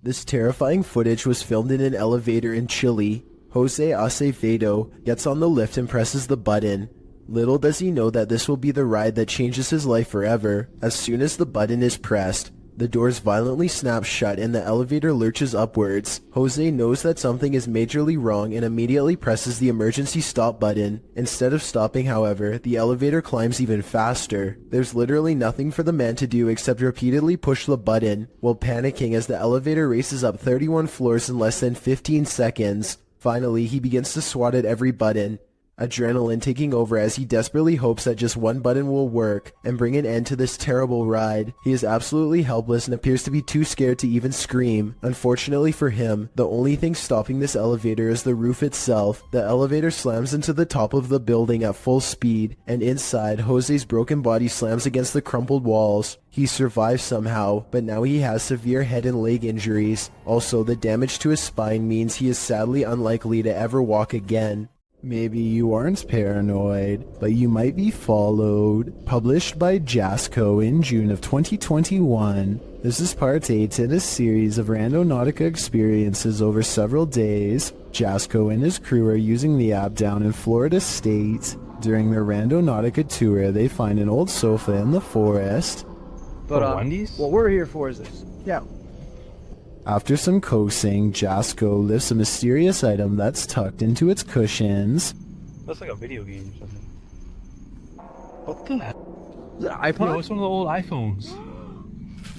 This terrifying footage was filmed in an elevator in Chile. Jose Acevedo gets on the lift and presses the button. Little does he know that this will be the ride that changes his life forever. As soon as the button is pressed, the doors violently snap shut and the elevator lurches upwards. Jose knows that something is majorly wrong and immediately presses the emergency stop button. Instead of stopping, however, the elevator climbs even faster. There's literally nothing for the man to do except repeatedly push the button, while panicking as the elevator races up 31 floors in less than 15 seconds. Finally, he begins to swat at every button, adrenaline taking over as he desperately hopes that just one button will work and bring an end to this terrible ride. He is absolutely helpless and appears to be too scared to even scream. Unfortunately for him, the only thing stopping this elevator is the roof itself. The elevator slams into the top of the building at full speed, and inside, Jose's broken body slams against the crumpled walls. He survives somehow, but now he has severe head and leg injuries. Also, the damage to his spine means he is sadly unlikely to ever walk again. Maybe you aren't paranoid, but you might be followed. Published by Jasco in June of 2021. This is part 8 in a series of Randonautica experiences over several days. Jasco and his crew are using the app down in Florida State. During their Randonautica tour, they find an old sofa in the forest. But what we're here for is this. Yeah. After some coaxing, Jasco lifts a mysterious item that's tucked into its cushions. That's like a video game or something. What the hell? Is it an iPod? No, it's one of the old iPhones.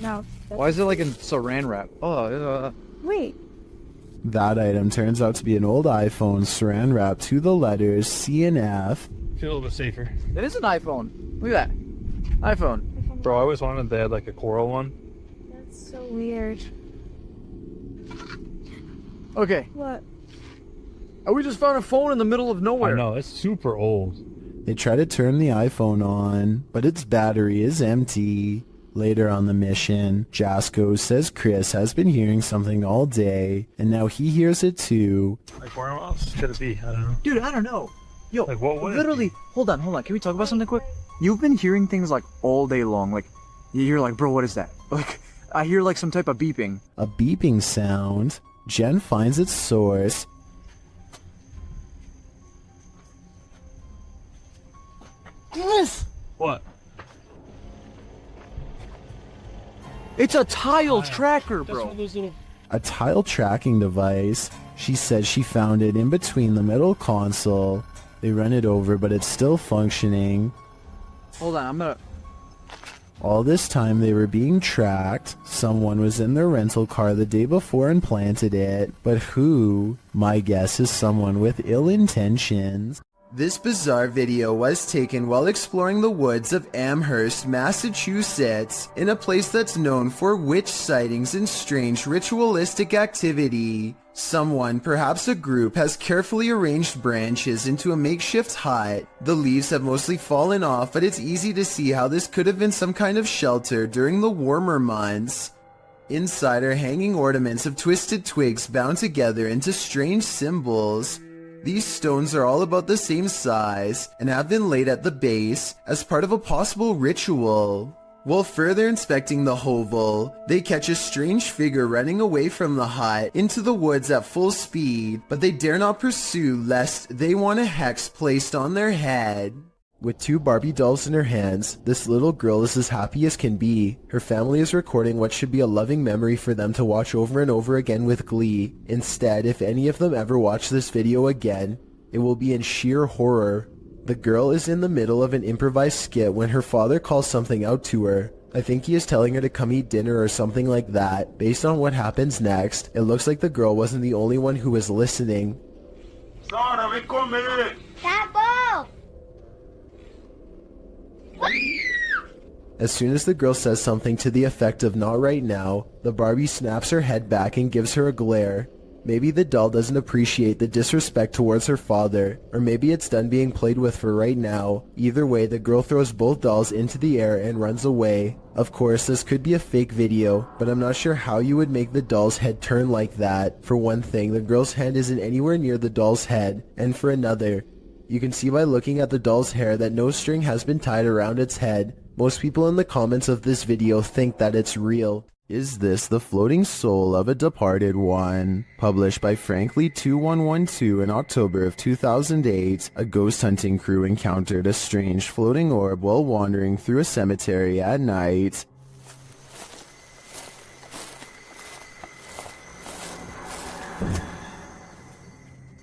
No. Why is it like in saran wrap? Oh, Wait. That item turns out to be an old iPhone saran wrapped to the letters C and F. Feel a little bit safer. it is an iPhone. Look at that. iPhone. Bro, I always wanted they had like a coral one. That's so weird. Okay. What? We just found a phone in the middle of nowhere. I know, it's super old. They try to turn the iPhone on, but its battery is empty. Later on the mission, Jasco says Chris has been hearing something all day, and now he hears it too. Like, where else could it be? I don't know. Dude, I don't know. Yo, Like, what would it literally, be? hold on. Can we talk about something quick? You've been hearing things like all day long. Like, you're like, bro, what is that? Like, I hear like some type of beeping. A beeping sound. Jen finds its source. Yes! What? It's a tile tracker, That's one bro. of those little... A tile tracking device. She says she found it in between the middle console. They run it over, but it's still functioning. Hold on, I'm gonna... All this time they were being tracked. Someone was in their rental car the day before and planted it. But who? My guess is someone with ill intentions. This bizarre video was taken while exploring the woods of Amherst, Massachusetts, in a place that's known for witch sightings and strange ritualistic activity. Someone, perhaps a group, has carefully arranged branches into a makeshift hut. The leaves have mostly fallen off, but it's easy to see how this could have been some kind of shelter during the warmer months. Inside are hanging ornaments of twisted twigs bound together into strange symbols. These stones are all about the same size and have been laid at the base as part of a possible ritual. While further inspecting the hovel, they catch a strange figure running away from the hut into the woods at full speed, but they dare not pursue lest they want a hex placed on their head. With 2 Barbie dolls in her hands, this little girl is as happy as can be. Her family is recording what should be a loving memory for them to watch over and over again with glee. Instead, if any of them ever watch this video again, it will be in sheer horror. The girl is in the middle of an improvised skit when her father calls something out to her. I think he is telling her to come eat dinner or something like that. Based on what happens next, it looks like the girl wasn't the only one who was listening. Sara, ven conmigo. Tapo! As soon as the girl says something to the effect of "not right now," the Barbie snaps her head back and gives her a glare. Maybe the doll doesn't appreciate the disrespect towards her father, or maybe it's done being played with for right now. Either way, the girl throws both dolls into the air and runs away. Of course, this could be a fake video, but I'm not sure how you would make the doll's head turn like that. For one thing, the girl's hand isn't anywhere near the doll's head, and for another, you can see by looking at the doll's hair that no string has been tied around its head. Most people in the comments of this video think that it's real. Is this the floating soul of a departed one? Published by Frankly2112 in October of 2008, a ghost hunting crew encountered a strange floating orb while wandering through a cemetery at night.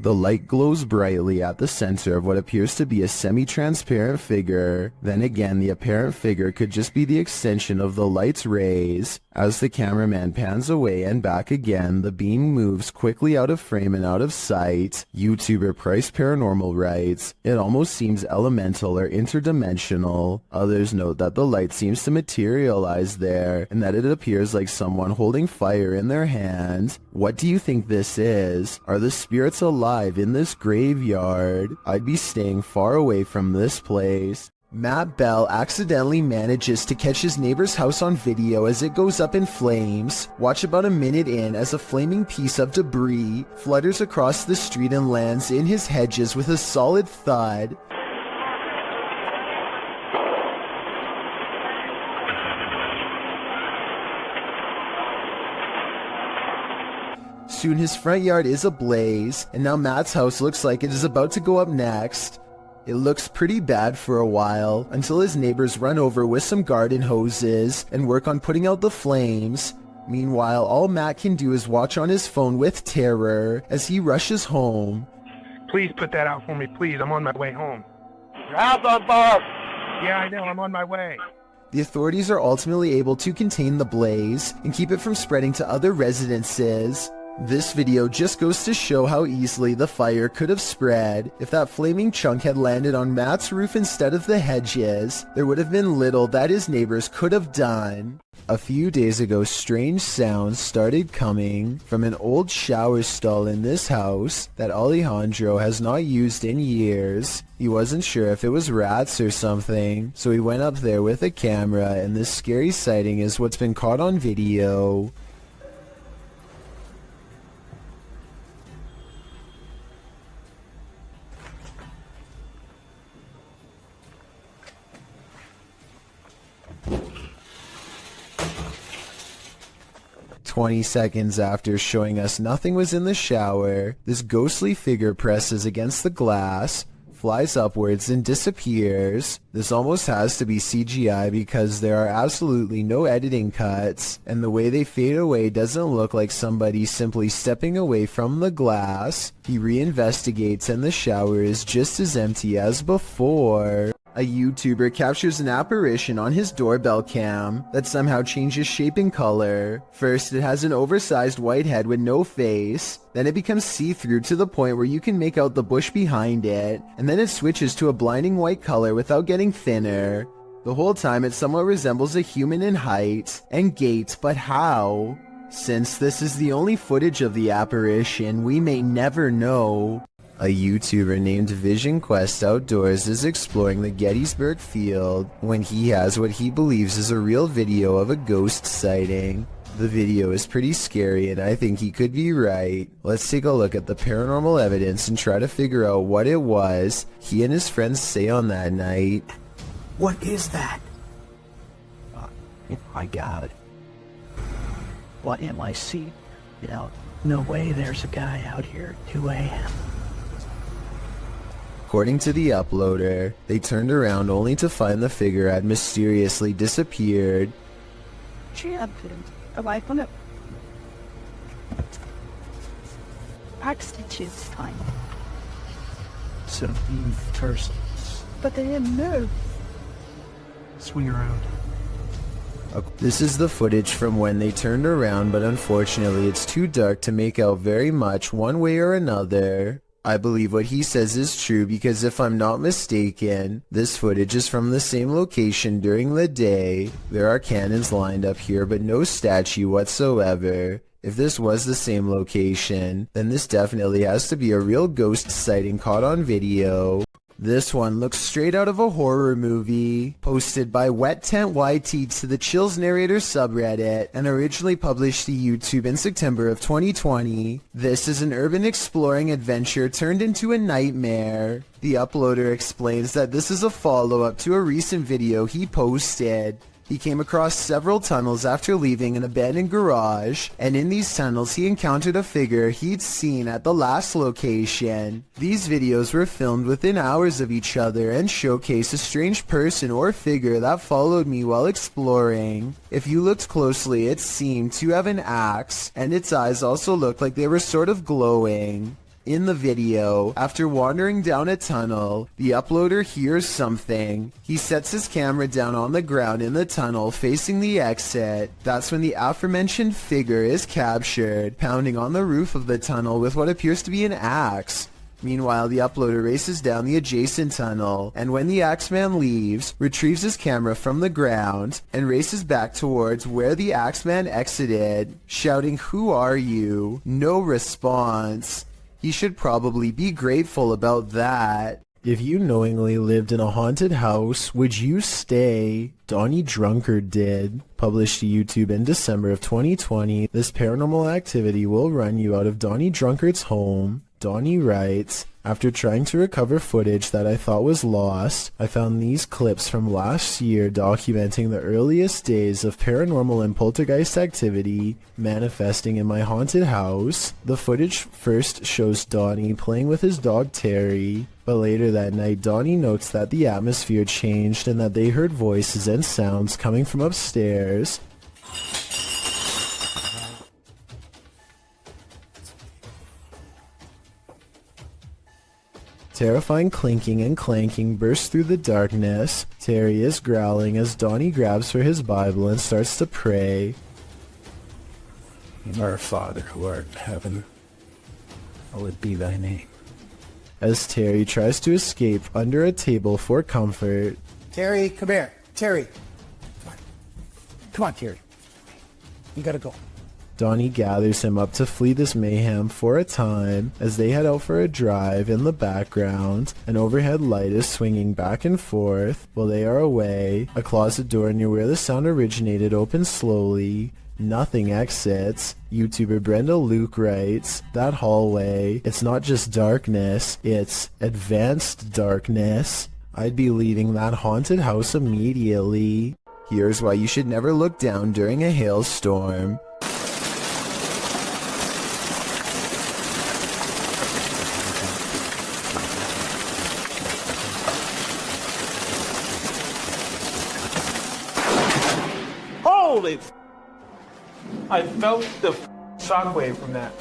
The light glows brightly at the center of what appears to be a semi-transparent figure. Then again, the apparent figure could just be the extension of the light's rays. As the cameraman pans away and back again, the beam moves quickly out of frame and out of sight. YouTuber Price Paranormal writes, "It almost seems elemental or interdimensional." Others note that the light seems to materialize there, and that it appears like someone holding fire in their hand. What do you think this is? Are the spirits alive in this graveyard? I'd be staying far away from this place. Matt Bell accidentally manages to catch his neighbor's house on video as it goes up in flames. Watch about a minute in as a flaming piece of debris flutters across the street and lands in his hedges with a solid thud. Soon his front yard is ablaze, and now Matt's house looks like it is about to go up next. It looks pretty bad for a while, until his neighbors run over with some garden hoses and work on putting out the flames. Meanwhile, all Matt can do is watch on his phone with terror as he rushes home. Please put that out for me, please. I'm on my way home. Your house on fire! Yeah, I know. I'm on my way. The authorities are ultimately able to contain the blaze and keep it from spreading to other residences. This video just goes to show how easily the fire could have spread. If that flaming chunk had landed on Matt's roof instead of the hedges, there would have been little that his neighbors could have done. A few days ago, strange sounds started coming from an old shower stall in this house that Alejandro has not used in years. He wasn't sure if it was rats or something, so he went up there with a camera, and this scary sighting is what's been caught on video. "20 seconds after showing us nothing was in the shower, this ghostly figure presses against the glass, flies upwards and disappears. This almost has to be CGI because there are absolutely no editing cuts, and the way they fade away doesn't look like somebody simply stepping away from the glass. He reinvestigates and the shower is just as empty as before." A YouTuber captures an apparition on his doorbell cam that somehow changes shape and color. First, it has an oversized white head with no face. Then it becomes see-through to the point where you can make out the bush behind it. And then it switches to a blinding white color without getting thinner. The whole time it somewhat resembles a human in height and gait, but how? Since this is the only footage of the apparition, we may never know. A YouTuber named Vision Quest Outdoors is exploring the Gettysburg field when he has what he believes is a real video of a ghost sighting. The video is pretty scary and I think he could be right. Let's take a look at the paranormal evidence and try to figure out what it was he and his friends say on that night. What is that? Oh my God. What am I seeing? No way there's a guy out here at 2 a.m. According to the uploader, they turned around only to find the figure had mysteriously disappeared. Pack stitches time. So first. But they didn't move. Swing around. This is the footage from when they turned around, but unfortunately it's too dark to make out very much one way or another. I believe what he says is true because if I'm not mistaken, this footage is from the same location during the day. There are cannons lined up here but no statue whatsoever. If this was the same location, then this definitely has to be a real ghost sighting caught on video. This one looks straight out of a horror movie, posted by Wet Tent YT to the Chills Narrator subreddit, and originally published to YouTube in September of 2020. This is an urban exploring adventure turned into a nightmare. The uploader explains that this is a follow-up to a recent video he posted. He came across several tunnels after leaving an abandoned garage, and in these tunnels he encountered a figure he'd seen at the last location. These videos were filmed within hours of each other and showcase a strange person or figure that followed me while exploring. If you looked closely, it seemed to have an axe, and its eyes also looked like they were sort of glowing. In the video, after wandering down a tunnel, the uploader hears something. He sets his camera down on the ground in the tunnel facing the exit. That's when the aforementioned figure is captured, pounding on the roof of the tunnel with what appears to be an axe. Meanwhile, the uploader races down the adjacent tunnel, and when the Axeman leaves, retrieves his camera from the ground, and races back towards where the Axeman exited, shouting, "Who are you?" No response. He should probably be grateful about that. If you knowingly lived in a haunted house, would you stay? Donnie Drunkard did. Published to YouTube in December of 2020, this paranormal activity will run you out of Donnie Drunkard's home. Donnie writes, "After trying to recover footage that I thought was lost, I found these clips from last year documenting the earliest days of paranormal and poltergeist activity manifesting in my haunted house. The footage first shows Donnie playing with his dog Terry, but later that night Donnie notes that the atmosphere changed and that they heard voices and sounds coming from upstairs. Terrifying clinking and clanking bursts through the darkness. Terry is growling as Donnie grabs for his Bible and starts to pray. Our Father who art in heaven, hallowed be thy name." As Terry tries to escape under a table for comfort. Terry, come here. Terry. Come on. Come on, Terry. You gotta go. Donnie gathers him up to flee this mayhem for a time as they head out for a drive. In the background, an overhead light is swinging back and forth while they are away. A closet door near where the sound originated opens slowly. Nothing exits. YouTuber Brenda Luke writes, "That hallway, it's not just darkness, it's advanced darkness. I'd be leaving that haunted house immediately." Here's why you should never look down during a hailstorm. Holy I felt the shockwave from that.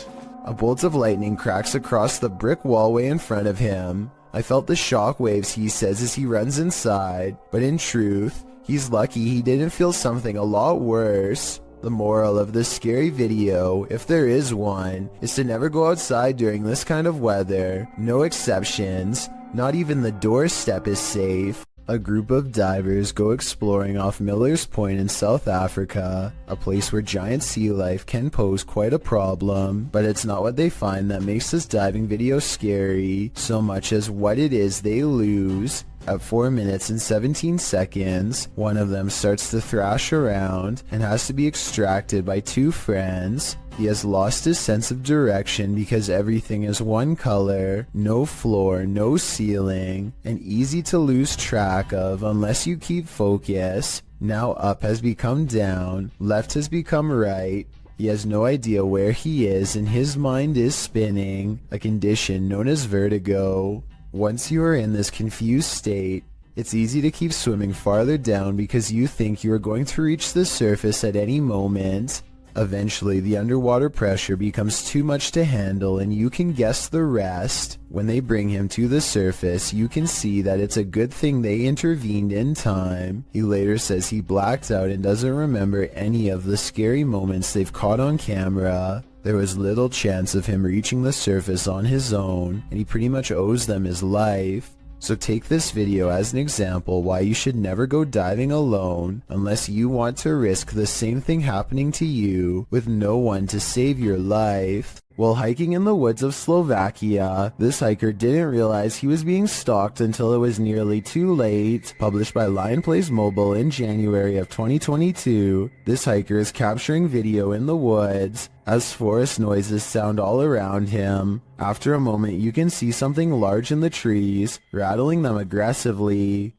A bolt of lightning cracks across the brick wallway in front of him. I felt the shock waves, he says as he runs inside, but in truth, he's lucky he didn't feel something a lot worse. The moral of this scary video, if there is one, is to never go outside during this kind of weather. No exceptions. Not even the doorstep is safe. A group of divers go exploring off Miller's Point in South Africa, a place where giant sea life can pose quite a problem, but it's not what they find that makes this diving video scary, so much as what it is they lose. At 4 minutes and 17 seconds, one of them starts to thrash around and has to be extracted by two friends. He has lost his sense of direction because everything is one color, no floor, no ceiling, and easy to lose track of unless you keep focus. Now up has become down, left has become right. He has no idea where he is and his mind is spinning, a condition known as vertigo. Once you are in this confused state, it's easy to keep swimming farther down because you think you are going to reach the surface at any moment. Eventually, the underwater pressure becomes too much to handle and you can guess the rest. When they bring him to the surface, you can see that it's a good thing they intervened in time. He later says he blacked out and doesn't remember any of the scary moments they've caught on camera. There was little chance of him reaching the surface on his own, and he pretty much owes them his life. So take this video as an example why you should never go diving alone unless you want to risk the same thing happening to you with no one to save your life. While hiking in the woods of Slovakia, this hiker didn't realize he was being stalked until it was nearly too late. Published by Lion Plays Mobile in January of 2022, this hiker is capturing video in the woods as forest noises sound all around him. After a moment, you can see something large in the trees, rattling them aggressively.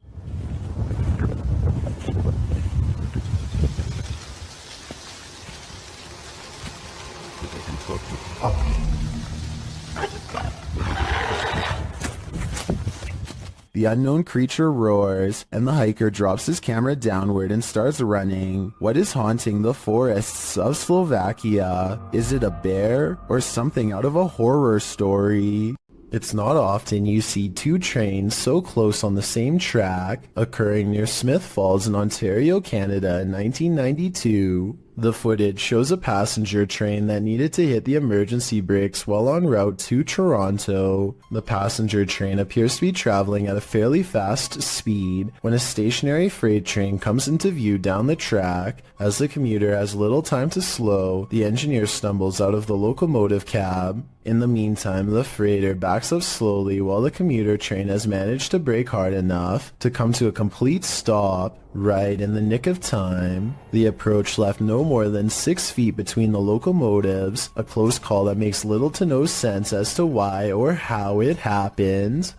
The unknown creature roars, and the hiker drops his camera downward and starts running. What is haunting the forests of Slovakia? Is it a bear or something out of a horror story? It's not often you see two trains so close on the same track, occurring near Smith Falls in Ontario, Canada in 1992. The footage shows a passenger train that needed to hit the emergency brakes while en route to Toronto. The passenger train appears to be traveling at a fairly fast speed when a stationary freight train comes into view down the track. As the commuter has little time to slow, the engineer stumbles out of the locomotive cab. In the meantime, the freighter backs up slowly while the commuter train has managed to brake hard enough to come to a complete stop right in the nick of time. The approach left no more than 6 feet between the locomotives, a close call that makes little to no sense as to why or how it happened.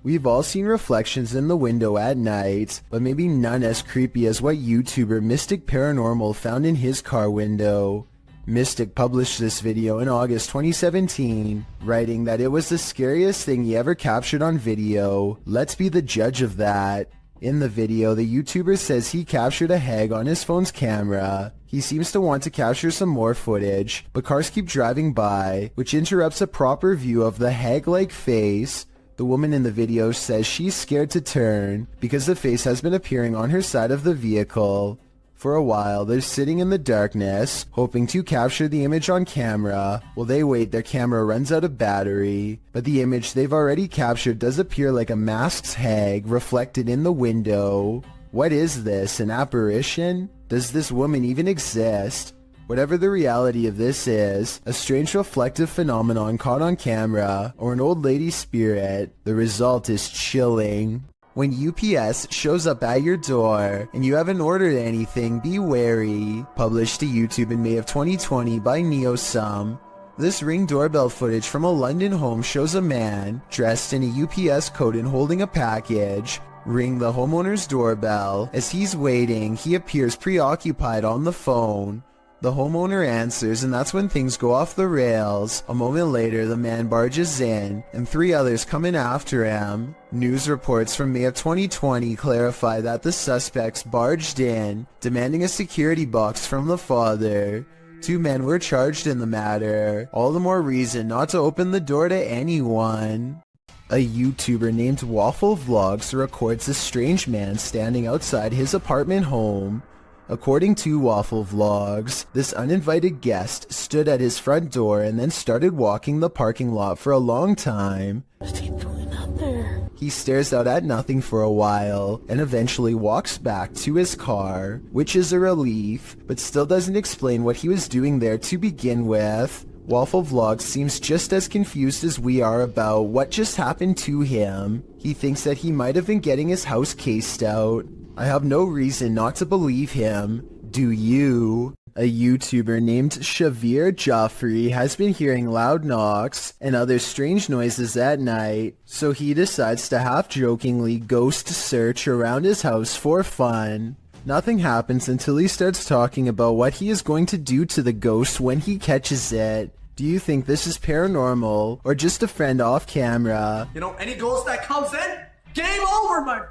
We've all seen reflections in the window at night, but maybe none as creepy as what YouTuber Mystic Paranormal found in his car window. Mystic published this video in August 2017, writing that it was the scariest thing he ever captured on video. Let's be the judge of that. In the video, the YouTuber says he captured a hag on his phone's camera. He seems to want to capture some more footage, but cars keep driving by, which interrupts a proper view of the hag-like face. The woman in the video says she's scared to turn because the face has been appearing on her side of the vehicle. For a while, they're sitting in the darkness, hoping to capture the image on camera. While they wait, their camera runs out of battery, but the image they've already captured does appear like a masked hag reflected in the window. What is this, an apparition? Does this woman even exist? Whatever the reality of this is, a strange reflective phenomenon caught on camera, or an old lady spirit, the result is chilling. When UPS shows up at your door and you haven't ordered anything, be wary. Published to YouTube in May of 2020 by NeoSum. This Ring doorbell footage from a London home shows a man dressed in a UPS coat and holding a package ring the homeowner's doorbell. As he's waiting, he appears preoccupied on the phone. The homeowner answers, and that's when things go off the rails. A moment later, the man barges in, and 3 others come in after him. News reports from May of 2020 clarify that the suspects barged in, demanding a security box from the father. 2 men were charged in the matter. All the more reason not to open the door to anyone. A YouTuber named Waffle Vlogs records a strange man standing outside his apartment home. According to Waffle Vlogs, this uninvited guest stood at his front door and then started walking the parking lot for a long time. What's he doing out there? He stares out at nothing for a while and eventually walks back to his car, which is a relief, but still doesn't explain what he was doing there to begin with. Waffle Vlogs seems just as confused as we are about what just happened to him. He thinks that he might have been getting his house cased out. I have no reason not to believe him. Do you? A YouTuber named Shavir Joffrey has been hearing loud knocks and other strange noises at night, so he decides to half-jokingly ghost search around his house for fun. Nothing happens until he starts talking about what he is going to do to the ghost when he catches it. Do you think this is paranormal or just a friend off camera? You know, any ghost that comes in, game over, my...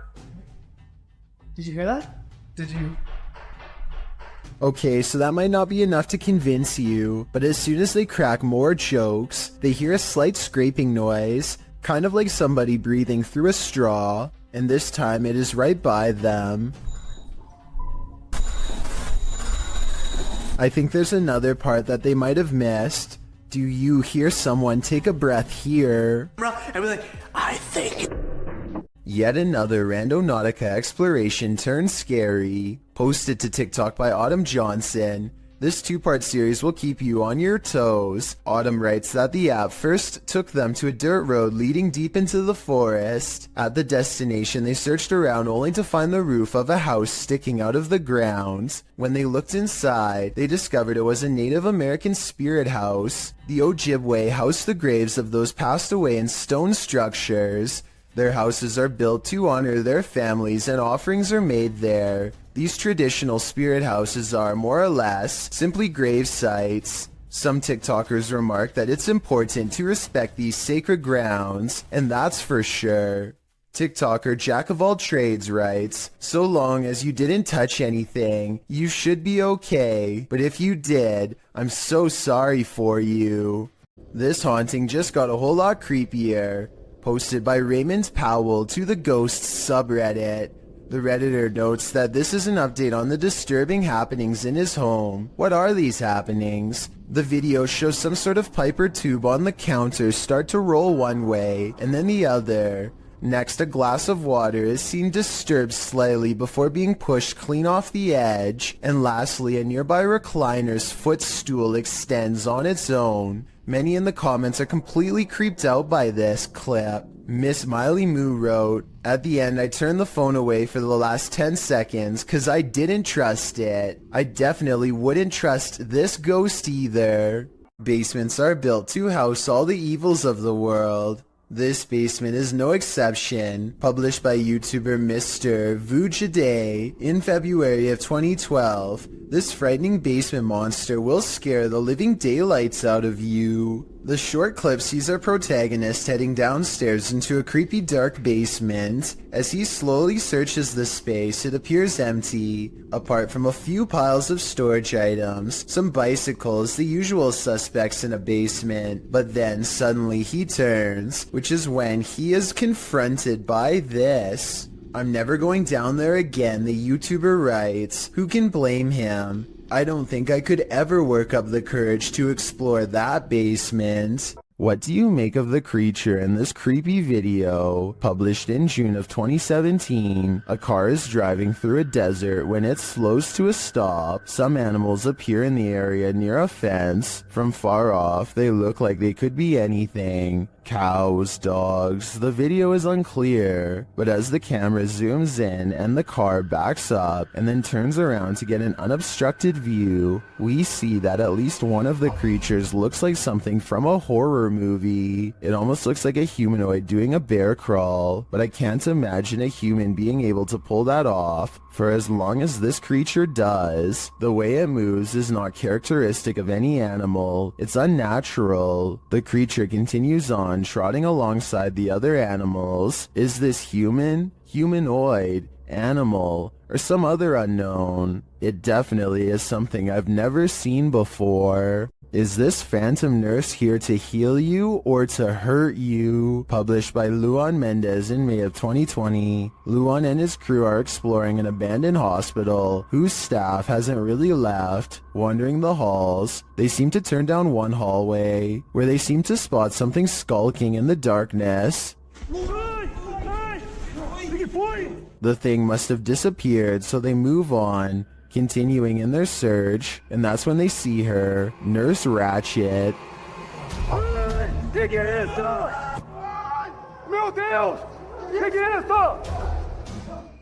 Did you hear that? Did you? Okay, so that might not be enough to convince you, but as soon as they crack more jokes, they hear a slight scraping noise, kind of like somebody breathing through a straw, and this time it is right by them. I think there's another part that they might have missed. Do you hear someone take a breath here? And we're like, I think... Yet another Randonautica exploration turned scary. Posted to TikTok by Autumn Johnson. This 2-part series will keep you on your toes. Autumn writes that the app first took them to a dirt road leading deep into the forest. At the destination, they searched around only to find the roof of a house sticking out of the ground. When they looked inside, they discovered it was a Native American spirit house. The Ojibwe housed the graves of those passed away in stone structures. Their houses are built to honor their families and offerings are made there. These traditional spirit houses are, more or less, simply grave sites. Some TikTokers remark that it's important to respect these sacred grounds, and that's for sure. TikToker Jack of All Trades writes, "So long as you didn't touch anything, you should be okay, but if you did, I'm so sorry for you." This haunting just got a whole lot creepier. Posted by Raymond Powell to the Ghosts subreddit. The Redditor notes that this is an update on the disturbing happenings in his home. What are these happenings? The video shows some sort of pipe or tube on the counter start to roll one way and then the other. Next, a glass of water is seen disturbed slightly before being pushed clean off the edge. And lastly, a nearby recliner's footstool extends on its own. Many in the comments are completely creeped out by this clip. Miss Miley Moo wrote, "At the end I turned the phone away for the last 10 seconds cause I didn't trust it. I definitely wouldn't trust this ghost either." Basements are built to house all the evils of the world. This basement is no exception. Published by YouTuber Mr. Vujade in February of 2012, this frightening basement monster will scare the living daylights out of you. The short clip sees our protagonist heading downstairs into a creepy dark basement. As he slowly searches the space, it appears empty, apart from a few piles of storage items, some bicycles, the usual suspects in a basement. But then suddenly he turns, which is when he is confronted by this. "I'm never going down there again," the YouTuber writes. Who can blame him? I don't think I could ever work up the courage to explore that basement. What do you make of the creature in this creepy video? Published in June of 2017, a car is driving through a desert when it slows to a stop. Some animals appear in the area near a fence. From far off, they look like they could be anything. Cows, dogs, the video is unclear, but as the camera zooms in and the car backs up and then turns around to get an unobstructed view, we see that at least one of the creatures looks like something from a horror movie. It almost looks like a humanoid doing a bear crawl, but I can't imagine a human being able to pull that off for as long as this creature does. The way it moves is not characteristic of any animal. It's unnatural. The creature continues on, trotting alongside the other animals. Is this human, humanoid, animal, or some other unknown? It definitely is something I've never seen before. Is this phantom nurse here to heal you or to hurt you? Published by Luan Mendez in May of 2020. Luan and his crew are exploring an abandoned hospital whose staff hasn't really left. Wandering the halls, they seem to turn down one hallway where they seem to spot something skulking in the darkness. The thing must have disappeared, so they move on, continuing in their search, and that's when they see her, Nurse Ratchet.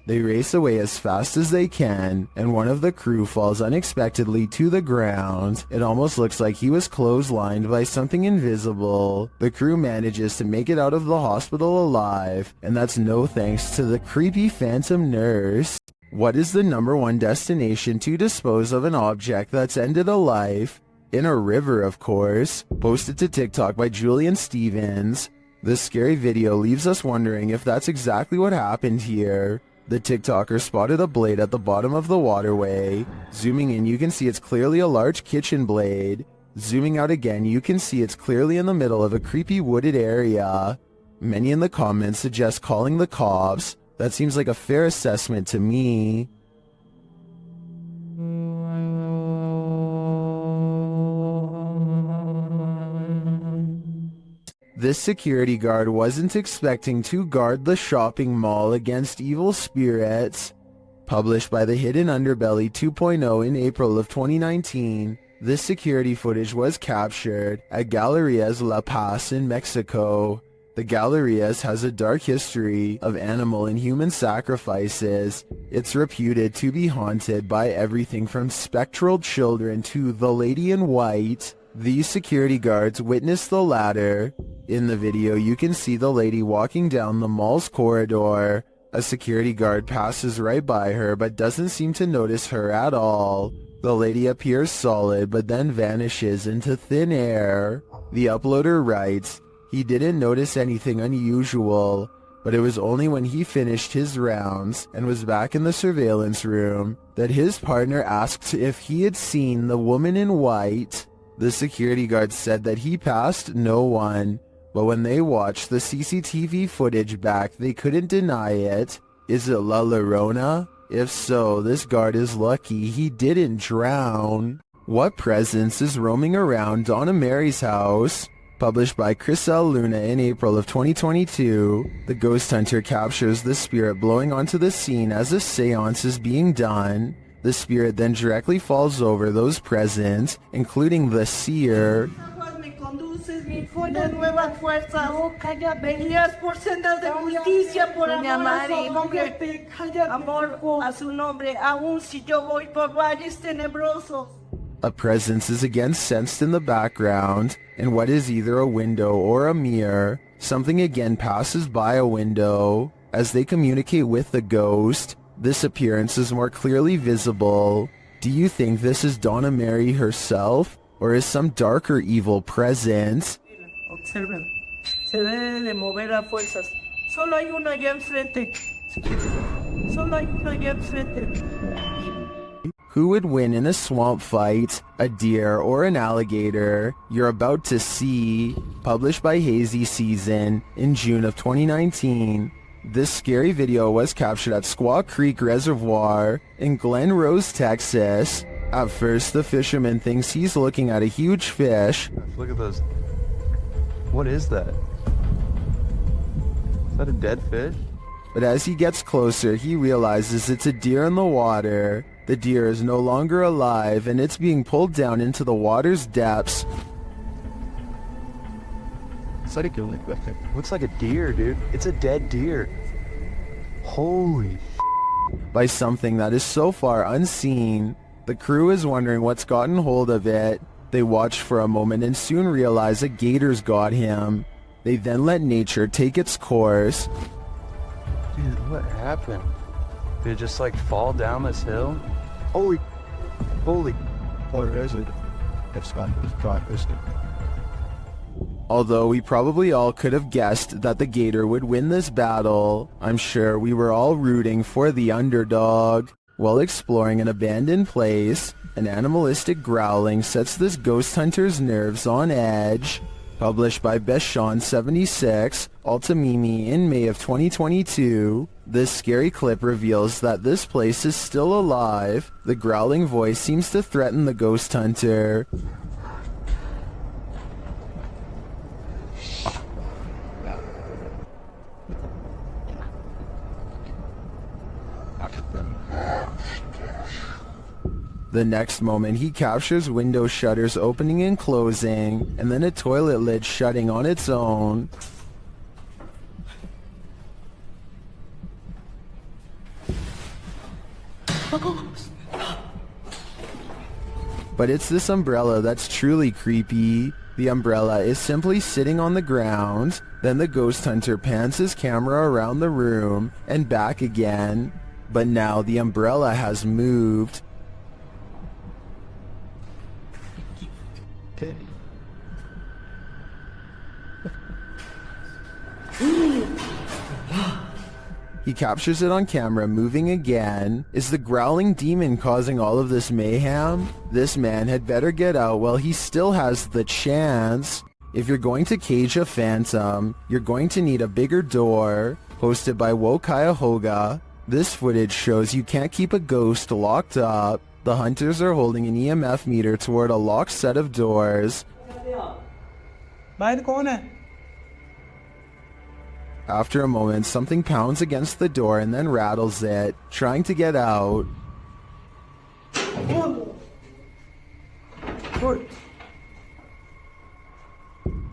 They race away as fast as they can, and one of the crew falls unexpectedly to the ground. It almost looks like he was clotheslined by something invisible. The crew manages to make it out of the hospital alive, and that's no thanks to the creepy phantom nurse. What is the #1 destination to dispose of an object that's ended a life? In a river, of course. Posted to TikTok by Julian Stevens. This scary video leaves us wondering if that's exactly what happened here. The TikToker spotted a blade at the bottom of the waterway. Zooming in, you can see it's clearly a large kitchen blade. Zooming out again, you can see it's clearly in the middle of a creepy wooded area. Many in the comments suggest calling the cops. That seems like a fair assessment to me. This security guard wasn't expecting to guard the shopping mall against evil spirits. Published by the Hidden Underbelly 2.0 in April of 2019, this security footage was captured at Galerías La Paz in Mexico. The Galerías has a dark history of animal and human sacrifices. It's reputed to be haunted by everything from spectral children to the Lady in White. These security guards witnessed the latter. In the video, you can see the lady walking down the mall's corridor. A security guard passes right by her but doesn't seem to notice her at all. The lady appears solid but then vanishes into thin air. The uploader writes, he didn't notice anything unusual, but it was only when he finished his rounds and was back in the surveillance room that his partner asked if he had seen the woman in white. The security guard said that he passed no one, but when they watched the CCTV footage back, they couldn't deny it. Is it La Llorona? If so, this guard is lucky he didn't drown. What presence is roaming around Donna Mary's house? Published by Chris L. Luna in April of 2022, the ghost hunter captures the spirit blowing onto the scene as a seance is being done. The spirit then directly falls over those present, including the seer. A presence is again sensed in the background, in what is either a window or a mirror. Something again passes by a window. As they communicate with the ghost, this appearance is more clearly visible. Do you think this is Donna Mary herself, or is some darker evil present? Observen. Se debe de mover a fuerzas. Solo hay uno allá enfrente. Solo hay uno allá enfrente. Who would win in a swamp fight, a deer or an alligator? You're about to see. Published by Hazy Season in June of 2019. This scary video was captured at Squaw Creek Reservoir in Glen Rose, Texas. At first, the fisherman thinks he's looking at a huge fish. Look at those. What is that? Is that a dead fish? But as he gets closer, he realizes it's a deer in the water. The deer is no longer alive, and it's being pulled down into the water's depths. Looks like a deer, dude. It's a dead deer. Holy by something that is so far unseen. The crew is wondering what's gotten hold of it. They watch for a moment and soon realize a gator's got him. They then let nature take its course. dude, what happened? Did it just like fall down this hill? Holy Although we probably all could have guessed that the gator would win this battle, I'm sure we were all rooting for the underdog. While exploring an abandoned place, an animalistic growling sets this ghost hunter's nerves on edge. Published by Beshon76, Altamimi in May of 2022, this scary clip reveals that this place is still alive. The growling voice seems to threaten the ghost hunter. The next moment, he captures window shutters opening and closing, and then a toilet lid shutting on its own. But it's this umbrella that's truly creepy. The umbrella is simply sitting on the ground. Then the ghost hunter pans his camera around the room and back again. But now the umbrella has moved. He captures it on camera moving again. Is the growling demon causing all of this mayhem? This man had better get out while he still has the chance. If you're going to cage a phantom, you're going to need a bigger door. Hosted by Wo Cuyahoga, this footage shows you can't keep a ghost locked up. The hunters are holding an EMF meter toward a locked set of doors. After a moment, something pounds against the door and then rattles it, trying to get out.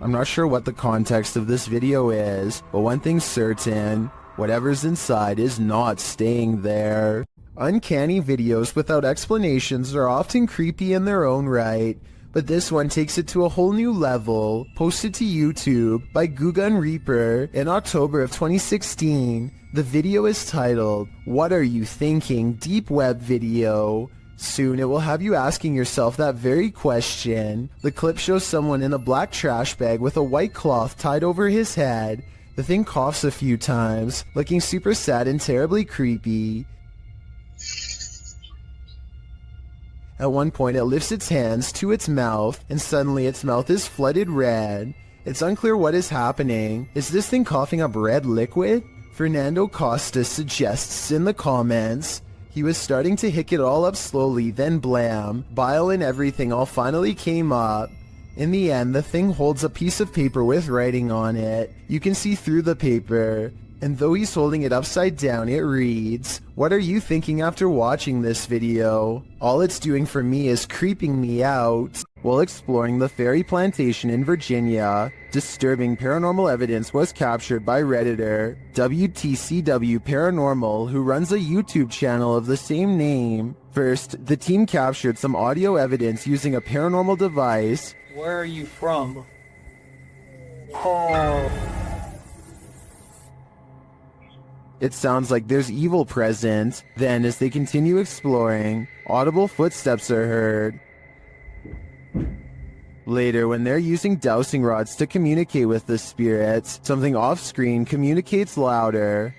I'm not sure what the context of this video is, but one thing's certain, whatever's inside is not staying there. Uncanny videos without explanations are often creepy in their own right, but this one takes it to a whole new level, posted to YouTube by Gugun Reaper in October of 2016. The video is titled, "What Are You Thinking?" Deep Web Video. Soon it will have you asking yourself that very question. The clip shows someone in a black trash bag with a white cloth tied over his head. The thing coughs a few times, looking super sad and terribly creepy. At one point it lifts its hands to its mouth, and suddenly its mouth is flooded red. It's unclear what is happening. Is this thing coughing up red liquid? Fernando Costa suggests in the comments, he was starting to hick it all up slowly, then blam, bile and everything all finally came up. In the end, the thing holds a piece of paper with writing on it. You can see through the paper, and though he's holding it upside down, it reads, "What are you thinking after watching this video? All it's doing for me is creeping me out." While exploring the fairy plantation in Virginia, disturbing paranormal evidence was captured by Redditor WTCW Paranormal, who runs a YouTube channel of the same name. First, the team captured some audio evidence using a paranormal device. Where are you from? It sounds like there's evil present. Then, as they continue exploring, audible footsteps are heard. Later, when they're using dowsing rods to communicate with the spirits, something off-screen communicates louder.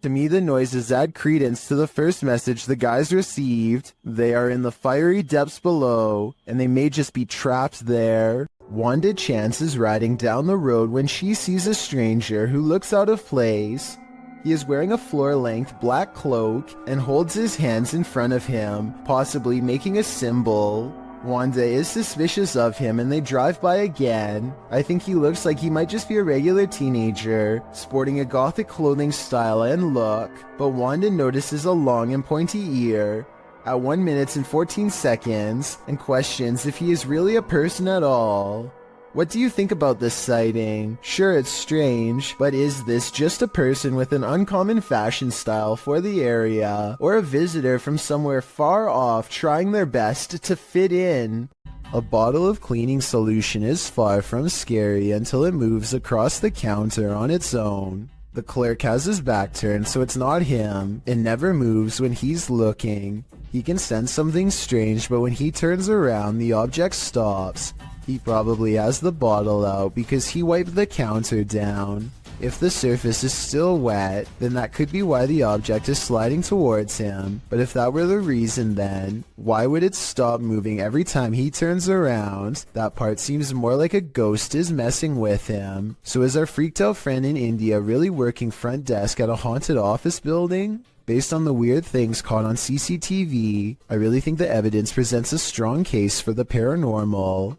To me, the noises add credence to the first message the guys received. They are in the fiery depths below, and they may just be trapped there. Wanda Chance is riding down the road when she sees a stranger who looks out of place. He is wearing a floor-length black cloak and holds his hands in front of him, possibly making a symbol. Wanda is suspicious of him and they drive by again. I think he looks like he might just be a regular teenager, sporting a gothic clothing style and look, but Wanda notices a long and pointy ear at 1 minute and 14 seconds and questions if he is really a person at all. What do you think about this sighting? Sure, it's strange, but is this just a person with an uncommon fashion style for the area, or a visitor from somewhere far off trying their best to fit in? A bottle of cleaning solution is far from scary until it moves across the counter on its own. The clerk has his back turned, so it's not him. It never moves when he's looking. He can sense something strange, but when he turns around, the object stops. He probably has the bottle out because he wiped the counter down. If the surface is still wet, then that could be why the object is sliding towards him. But if that were the reason, then why would it stop moving every time he turns around? That part seems more like a ghost is messing with him. So is our freaked out friend in India really working front desk at a haunted office building? Based on the weird things caught on CCTV, I really think the evidence presents a strong case for the paranormal.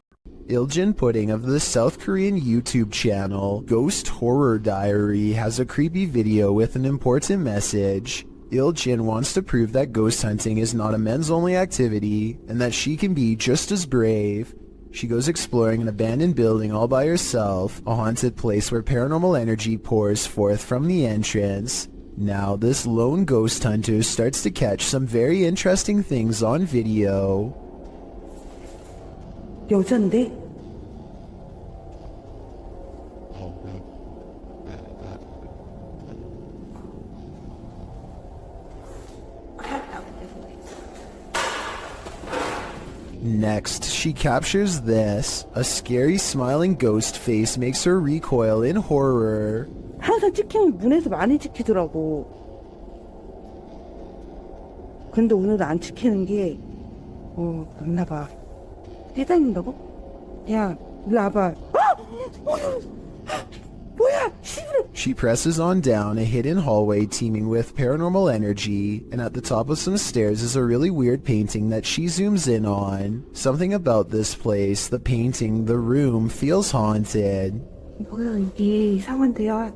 Iljin Pudding of the South Korean YouTube channel Ghost Horror Diary has a creepy video with an important message. Iljin wants to prove that ghost hunting is not a men's only activity and that she can be just as brave. She goes exploring an abandoned building all by herself, a haunted place where paranormal energy pours forth from the entrance. Now this lone ghost hunter starts to catch some very interesting things on video. 여잔데? Next, she captures this. A scary smiling ghost face makes her recoil in horror. 항상 찍히면 문에서 많이 찍히더라고. 근데 오늘은 안 찍히는 게 맞나 봐. 뛰다닌다고? 야, 일로 와봐. 뭐야? She presses on down a hidden hallway teeming with paranormal energy, and at the top of some stairs is a really weird painting that she zooms in on. Something about this place, the painting, the room, feels haunted. 뭐야 이게 이상한데요?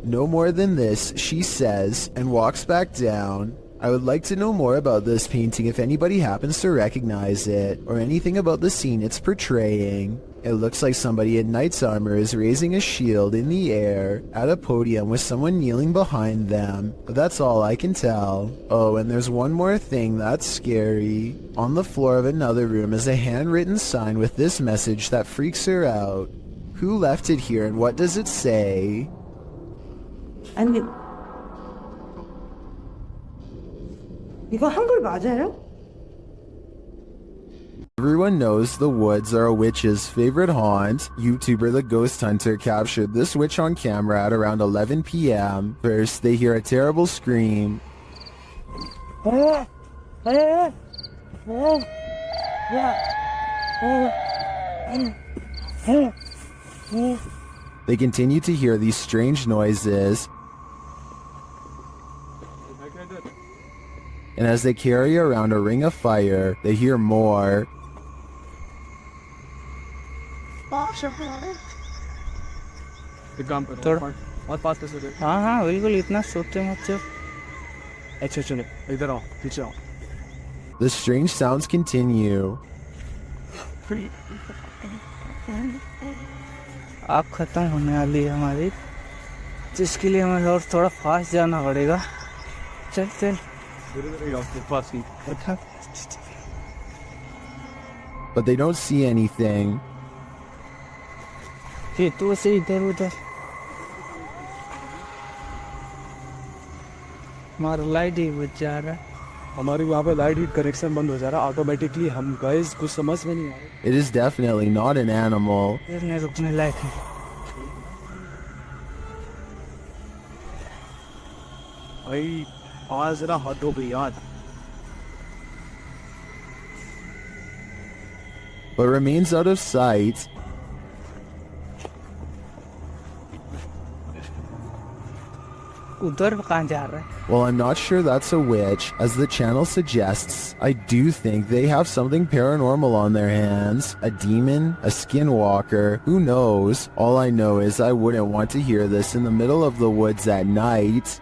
No more than this, she says, and walks back down. I would like to know more about this painting if anybody happens to recognize it, or anything about the scene it's portraying. It looks like somebody in knight's armor is raising a shield in the air at a podium with someone kneeling behind them, but that's all I can tell. Oh, and there's one more thing that's scary. On the floor of another room is a handwritten sign with this message that freaks her out. Who left it here and what does it say? 아니, 이거 한글 맞아요? Everyone knows the woods are a witch's favorite haunt. YouTuber The Ghost Hunter captured this witch on camera at around 11 p.m. First, they hear a terrible scream. They continue to hear these strange noises. And as they carry around a ring of fire, they hear more. हाँ हाँ बिल्कुल इतना सोचते मत चल अच्छा चलो इधर आओ पीछे आओ The strange sounds continue. आग खत्म होने वाली है हमारी जिसके लिए हमें और थोड़ा फास्ट जाना पड़ेगा चल चल But they don't see anything. फिर तू से इधर उधर हमारा लाइट ही बुझ जा रहा है हमारी वहाँ पे लाइट हीट कनेक्शन बंद हो जा रहा है ऑटोमेटिकली हम गाइस कुछ समझ में नहीं आ रहा It is definitely not an animal. फिर रुकने लायक है भाई आज जरा हद हो गई यार But remains out of sight. उधर कहाँ जा रहा है Well, I'm not sure that's a witch. As the channel suggests, I do think they have something paranormal on their hands. A demon? A skinwalker? Who knows? All I know is I wouldn't want to hear this in the middle of the woods at night.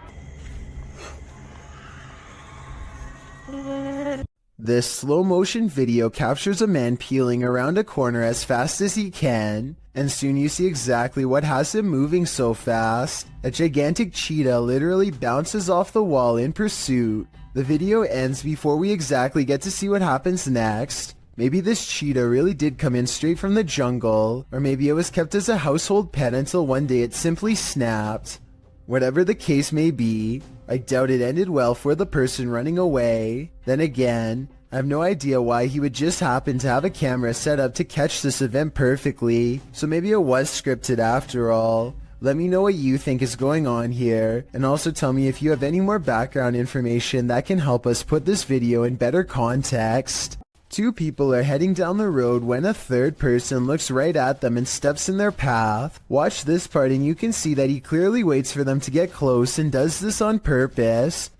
This slow-motion video captures a man peeling around a corner as fast as he can, and soon you see exactly what has him moving so fast. A gigantic cheetah literally bounces off the wall in pursuit. The video ends before we exactly get to see what happens next. Maybe this cheetah really did come in straight from the jungle, or maybe it was kept as a household pet until one day it simply snapped. Whatever the case may be, I doubt it ended well for the person running away. Then again, I have no idea why he would just happen to have a camera set up to catch this event perfectly, so maybe it was scripted after all. Let me know what you think is going on here, and also tell me if you have any more background information that can help us put this video in better context. Two people are heading down the road when a third person looks right at them and steps in their path. Watch this part and you can see that he clearly waits for them to get close and does this on purpose.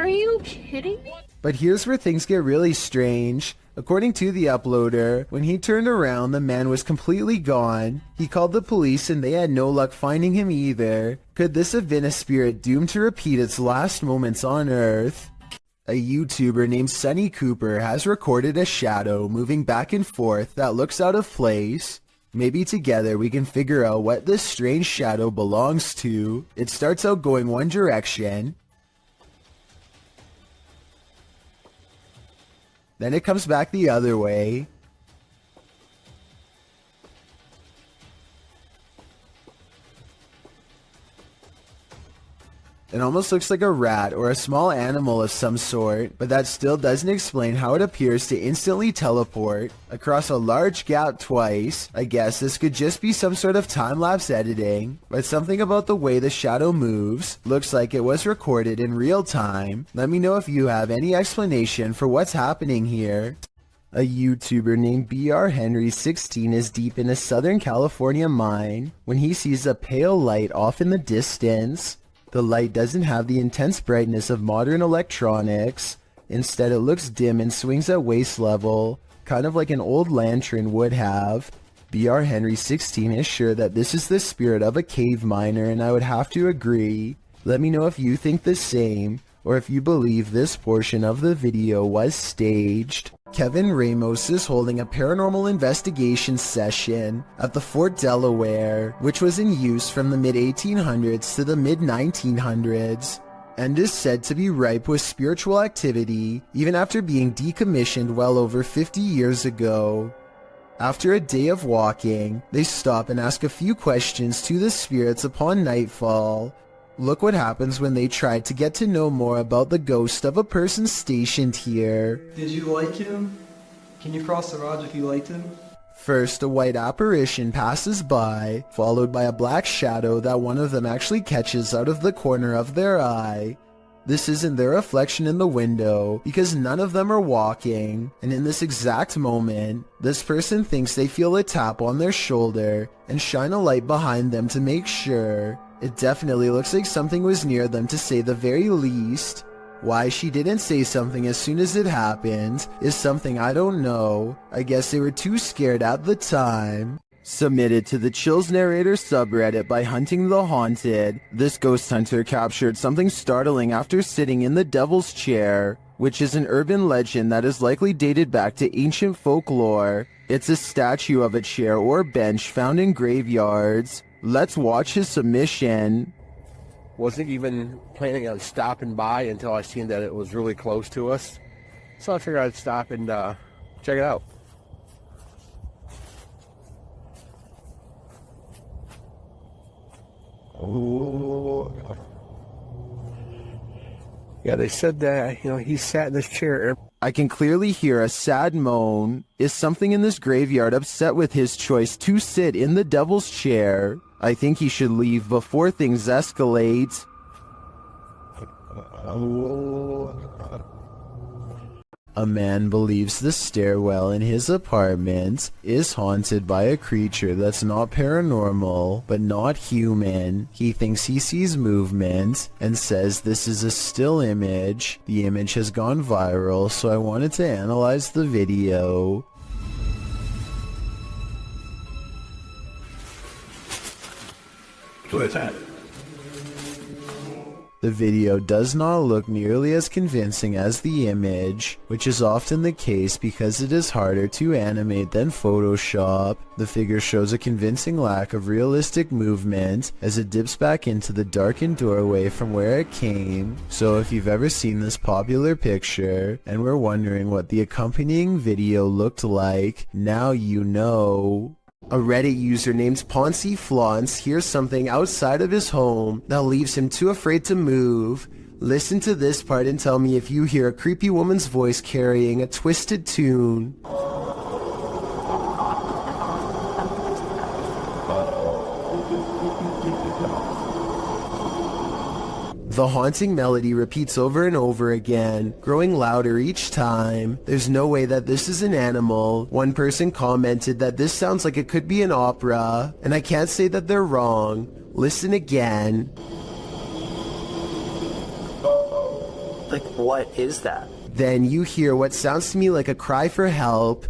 Are you kidding me? But here's where things get really strange. According to the uploader, when he turned around, the man was completely gone. He called the police and they had no luck finding him either. Could this have been a spirit doomed to repeat its last moments on Earth? A YouTuber named Sunny Cooper has recorded a shadow moving back and forth that looks out of place. Maybe together we can figure out what this strange shadow belongs to. It starts out going one direction, then it comes back the other way. It almost looks like a rat or a small animal of some sort, but that still doesn't explain how it appears to instantly teleport across a large gap twice. I guess this could just be some sort of time-lapse editing, but something about the way the shadow moves looks like it was recorded in real time. Let me know if you have any explanation for what's happening here. A YouTuber named BR Henry16 is deep in a Southern California mine when he sees a pale light off in the distance. The light doesn't have the intense brightness of modern electronics. Instead, it looks dim and swings at waist level, kind of like an old lantern would have. BR Henry16 is sure that this is the spirit of a cave miner, and I would have to agree. Let me know if you think the same, or if you believe this portion of the video was staged. Kevin Ramos is holding a paranormal investigation session at the Fort Delaware, which was in use from the mid-1800s to the mid-1900s, and is said to be ripe with spiritual activity even after being decommissioned well over 50 years ago. After a day of walking, they stop and ask a few questions to the spirits upon nightfall. Look what happens when they try to get to know more about the ghost of a person stationed here. Did you like him? Can you cross the rods if you liked him? First, a white apparition passes by, followed by a black shadow that one of them actually catches out of the corner of their eye. This isn't their reflection in the window, because none of them are walking, and in this exact moment, this person thinks they feel a tap on their shoulder and shine a light behind them to make sure. It definitely looks like something was near them, to say the very least. Why she didn't say something as soon as it happened is something I don't know. I guess they were too scared at the time. Submitted to the Chills Narrator subreddit by Hunting the Haunted, this ghost hunter captured something startling after sitting in the Devil's Chair, which is an urban legend that is likely dated back to ancient folklore. It's a statue of a chair or bench found in graveyards. Let's watch his submission. Wasn't even planning on stopping by until I seen that it was really close to us. So I figured I'd stop and check it out. Oh. Yeah, they said that, he sat in this chair. I can clearly hear a sad moan. Is something in this graveyard upset with his choice to sit in the Devil's Chair? I think he should leave before things escalate. A man believes the stairwell in his apartment is haunted by a creature that's not paranormal, but not human. He thinks he sees movement and says this is a still image. The image has gone viral, so I wanted to analyze the video. What is that? The video does not look nearly as convincing as the image, which is often the case because it is harder to animate than Photoshop. The figure shows a convincing lack of realistic movement as it dips back into the darkened doorway from where it came. So if you've ever seen this popular picture and were wondering what the accompanying video looked like, now you know. A Reddit user named Poncy Flauns hears something outside of his home that leaves him too afraid to move. Listen to this part and tell me if you hear a creepy woman's voice carrying a twisted tune. The haunting melody repeats over and over again, growing louder each time. There's no way that this is an animal. One person commented that this sounds like it could be an opera, and I can't say that they're wrong. Listen again. Like, what is that? Then you hear what sounds to me like a cry for help,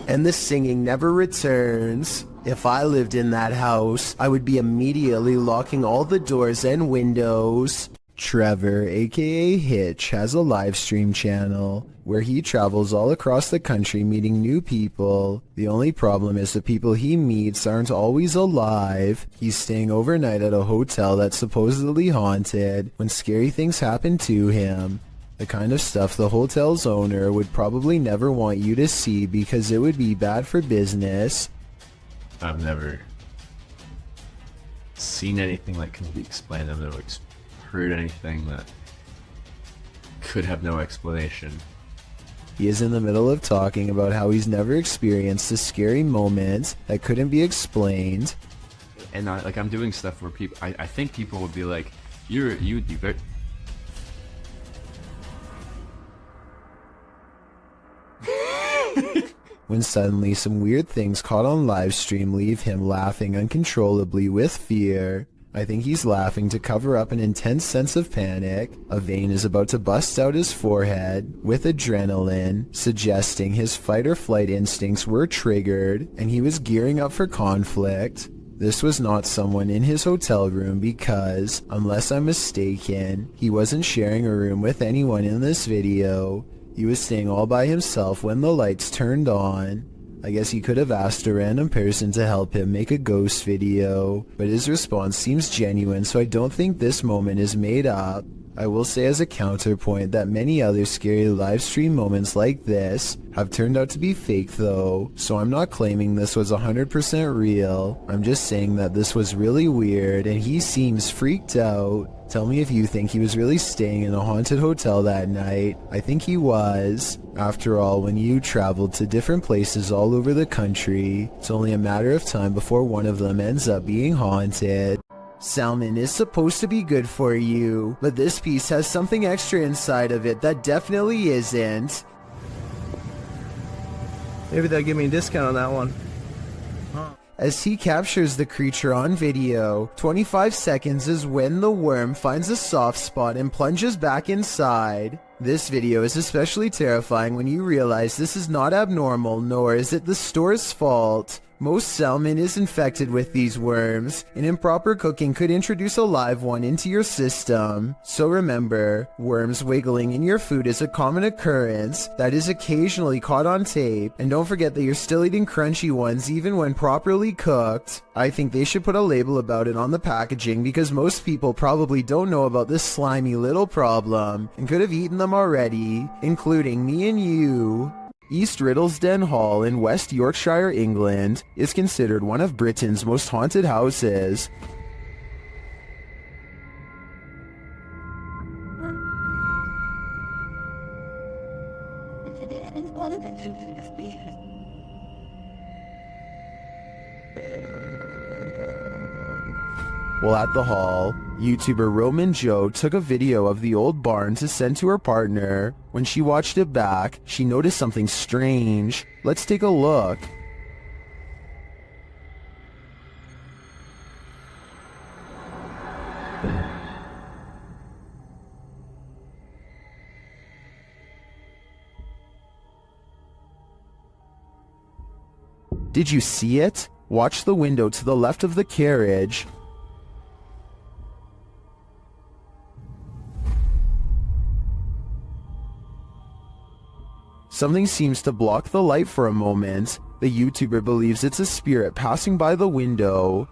and the singing never returns. If I lived in that house, I would be immediately locking all the doors and windows. Trevor, aka Hitch, has a live stream channel where he travels all across the country meeting new people. The only problem is the people he meets aren't always alive. He's staying overnight at a hotel that's supposedly haunted when scary things happen to him. The kind of stuff the hotel's owner would probably never want you to see because it would be bad for business. I've never seen anything that can be explained. I've never heard anything that could have no explanation. He is in the middle of talking about how he's never experienced a scary moment that couldn't be explained. And I'm doing stuff where people, I think people would be like, you would be very... When suddenly some weird things caught on livestream leave him laughing uncontrollably with fear. I think he's laughing to cover up an intense sense of panic. A vein is about to bust out his forehead with adrenaline, suggesting his fight or flight instincts were triggered and he was gearing up for conflict. This was not someone in his hotel room because, unless I'm mistaken, he wasn't sharing a room with anyone in this video. He was staying all by himself when the lights turned on. I guess he could have asked a random person to help him make a ghost video, but his response seems genuine, so I don't think this moment is made up. I will say as a counterpoint that many other scary livestream moments like this have turned out to be fake though, so I'm not claiming this was 100% real. I'm just saying that this was really weird and he seems freaked out. Tell me if you think he was really staying in a haunted hotel that night. I think he was. After all, when you traveled to different places all over the country, it's only a matter of time before one of them ends up being haunted. Salmon is supposed to be good for you, but this piece has something extra inside of it that definitely isn't. Maybe they'll give me a discount on that one. As he captures the creature on video, 25 seconds is when the worm finds a soft spot and plunges back inside. This video is especially terrifying when you realize this is not abnormal, nor is it the store's fault. Most salmon is infected with these worms, and improper cooking could introduce a live one into your system. So remember, worms wiggling in your food is a common occurrence that is occasionally caught on tape, and don't forget that you're still eating crunchy ones even when properly cooked. I think they should put a label about it on the packaging because most people probably don't know about this slimy little problem and could have eaten them already, including me and you. East Riddlesden Hall in West Yorkshire, England, is considered one of Britain's most haunted houses. While at the hall, YouTuber Roman Joe took a video of the old barn to send to her partner. When she watched it back, she noticed something strange. Let's take a look. Did you see it? Watch the window to the left of the carriage. Something seems to block the light for a moment. The YouTuber believes it's a spirit passing by the window.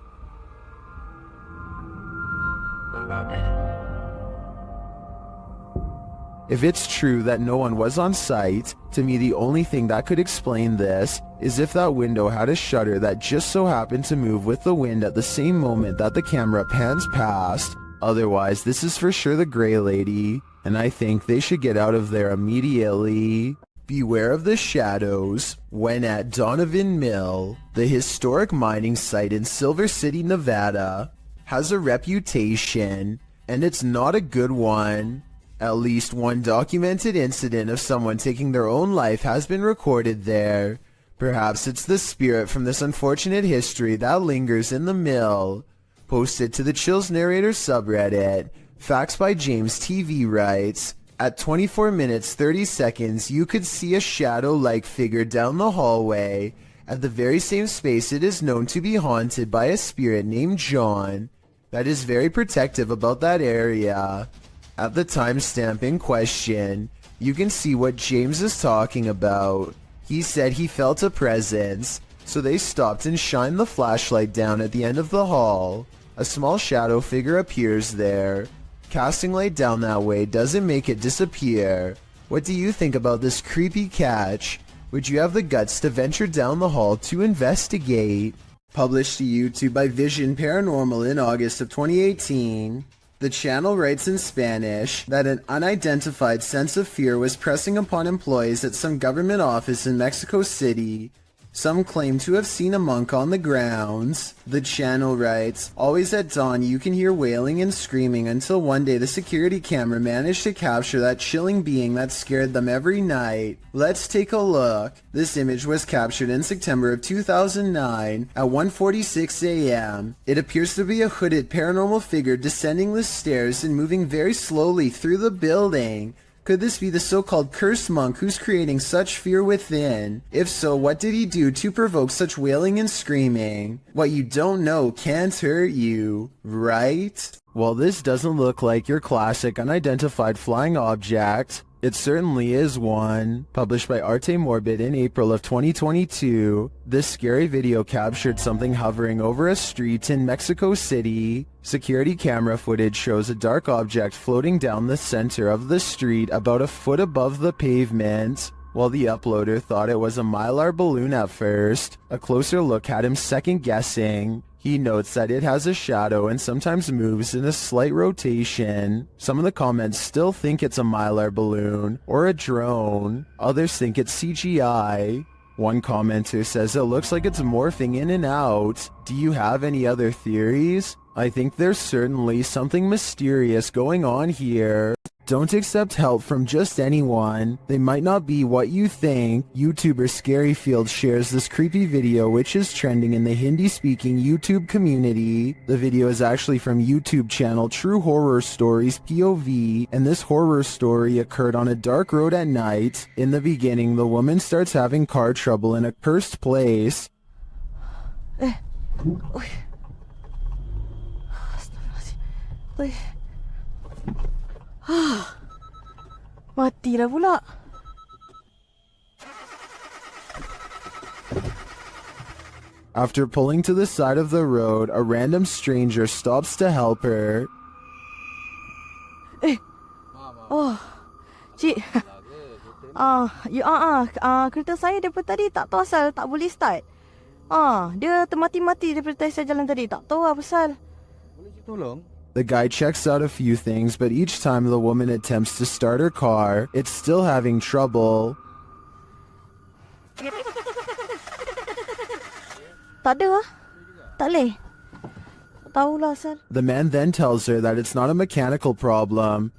If it's true that no one was on site, to me the only thing that could explain this is if that window had a shutter that just so happened to move with the wind at the same moment that the camera pans past. Otherwise, this is for sure the Grey Lady, and I think they should get out of there immediately. Beware of the shadows. When at Donovan Mill, the historic mining site in Silver City, Nevada, has a reputation, and it's not a good one. At least one documented incident of someone taking their own life has been recorded there. Perhaps it's the spirit from this unfortunate history that lingers in the mill. Posted to the Chills Narrator subreddit, Facts by James TV writes, at 24 minutes 30 seconds you could see a shadow-like figure down the hallway. At the very same space it is known to be haunted by a spirit named John that is very protective about that area. At the timestamp in question, you can see what James is talking about. He said he felt a presence, so they stopped and shined the flashlight down at the end of the hall. A small shadow figure appears there. Casting light down that way doesn't make it disappear. What do you think about this creepy catch? Would you have the guts to venture down the hall to investigate? Published to YouTube by Vision Paranormal in August of 2018. The channel writes in Spanish that an unidentified sense of fear was pressing upon employees at some government office in Mexico City. Some claim to have seen a monk on the grounds. The channel writes, always at dawn you can hear wailing and screaming until one day the security camera managed to capture that chilling being that scared them every night. Let's take a look. This image was captured in September of 2009 at 1:46 a.m. It appears to be a hooded paranormal figure descending the stairs and moving very slowly through the building. Could this be the so-called cursed monk who's creating such fear within? If so, what did he do to provoke such wailing and screaming? What you don't know can't hurt you, right? Well, this doesn't look like your classic unidentified flying object. It certainly is one. Published by Arte Morbid in April of 2022, this scary video captured something hovering over a street in Mexico City. Security camera footage shows a dark object floating down the center of the street about a foot above the pavement. While the uploader thought it was a Mylar balloon at first, a closer look had him second-guessing. He notes that it has a shadow and sometimes moves in a slight rotation. Some of the comments still think it's a Mylar balloon or a drone. Others think it's CGI. One commenter says it looks like it's morphing in and out. Do you have any other theories? I think there's certainly something mysterious going on here. Don't accept help from just anyone. They might not be what you think. YouTuber Scaryfield shares this creepy video which is trending in the Hindi-speaking YouTube community. The video is actually from YouTube channel True Horror Stories POV, and this horror story occurred on a dark road at night. In the beginning, the woman starts having car trouble in a cursed place. Mati dah pula. After pulling to the side of the road, a random stranger stops to help her. Oh, cik. Kereta saya daripada tadi tak tahu asal tak boleh start. Dia termati-mati daripada saya jalan tadi. Tak tahu apa pasal. Boleh tolong? The guy checks out a few things, but each time the woman attempts to start her car, it's still having trouble. Tak ada. Tak boleh. Tak tahulah asal. The man then tells her that it's not a mechanical problem.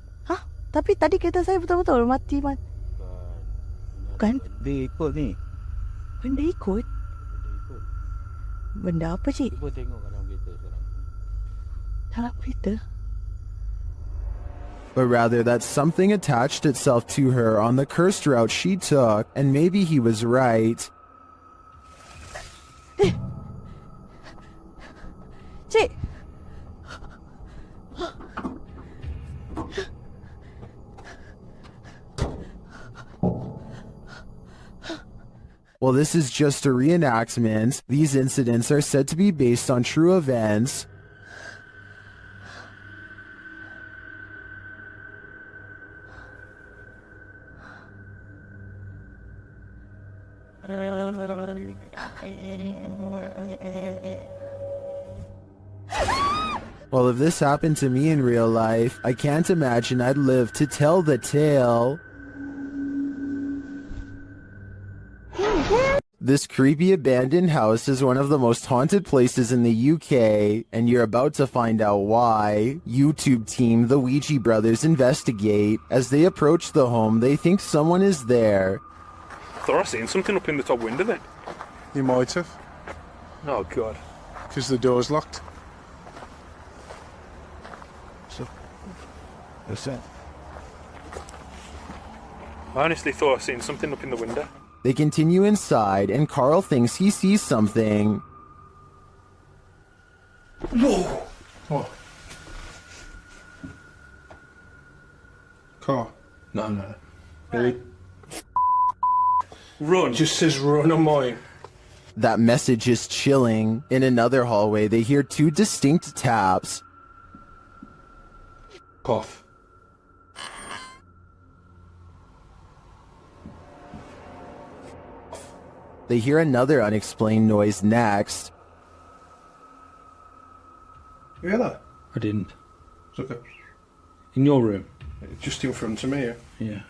Tapi tadi kereta saya betul-betul mati. Bukan? Dia ikut ni. Benda ikut? Benda apa, cik? Cuba tengok dalam kereta sekarang. Dalam kereta? But rather that something attached itself to her on the cursed route she took, and maybe he was right. Cik! While this is just a reenactment, these incidents are said to be based on true events. Well, if this happened to me in real life, I can't imagine I'd live to tell the tale. This creepy abandoned house is one of the most haunted places in the UK, and you're about to find out why. YouTube team The Ouija Brothers investigate. As they approach the home, they think someone is there. Thought I seen something up in the top window then. You might have, Oh god. because the door's locked. What's that? I honestly thought I seen something up in the window. They continue inside, and Carl thinks he sees something. No! What? Car. No. Really? Run. Just says run on mine. That message is chilling. In another hallway, they hear two distinct taps. Cough. They hear another unexplained noise next. You hear that? I didn't. It's okay. In your room? Just in front of me, yeah. Yeah.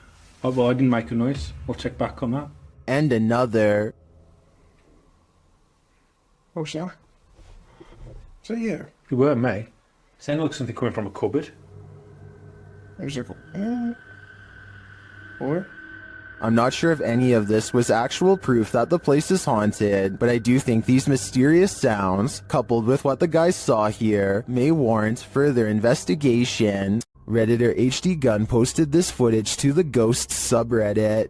Oh, well, I didn't make a noise. I'll check back on that. And another. Oh, sorry. Is that you? You were, mate. Sounded like something coming from a cupboard. There's a... Or? I'm not sure if any of this was actual proof that the place is haunted, but I do think these mysterious sounds, coupled with what the guys saw here, may warrant further investigation. Redditor HD Gun posted this footage to the Ghosts subreddit.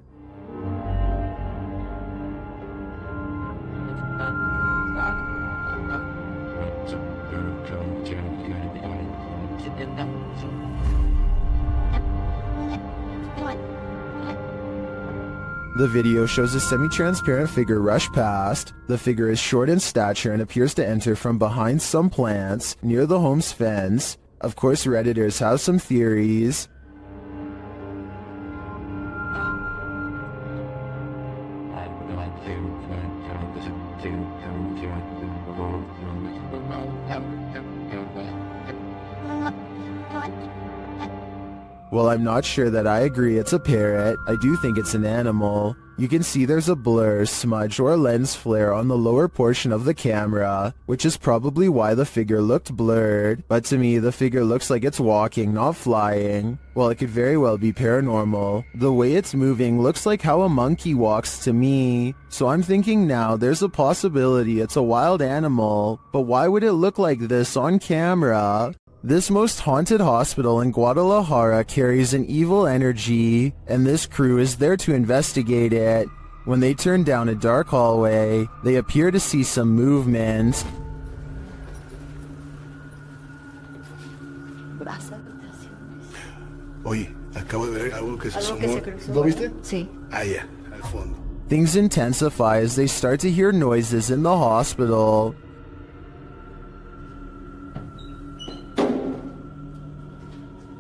The video shows a semi-transparent figure rush past. The figure is short in stature and appears to enter from behind some plants near the home's fence. Of course, Redditors have some theories. While I'm not sure that I agree it's a parrot, I do think it's an animal. You can see there's a blur, smudge, or lens flare on the lower portion of the camera, which is probably why the figure looked blurred, but to me the figure looks like it's walking, not flying. While it could very well be paranormal, the way it's moving looks like how a monkey walks to me, so I'm thinking now there's a possibility it's a wild animal, but why would it look like this on camera? This most haunted hospital in Guadalajara carries an evil energy, and this crew is there to investigate it. When they turn down a dark hallway, they appear to see some movement. Oye, acabo de ver algo que se asomó. ¿Lo viste? Sí. Ah, ya, al fondo. Things intensify as they start to hear noises in the hospital.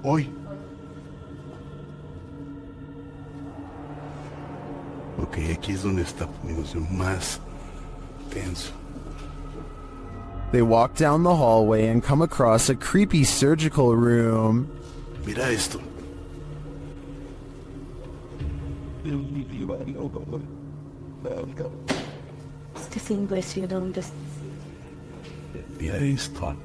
Hoy. Ok, aquí es donde está poniéndose más tenso. They walk down the hallway and come across a creepy surgical room. Mira esto. Este impresionante. Mira esto.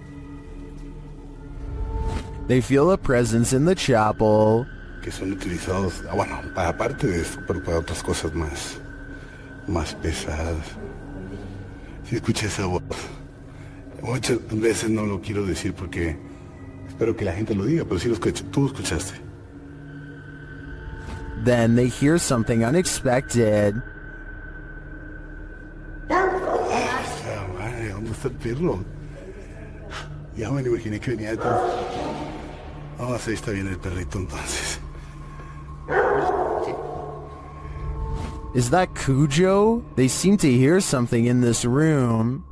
They feel a presence in the chapel. Que son utilizados, bueno, aparte de esto, pero para otras cosas más pesadas. Si escuché esa voz. Muchas veces no lo quiero decir porque espero que la gente lo diga, pero sí lo escuché. Tú lo escuchaste. Then they hear something unexpected. Madre, ¿dónde está el perro? Ya me lo imaginé que venía detrás. Ah, sí, está bien el perrito entonces. Is that Cujo? They seem to hear something in this room.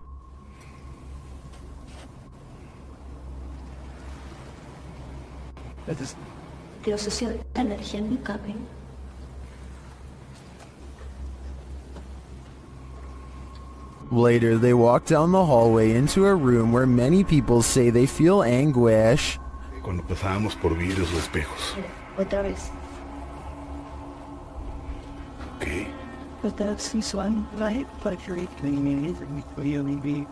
Quiero asociar energía en mi cabello. Later, they walk down the hallway into a room where many people say they feel anguish. Cuando pasábamos por vidrios o espejos. Otra vez. Ok. That's visual, right? But if you're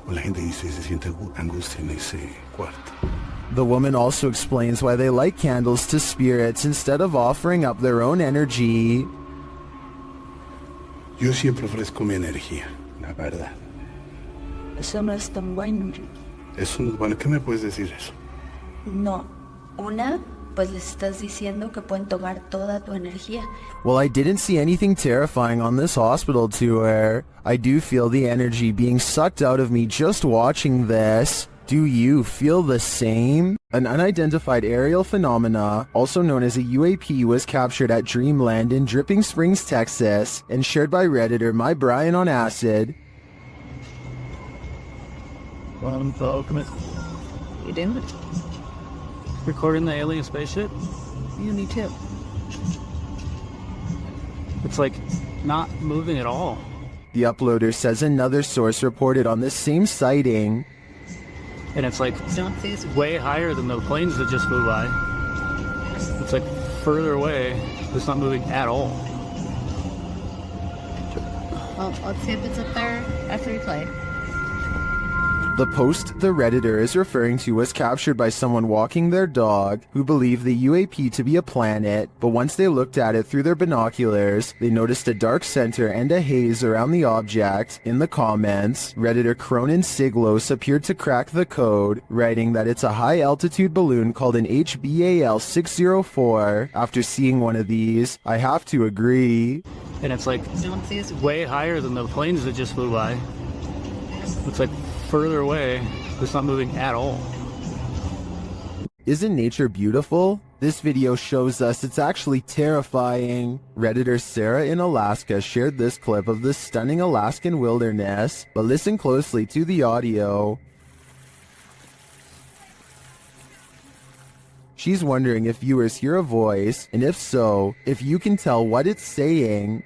La gente dice se siente angustia en ese cuarto. The woman also explains why they light candles to spirits instead of offering up their own energy. Yo siempre ofrezco mi energía, la verdad. Eso no es tan bueno. Eso no es bueno. ¿Qué me puedes decir eso? No. Una, pues les estás diciendo que pueden tomar toda tu energía. While I didn't see anything terrifying on this hospital tour, I do feel the energy being sucked out of me just watching this. Do you feel the same? An unidentified aerial phenomena, also known as a UAP, was captured at Dreamland in Dripping Springs, Texas, and shared by Redditor My Brian on Acid. You didn't? Recording the alien spaceship? You need to. It's like not moving at all. The uploader says another source reported on this same sighting. And it's like way higher than the planes that just flew by. It's like further away. It's not moving at all. Well, let's see if it's up there after we play. The post the Redditor is referring to was captured by someone walking their dog who believed the UAP to be a planet, but once they looked at it through their binoculars, they noticed a dark center and a haze around the object. In the comments, Redditor Cronin Siglos appeared to crack the code, writing that it's a high-altitude balloon called an HBAL-604. After seeing one of these, I have to agree. And it's like way higher than the planes that just flew by. It's like further away. It's not moving at all. Isn't nature beautiful? This video shows us it's actually terrifying. Redditor Sarah in Alaska shared this clip of the stunning Alaskan wilderness, but listen closely to the audio. She's wondering if viewers hear a voice, and if so, if you can tell what it's saying.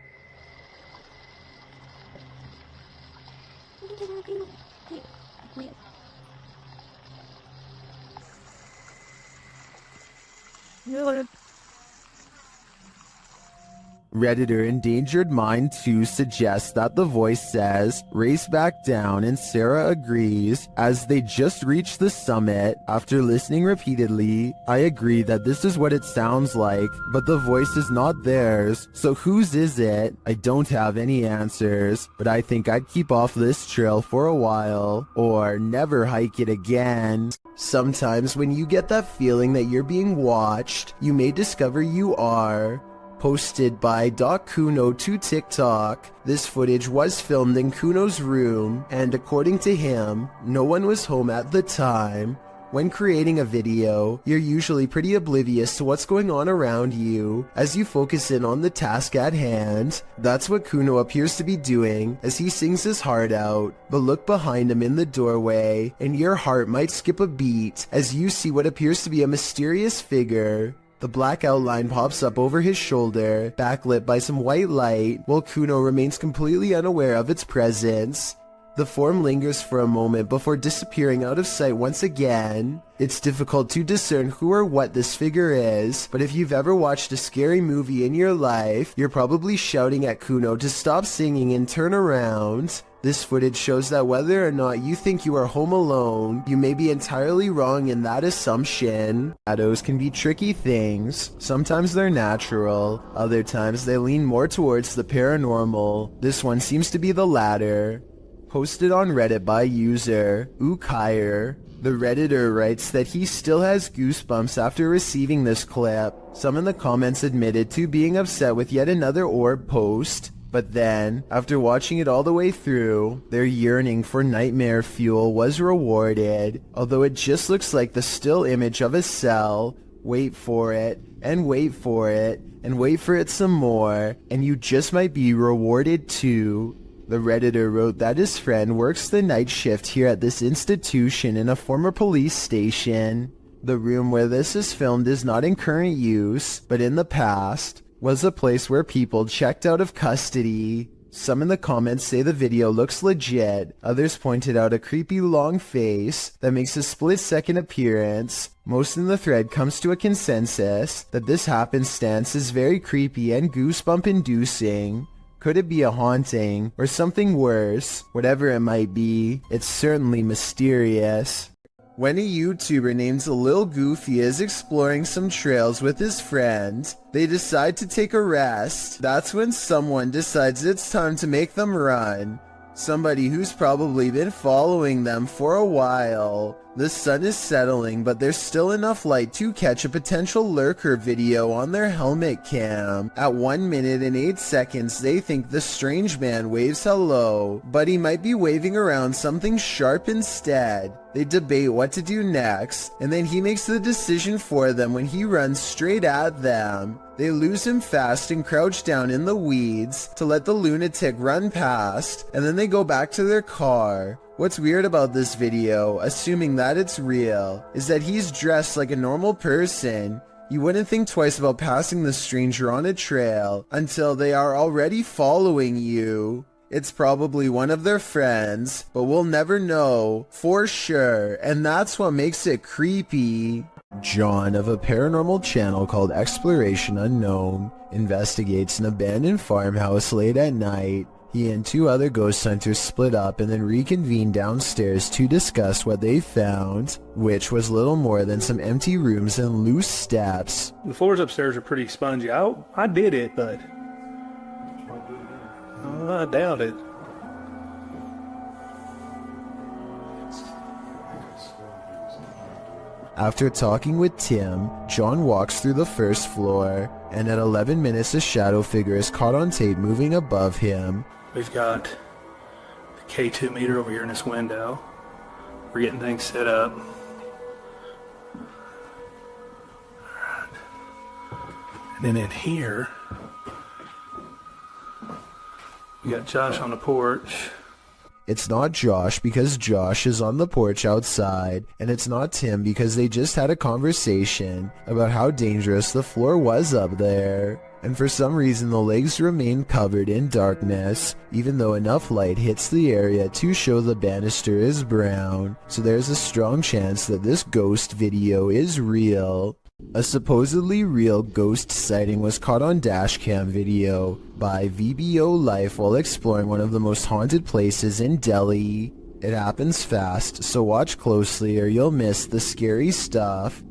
Redditor Endangered Mind 2 suggests that the voice says, race back down, and Sarah agrees. As they just reach the summit, after listening repeatedly, I agree that this is what it sounds like, but the voice is not theirs, so whose is it? I don't have any answers, but I think I'd keep off this trail for a while, or never hike it again. Sometimes when you get that feeling that you're being watched, you may discover you are. Posted by Doc Kuno to TikTok. This footage was filmed in Kuno's room, and according to him, no one was home at the time. When creating a video, you're usually pretty oblivious to what's going on around you as you focus in on the task at hand. That's what Kuno appears to be doing as he sings his heart out. But look behind him in the doorway, and your heart might skip a beat as you see what appears to be a mysterious figure. The black outline pops up over his shoulder, backlit by some white light, while Kuno remains completely unaware of its presence. The form lingers for a moment before disappearing out of sight once again. It's difficult to discern who or what this figure is, but if you've ever watched a scary movie in your life, you're probably shouting at Kuno to stop singing and turn around. This footage shows that whether or not you think you are home alone, you may be entirely wrong in that assumption. Shadows can be tricky things. Sometimes they're natural, other times they lean more towards the paranormal. This one seems to be the latter. Posted on Reddit by user Ukire. The Redditor writes that he still has goosebumps after receiving this clip. Some in the comments admitted to being upset with yet another orb post. But then, after watching it all the way through, their yearning for nightmare fuel was rewarded. Although it just looks like the still image of a cell. Wait for it, and wait for it, and wait for it some more, and you just might be rewarded too. The Redditor wrote that his friend works the night shift here at this institution in a former police station. The room where this is filmed is not in current use, but in the past was a place where people checked out of custody. Some in the comments say the video looks legit, others pointed out a creepy long face that makes a split-second appearance. Most in the thread comes to a consensus that this happenstance is very creepy and goosebump-inducing. Could it be a haunting, or something worse? Whatever it might be, it's certainly mysterious. When a YouTuber named Lil Goofy is exploring some trails with his friend, they decide to take a rest. That's when someone decides it's time to make them run. Somebody who's probably been following them for a while. The sun is settling, but there's still enough light to catch a potential lurker video on their helmet cam. At 1 minute and 8 seconds, they think the strange man waves hello, but he might be waving around something sharp instead. They debate what to do next, and then he makes the decision for them when he runs straight at them. They lose him fast and crouch down in the weeds to let the lunatic run past, and then they go back to their car. What's weird about this video, assuming that it's real, is that he's dressed like a normal person. You wouldn't think twice about passing the stranger on a trail until they are already following you. It's probably one of their friends, but we'll never know for sure, and that's what makes it creepy. John of a paranormal channel called Exploration Unknown investigates an abandoned farmhouse late at night. He and 2 other ghost hunters split up and then reconvened downstairs to discuss what they found, which was little more than some empty rooms and loose steps. The floors upstairs are pretty spongy. I did it, but I doubt it. After talking with Tim, John walks through the first floor, and at 11 minutes a shadow figure is caught on tape moving above him. We've got the K2 meter over here in this window. We're getting things set up. And then in here, we got Josh on the porch. It's not Josh because Josh is on the porch outside, and it's not Tim because they just had a conversation about how dangerous the floor was up there. And for some reason the legs remain covered in darkness, even though enough light hits the area to show the banister is brown, so there's a strong chance that this ghost video is real. A supposedly real ghost sighting was caught on dashcam video by VBO Life while exploring one of the most haunted places in Delhi. It happens fast, so watch closely or you'll miss the scary stuff.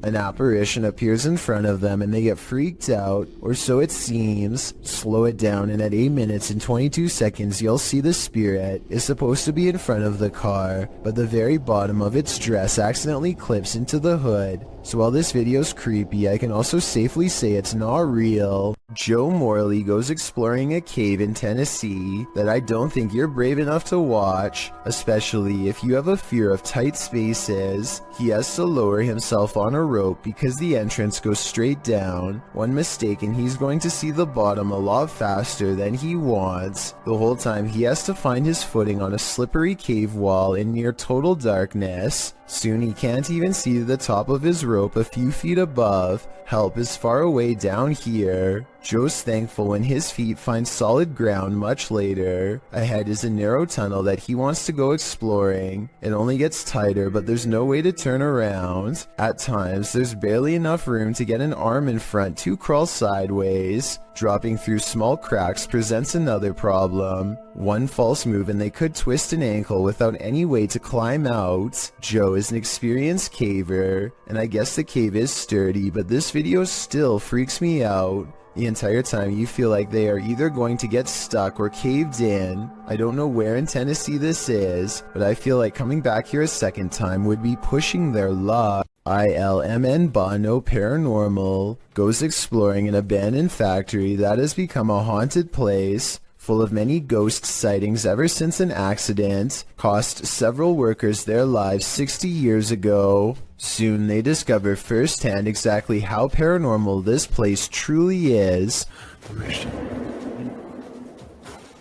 An apparition appears in front of them and they get freaked out, or so it seems. Slow it down and at 8 minutes and 22 seconds you'll see the spirit is supposed to be in front of the car, but the very bottom of its dress accidentally clips into the hood. So while this video's creepy, I can also safely say it's not real. Joe Morley goes exploring a cave in Tennessee that I don't think you're brave enough to watch, especially if you have a fear of tight spaces. He has to lower himself on a rope because the entrance goes straight down. One mistake and he's going to see the bottom a lot faster than he wants. The whole time he has to find his footing on a slippery cave wall in near total darkness. Soon he can't even see the top of his rope a few feet above. Help is far away down here. Joe's thankful when his feet find solid ground much later. Ahead is a narrow tunnel that he wants to go exploring. It only gets tighter, but there's no way to turn around. At times, there's barely enough room to get an arm in front to crawl sideways. Dropping through small cracks presents another problem. One false move and they could twist an ankle without any way to climb out. Joe is an experienced caver, and I guess the cave is sturdy, but this video still freaks me out. The entire time you feel like they are either going to get stuck or caved in. I don't know where in Tennessee this is, but I feel like coming back here a second time would be pushing their luck. ILMN Bono Paranormal goes exploring an abandoned factory that has become a haunted place, full of many ghost sightings ever since an accident cost several workers their lives 60 years ago. Soon they discover firsthand exactly how paranormal this place truly is.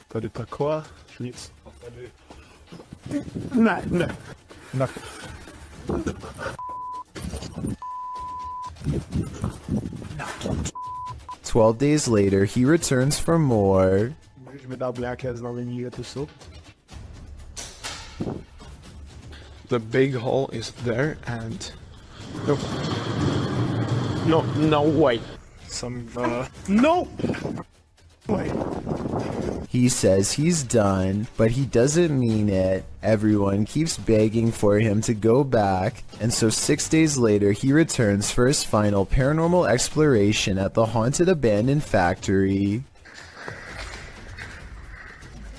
Tady taková, nic. Ne. 12 days later, he returns for more. The big hole is there and... No, wait. No! Wait. He says he's done, but he doesn't mean it. Everyone keeps begging for him to go back, and so 6 days later he returns for his final paranormal exploration at the haunted abandoned factory.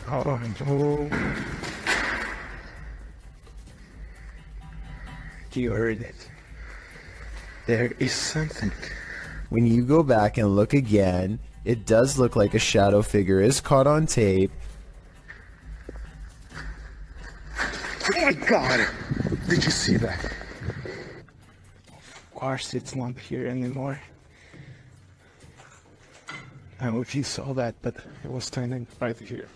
Oh no. You heard it. There is something. When you go back and look again, it does look like a shadow figure is caught on tape. Oh my god! Did you see that? Of course it's not here anymore. I don't know if you saw that, but it was standing right here.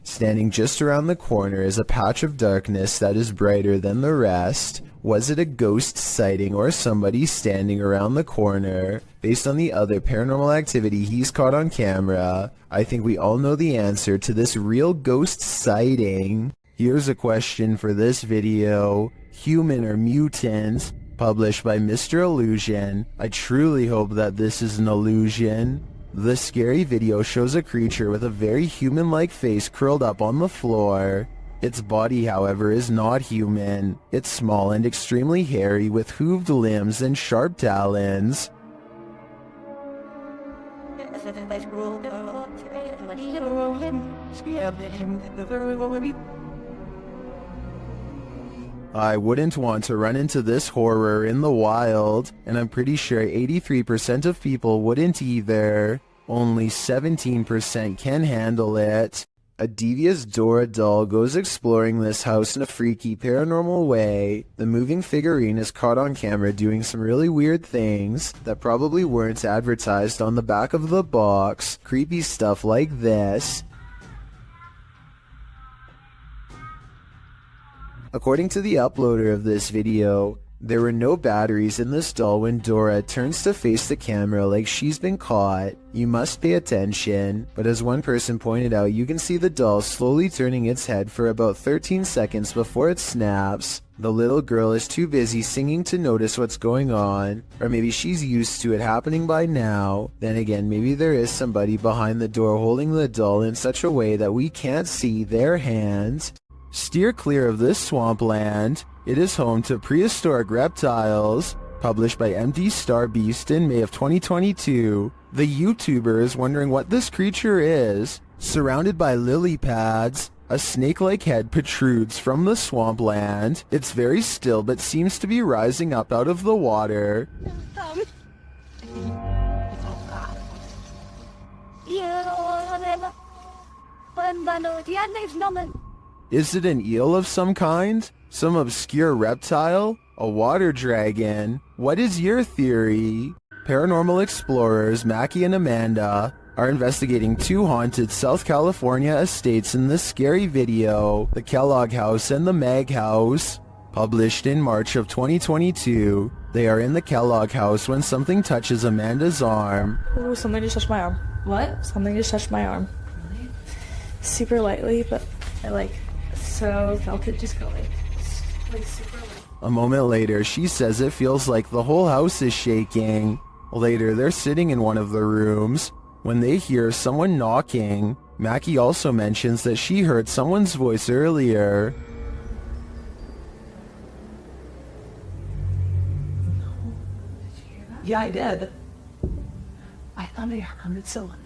Standing just around the corner is a patch of darkness that is brighter than the rest. Was it a ghost sighting or somebody standing around the corner? Based on the other paranormal activity he's caught on camera, I think we all know the answer to this real ghost sighting. Here's a question for this video. Human or mutant? Published by Mr. Illusion. I truly hope that this is an illusion. The scary video shows a creature with a very human-like face curled up on the floor. Its body, however, is not human. It's small and extremely hairy with hooved limbs and sharp talons. I wouldn't want to run into this horror in the wild, and I'm pretty sure 83% of people wouldn't either. Only 17% can handle it. A devious Dora doll goes exploring this house in a freaky paranormal way. The moving figurine is caught on camera doing some really weird things that probably weren't advertised on the back of the box. Creepy stuff like this. According to the uploader of this video, there were no batteries in this doll when Dora turns to face the camera like she's been caught. You must pay attention, but as one person pointed out, you can see the doll slowly turning its head for about 13 seconds before it snaps. The little girl is too busy singing to notice what's going on, or maybe she's used to it happening by now. Then again, maybe there is somebody behind the door holding the doll in such a way that we can't see their hand. Steer clear of this swampland. It is home to prehistoric reptiles. Published by MD Star Beast in May of 2022. The YouTuber is wondering what this creature is. Surrounded by lily pads, a snake-like head protrudes from the swampland. It's very still but seems to be rising up out of the water. Is it an eel of some kind? Some obscure reptile? A water dragon? What is your theory? Paranormal explorers Mackie and Amanda are investigating two haunted South California estates in this scary video, the Kellogg House and the Mag House. Published in March of 2022, they are in the Kellogg House when something touches Amanda's arm. Ooh, something just touched my arm. What? Something just touched my arm. Really? Super lightly, but I felt it just go like super light. A moment later, she says it feels like the whole house is shaking. Later, they're sitting in one of the rooms when they hear someone knocking. Mackie also mentions that she heard someone's voice earlier. Yeah, I did. I thought I heard someone.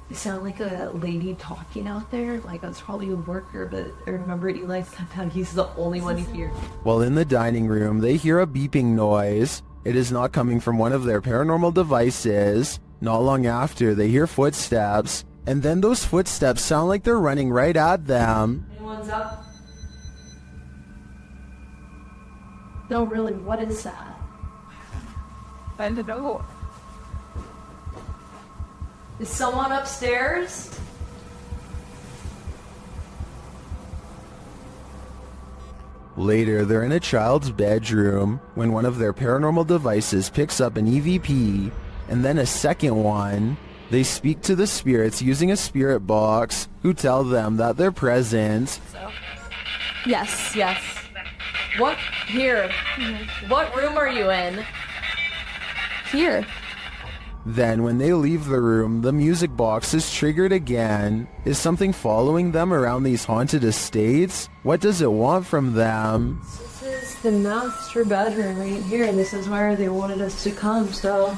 It sounded like a lady talking out there. Like, I was probably a worker, but I remember Eli said that he's the only one here. While in the dining room, they hear a beeping noise. It is not coming from one of their paranormal devices. Not long after, they hear footsteps, and then those footsteps sound like they're running right at them. Anyone's up? No, really, what is that? I don't know. Is someone upstairs? Later, they're in a child's bedroom when one of their paranormal devices picks up an EVP, and then a second one. They speak to the spirits using a spirit box, who tell them that they're present. Yes, yes. What? Here. What room are you in? Here. Then when they leave the room, the music box is triggered again. Is something following them around these haunted estates? What does it want from them? This is the master bedroom right here, and this is where they wanted us to come, so...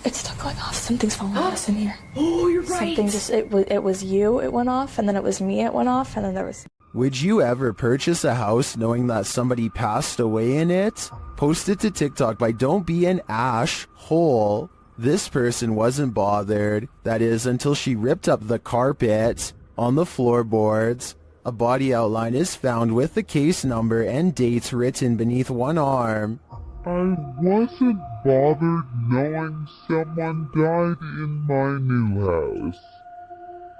It's still going off. Something's following us in here. Oh, you're right. Something just... It was you, it went off, and then it was me, it went off, and then there was... Would you ever purchase a house knowing that somebody passed away in it? Post it to TikTok by Don't Be an Ash Hole. This person wasn't bothered, that is, until she ripped up the carpet. On the floorboards, a body outline is found with the case number and dates written beneath one arm. I wasn't bothered knowing someone died in my new house.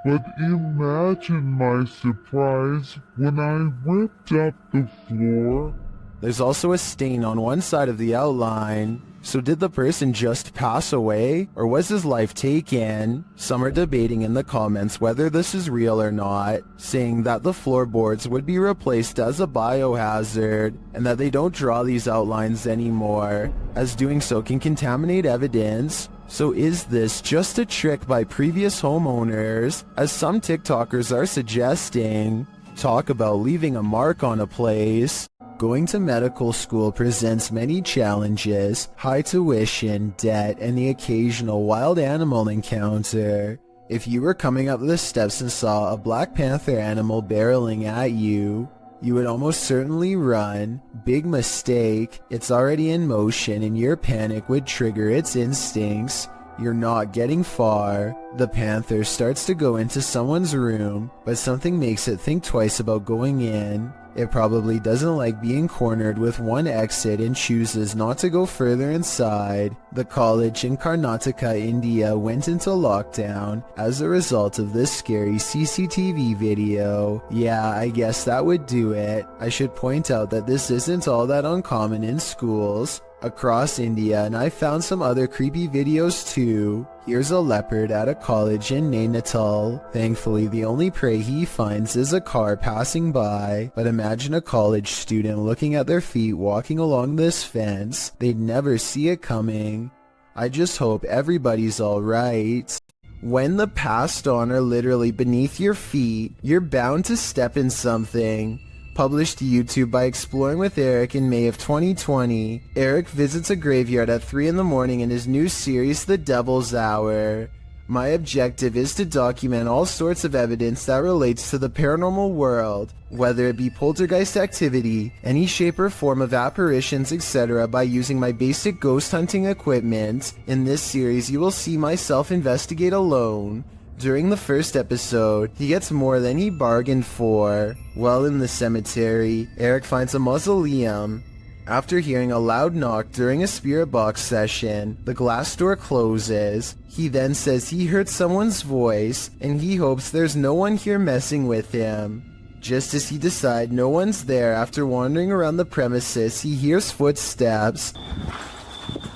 But imagine my surprise when I ripped up the floor. There's also a stain on one side of the outline. So did the person just pass away, or was his life taken? Some are debating in the comments whether this is real or not, saying that the floorboards would be replaced as a biohazard, and that they don't draw these outlines anymore, as doing so can contaminate evidence. So is this just a trick by previous homeowners, as some TikTokers are suggesting? Talk about leaving a mark on a place. Going to medical school presents many challenges, high tuition, debt, and the occasional wild animal encounter. If you were coming up the steps and saw a Black Panther animal barreling at you, you would almost certainly run. Big mistake, it's already in motion and your panic would trigger its instincts. You're not getting far. The panther starts to go into someone's room, but something makes it think twice about going in. It probably doesn't like being cornered with one exit and chooses not to go further inside. The college in Karnataka, India went into lockdown as a result of this scary CCTV video. Yeah, I guess that would do it. I should point out that this isn't all that uncommon in schools across India, and I found some other creepy videos too. Here's a leopard at a college in Nainital. Thankfully, the only prey he finds is a car passing by. But imagine a college student looking at their feet walking along this fence. They'd never see it coming. I just hope everybody's alright. When the passed on are literally beneath your feet, you're bound to step in something. Published to YouTube by Exploring with Eric in May of 2020, Eric visits a graveyard at 3 in the morning in his new series, The Devil's Hour. My objective is to document all sorts of evidence that relates to the paranormal world, whether it be poltergeist activity, any shape or form of apparitions, etc. by using my basic ghost hunting equipment. In this series, you will see myself investigate alone. During the first episode, he gets more than he bargained for. While in the cemetery, Eric finds a mausoleum. After hearing a loud knock during a spirit box session, the glass door closes. He then says he heard someone's voice, and he hopes there's no one here messing with him. Just as he decides no one's there, after wandering around the premises, he hears footsteps.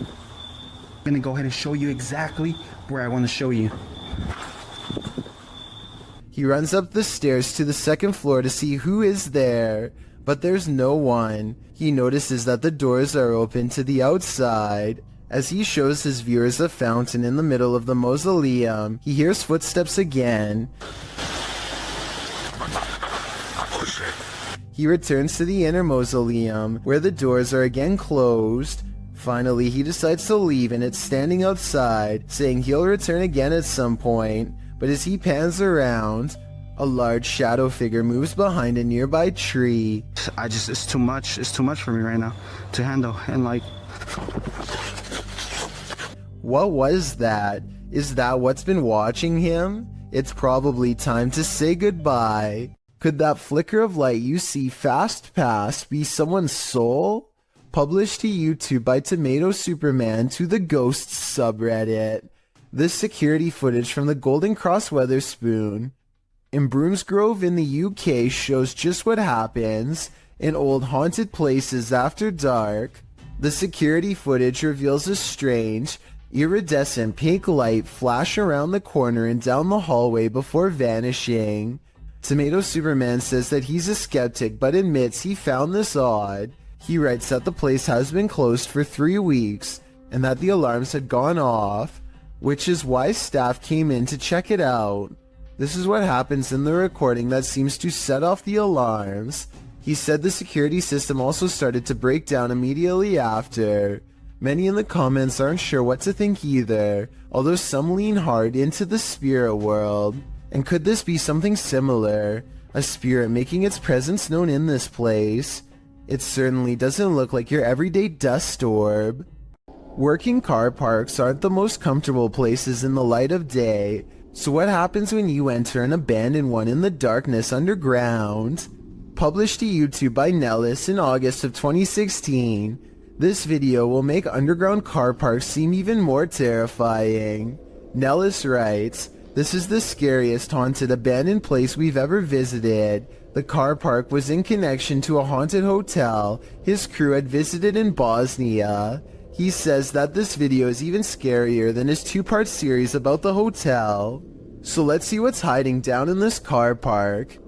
I'm gonna go ahead and show you exactly where I want to show you. He runs up the stairs to the second floor to see who is there, but there's no one. He notices that the doors are open to the outside. As he shows his viewers a fountain in the middle of the mausoleum, he hears footsteps again. He returns to the inner mausoleum, where the doors are again closed. Finally, he decides to leave, and it's standing outside, saying he'll return again at some point. But as he pans around, a large shadow figure moves behind a nearby tree. It's too much for me right now to handle, and like... What was that? Is that what's been watching him? It's probably time to say goodbye. Could that flicker of light you see fast past be someone's soul? Published to YouTube by Tomato Superman to the Ghosts subreddit. This security footage from the Golden Cross Weatherspoon in Broomsgrove in the UK shows just what happens in old haunted places after dark. The security footage reveals a strange, iridescent pink light flash around the corner and down the hallway before vanishing. Tomato Superman says that he's a skeptic but admits he found this odd. He writes that the place has been closed for 3 weeks and that the alarms had gone off, which is why staff came in to check it out. This is what happens in the recording that seems to set off the alarms. He said the security system also started to break down immediately after. Many in the comments aren't sure what to think either, although some lean hard into the spirit world. And could this be something similar? A spirit making its presence known in this place? It certainly doesn't look like your everyday dust orb. Working car parks aren't the most comfortable places in the light of day, so what happens when you enter an abandoned one in the darkness underground? Published to YouTube by Nellis in August of 2016, this video will make underground car parks seem even more terrifying. Nellis writes, "This is the scariest haunted abandoned place we've ever visited. The car park was in connection to a haunted hotel his crew had visited in Bosnia." He says that this video is even scarier than his 2-part series about the hotel. So let's see what's hiding down in this car park.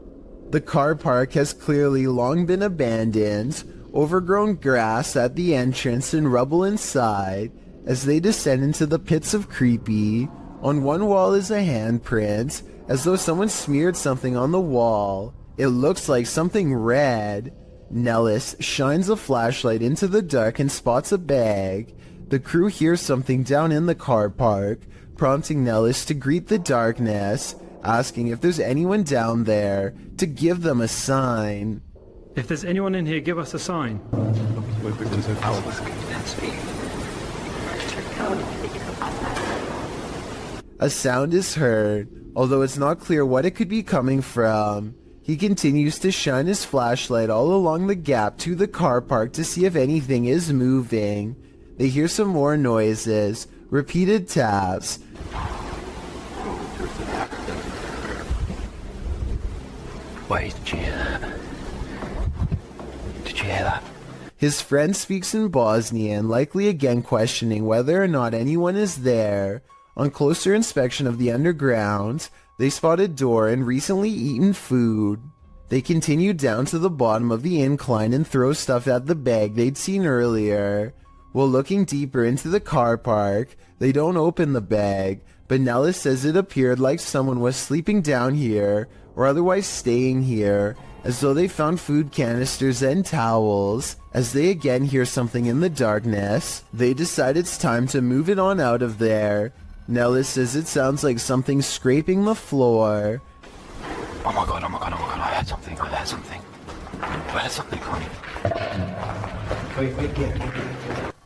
The car park has clearly long been abandoned, overgrown grass at the entrance and rubble inside. As they descend into the pits of creepy, on one wall is a handprint, as though someone smeared something on the wall. It looks like something red. Nellis shines a flashlight into the dark and spots a bag. The crew hears something down in the car park, prompting Nellis to greet the darkness, asking if there's anyone down there to give them a sign. If there's anyone in here, give us a sign. A sound is heard, although it's not clear what it could be coming from. He continues to shine his flashlight all along the gap to the car park to see if anything is moving. They hear some more noises, repeated taps. Wait, did you hear that? His friend speaks in Bosnian, likely again questioning whether or not anyone is there. On closer inspection of the underground, they spotted door and recently eaten food. They continue down to the bottom of the incline and throw stuff at the bag they'd seen earlier. While looking deeper into the car park, they don't open the bag, but Nellis says it appeared like someone was sleeping down here or otherwise staying here, as though they found food canisters and towels. As they again hear something in the darkness, they decide it's time to move it on out of there. Nellis says it sounds like something scraping the floor. Oh my god, I heard something.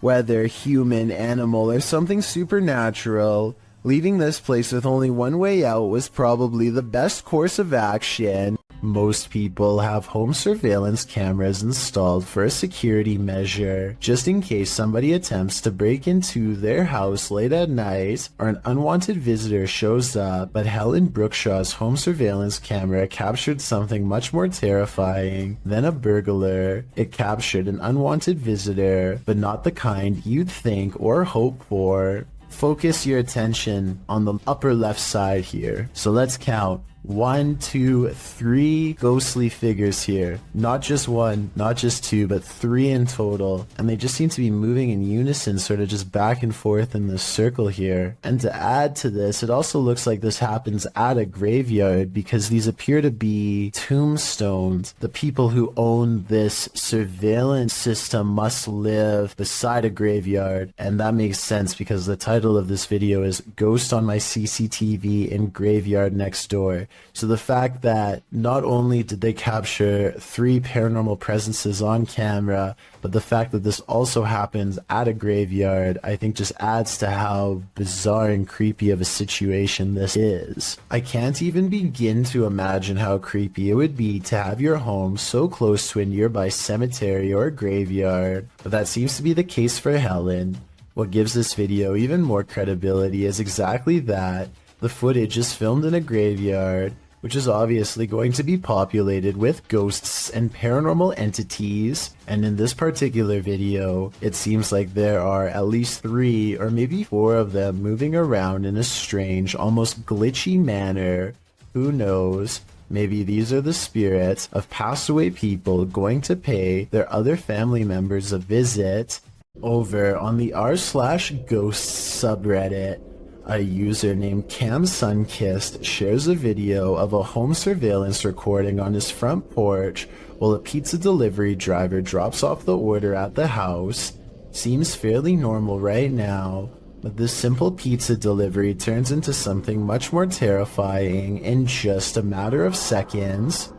Whether human, animal, or something supernatural, leaving this place with only one way out was probably the best course of action. Most people have home surveillance cameras installed for a security measure, just in case somebody attempts to break into their house late at night or an unwanted visitor shows up. But Helen Brookshaw's home surveillance camera captured something much more terrifying than a burglar. It captured an unwanted visitor, but not the kind you'd think or hope for. Focus your attention on the upper left side here. So let's count. 1, 2, 3 ghostly figures here. Not just one, not just two, but 3 in total. And they just seem to be moving in unison, sort of just back and forth in this circle here. And to add to this, it also looks like this happens at a graveyard because these appear to be tombstones. The people who own this surveillance system must live beside a graveyard. And that makes sense because the title of this video is Ghost on My CCTV in Graveyard Next Door. So the fact that not only did they capture 3 paranormal presences on camera, but the fact that this also happens at a graveyard, I think just adds to how bizarre and creepy of a situation this is. I can't even begin to imagine how creepy it would be to have your home so close to a nearby cemetery or graveyard, but that seems to be the case for Helen. What gives this video even more credibility is exactly that. The footage is filmed in a graveyard, which is obviously going to be populated with ghosts and paranormal entities, and in this particular video, it seems like there are at least 3 or maybe 4 of them moving around in a strange, almost glitchy manner. Who knows? Maybe these are the spirits of passed away people going to pay their other family members a visit. Over on the r/ghosts subreddit, a user named Cam Sunkissed shares a video of a home surveillance recording on his front porch while a pizza delivery driver drops off the order at the house. Seems fairly normal right now, but this simple pizza delivery turns into something much more terrifying in just a matter of seconds.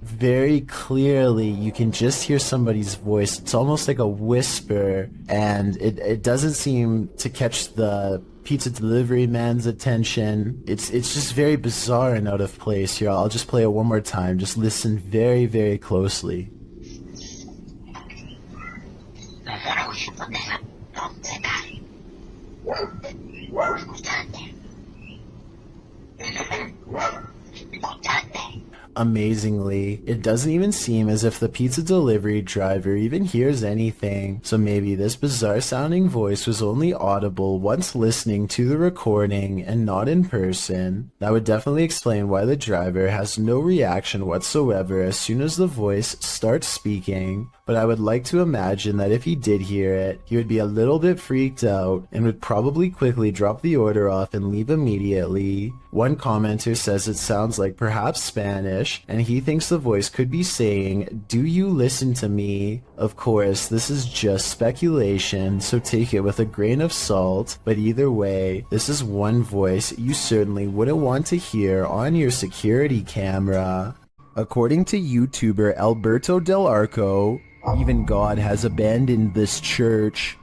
Very clearly, you can just hear somebody's voice. It's almost like a whisper, and it doesn't seem to catch the pizza delivery man's attention. It's just very bizarre and out of place here. I'll just play it one more time. Just listen very, very closely. Amazingly, it doesn't even seem as if the pizza delivery driver even hears anything, so maybe this bizarre sounding voice was only audible once listening to the recording and not in person. That would definitely explain why the driver has no reaction whatsoever as soon as the voice starts speaking, but I would like to imagine that if he did hear it, he would be a little bit freaked out and would probably quickly drop the order off and leave immediately. One commenter says it sounds like perhaps Spanish, and he thinks the voice could be saying, "Do you listen to me?" Of course, this is just speculation, so take it with a grain of salt, but either way, this is one voice you certainly wouldn't want to hear on your security camera. According to YouTuber Alberto Del Arco, even God has abandoned this church.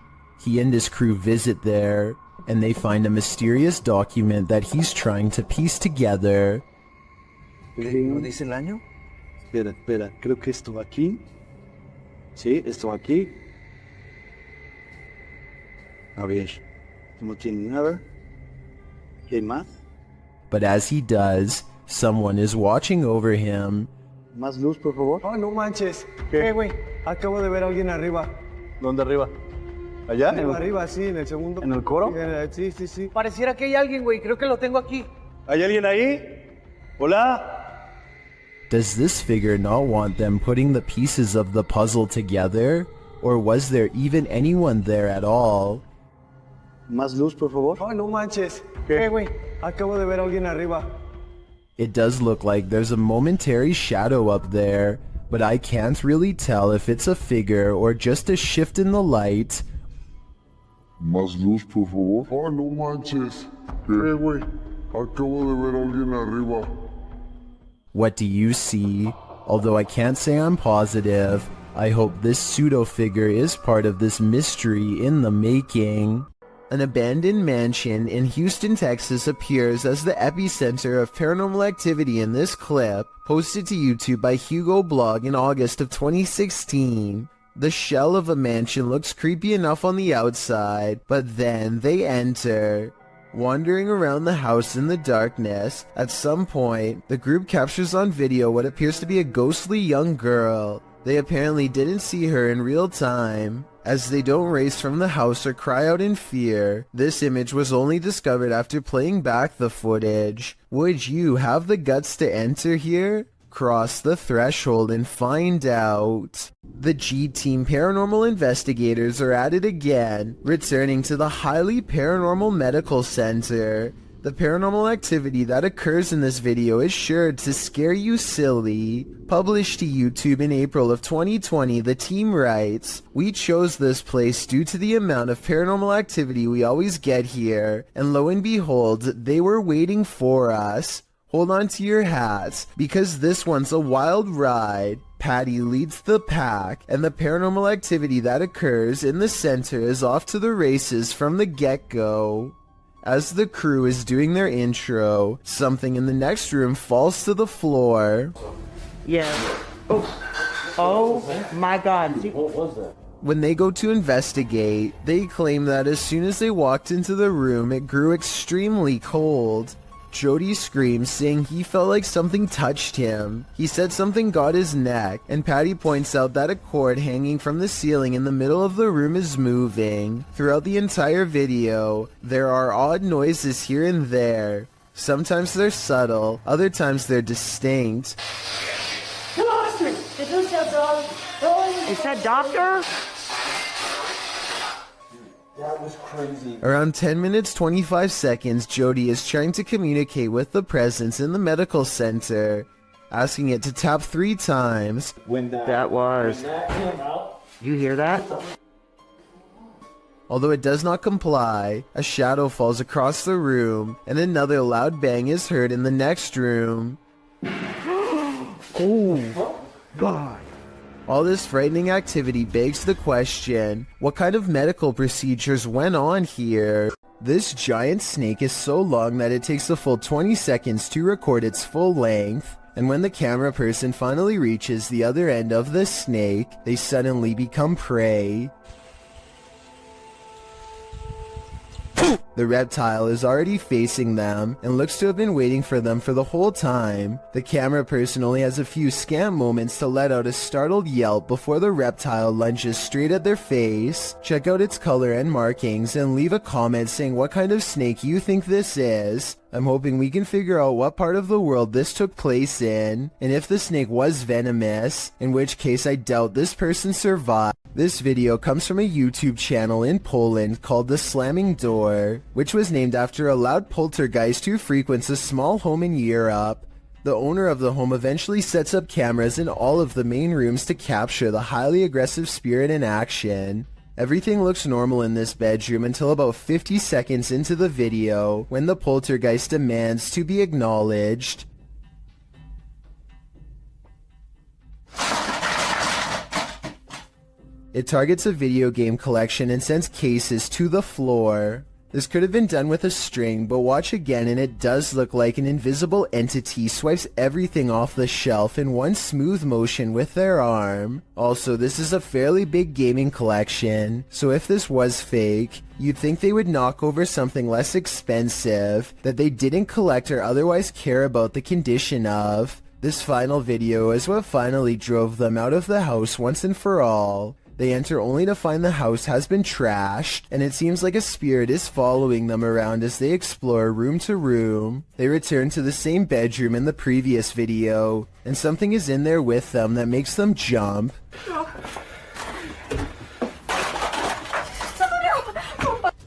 He and his crew visit there, and they find a mysterious document that he's trying to piece together. ¿No dice el año? Espera, creo que esto aquí. Sí, esto aquí. A ver, no tiene nada. ¿Qué más? But as he does, someone is watching over him. Más luz, por favor. Oh, no manches. ¿Qué, güey? Acabo de ver a alguien arriba. ¿Dónde arriba? ¿Allá? Arriba, sí, en el segundo. ¿En el coro? Sí. Pareciera que hay alguien, güey. Creo que lo tengo aquí. ¿Hay alguien ahí? ¿Hola? Does this figure not want them putting the pieces of the puzzle together? Or was there even anyone there at all? Más luz, por favor. Oh, no manches. ¿Qué, güey? Acabo de ver a alguien arriba. It does look like there's a momentary shadow up there, but I can't really tell if it's a figure or just a shift in the light. Más luz, por favor. Oh, no manches. ¿Qué, güey? Acabo de ver a alguien arriba. What do you see? Although I can't say I'm positive, I hope this pseudo-figure is part of this mystery in the making. An abandoned mansion in Houston, Texas appears as the epicenter of paranormal activity in this clip, posted to YouTube by Hugo Blog in August of 2016. The shell of a mansion looks creepy enough on the outside, but then they enter. Wandering around the house in the darkness, at some point, the group captures on video what appears to be a ghostly young girl. They apparently didn't see her in real time, as they don't race from the house or cry out in fear. This image was only discovered after playing back the footage. Would you have the guts to enter here? Cross the threshold and find out. The G-Team paranormal investigators are at it again, returning to the highly paranormal medical center. The paranormal activity that occurs in this video is sure to scare you silly. Published to YouTube in April of 2020, the team writes, "We chose this place due to the amount of paranormal activity we always get here, and lo and behold, they were waiting for us. Hold on to your hats, because this one's a wild ride. Patty leads the pack, and the paranormal activity that occurs in the center is off to the races from the get-go." As the crew is doing their intro, something in the next room falls to the floor. Yeah. Oh my God. What was that? When they go to investigate, they claim that as soon as they walked into the room, it grew extremely cold. Jody screams, saying he felt like something touched him. He said something got his neck, and Patty points out that a cord hanging from the ceiling in the middle of the room is moving. Throughout the entire video, there are odd noises here and there. Sometimes they're subtle, other times they're distinct. Is that doctor? That was crazy. Around 10 minutes 25 seconds, Jody is trying to communicate with the presence in the medical center, asking it to tap 3 times. When that came out, You hear that? Although it does not comply, a shadow falls across the room, and another loud bang is heard in the next room. Oh, God. All this frightening activity begs the question, what kind of medical procedures went on here? This giant snake is so long that it takes a full 20 seconds to record its full length, and when the camera person finally reaches the other end of the snake, they suddenly become prey. The reptile is already facing them and looks to have been waiting for them for the whole time. The camera person only has a few scant moments to let out a startled yelp before the reptile lunges straight at their face. Check out its color and markings and leave a comment saying what kind of snake you think this is. I'm hoping we can figure out what part of the world this took place in, and if the snake was venomous, in which case I doubt this person survived. This video comes from a YouTube channel in Poland called The Slamming Door, which was named after a loud poltergeist who frequents a small home in Europe. The owner of the home eventually sets up cameras in all of the main rooms to capture the highly aggressive spirit in action. Everything looks normal in this bedroom until about 50 seconds into the video, when the poltergeist demands to be acknowledged. It targets a video game collection and sends cases to the floor. This could have been done with a string, but watch again and it does look like an invisible entity swipes everything off the shelf in one smooth motion with their arm. Also, this is a fairly big gaming collection, so if this was fake, you'd think they would knock over something less expensive that they didn't collect or otherwise care about the condition of. This final video is what finally drove them out of the house once and for all. They enter only to find the house has been trashed, and it seems like a spirit is following them around as they explore room to room. They return to the same bedroom in the previous video, and something is in there with them that makes them jump.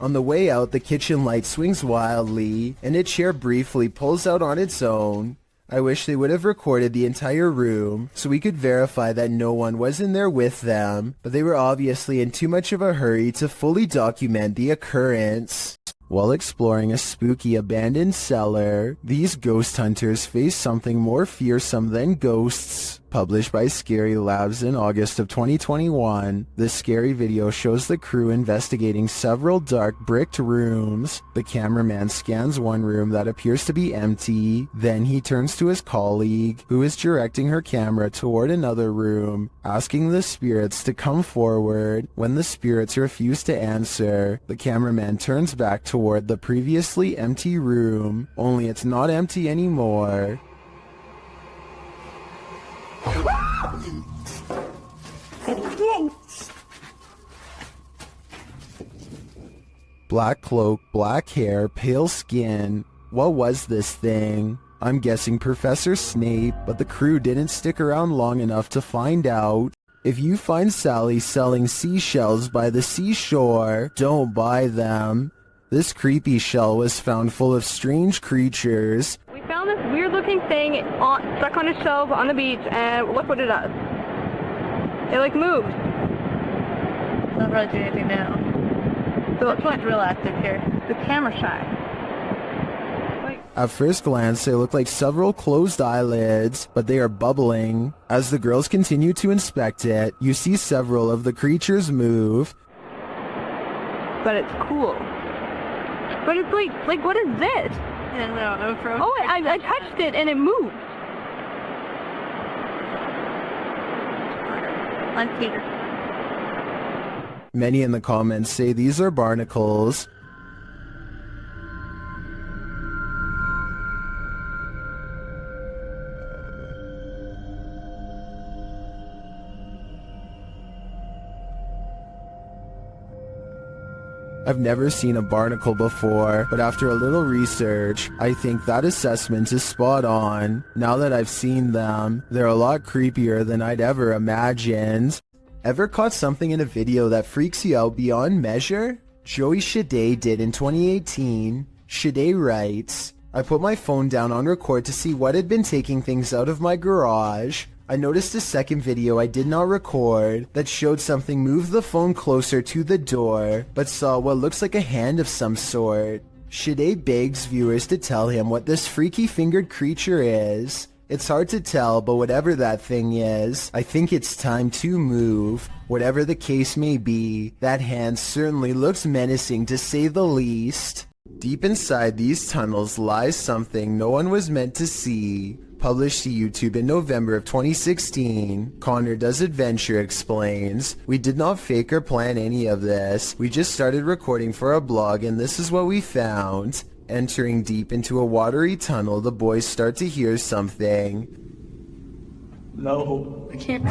On the way out, the kitchen light swings wildly, and a chair briefly pulls out on its own. I wish they would have recorded the entire room so we could verify that no one was in there with them, but they were obviously in too much of a hurry to fully document the occurrence. While exploring a spooky abandoned cellar, these ghost hunters face something more fearsome than ghosts. Published by Scary Labs in August of 2021, this scary video shows the crew investigating several dark bricked rooms. The cameraman scans one room that appears to be empty, then he turns to his colleague, who is directing her camera toward another room, asking the spirits to come forward. When the spirits refuse to answer, the cameraman turns back toward the previously empty room, only it's not empty anymore. Black cloak, black hair, pale skin. What was this thing? I'm guessing Professor Snape, but the crew didn't stick around long enough to find out. If you find Sally selling seashells by the seashore, don't buy them. This creepy shell was found full of strange creatures. We found this weird looking thing stuck on a shelf on the beach, and look what it does. It like moved. Not really doing anything now. So it's like real active here. The camera shy. At first glance, they look like several closed eyelids, but they are bubbling. As the girls continue to inspect it, you see several of the creatures move. But it's cool. But it's like what is this? I don't know. Oh, I touched it and it moved. I'm Peter. Many in the comments say these are barnacles. I've never seen a barnacle before, but after a little research, I think that assessment is spot on. Now that I've seen them, they're a lot creepier than I'd ever imagined. Ever caught something in a video that freaks you out beyond measure? Joey Shade did in 2018. Shade writes, I put my phone down on record to see what had been taking things out of my garage. I noticed a second video I did not record that showed something move the phone closer to the door, but saw what looks like a hand of some sort. Shade begs viewers to tell him what this freaky fingered creature is. It's hard to tell, but whatever that thing is, I think it's time to move. Whatever the case may be, that hand certainly looks menacing to say the least. Deep inside these tunnels lies something no one was meant to see. Published to YouTube in November of 2016, Connor Does Adventure explains, we did not fake or plan any of this. We just started recording for a blog and this is what we found. Entering deep into a watery tunnel, the boys start to hear something. No, I can't.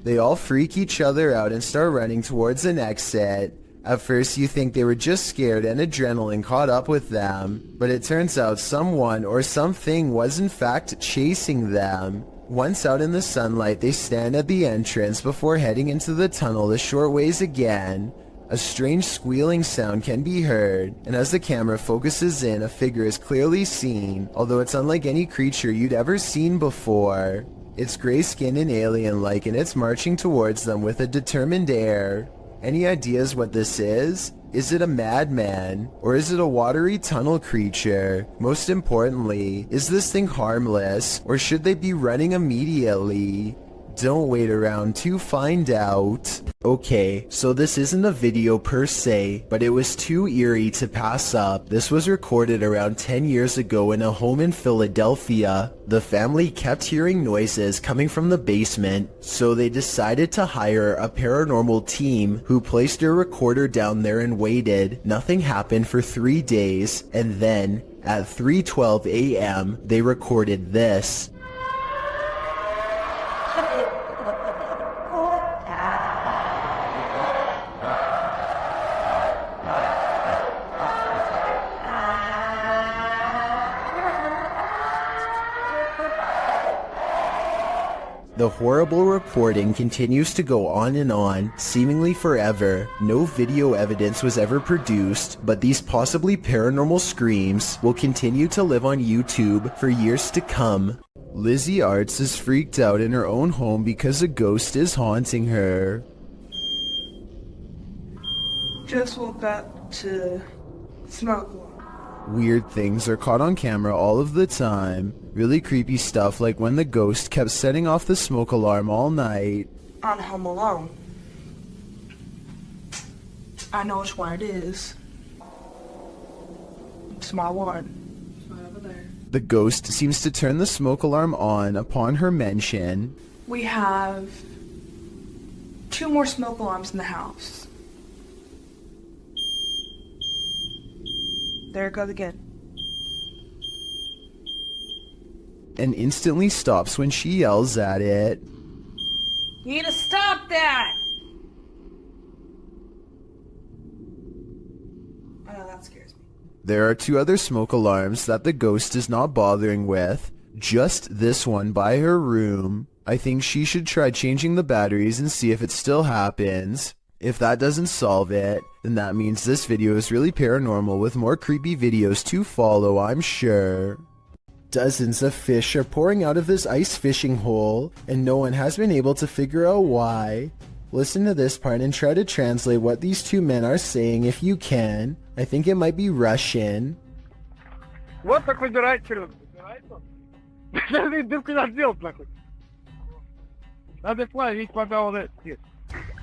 They all freak each other out and start running towards an exit. At first you think they were just scared and adrenaline caught up with them, but it turns out someone or something was in fact chasing them. Once out in the sunlight, they stand at the entrance before heading into the tunnel a short ways again. A strange squealing sound can be heard, and as the camera focuses in, a figure is clearly seen, although it's unlike any creature you'd ever seen before. It's gray-skinned and alien-like, and it's marching towards them with a determined air. Any ideas what this is? Is it a madman? Or is it a watery tunnel creature? Most importantly, is this thing harmless? Or should they be running immediately? Don't wait around to find out. Okay, so this isn't a video per se, but it was too eerie to pass up. This was recorded around 10 years ago in a home in Philadelphia. The family kept hearing noises coming from the basement, so they decided to hire a paranormal team who placed a recorder down there and waited. Nothing happened for 3 days, and then at 3:12 a.m. they recorded this. The horrible recording continues to go on and on, seemingly forever. No video evidence was ever produced, but these possibly paranormal screams will continue to live on YouTube for years to come. Lizzie Arts is freaked out in her own home because a ghost is haunting her. Just woke up to smoke one. Weird things are caught on camera all of the time. Really creepy stuff like when the ghost kept setting off the smoke alarm all night. On Home Alone. I know which one it is. It's my one. It's right over there. The ghost seems to turn the smoke alarm on upon her mention. We have 2 more smoke alarms in the house. There it goes again. And instantly stops when she yells at it. You need to stop that! I know that scares me. There are 2 other smoke alarms that the ghost is not bothering with. Just this one by her room. I think she should try changing the batteries and see if it still happens. If that doesn't solve it, then that means this video is really paranormal with more creepy videos to follow, I'm sure. Dozens of fish are pouring out of this ice fishing hole, and no one has been able to figure out why. Listen to this part and try to translate what these 2 men are saying if you can. I think it might be Russian. Вот такой дурачок. Без куда сделать, нахуй. Надо плавить, пока он это...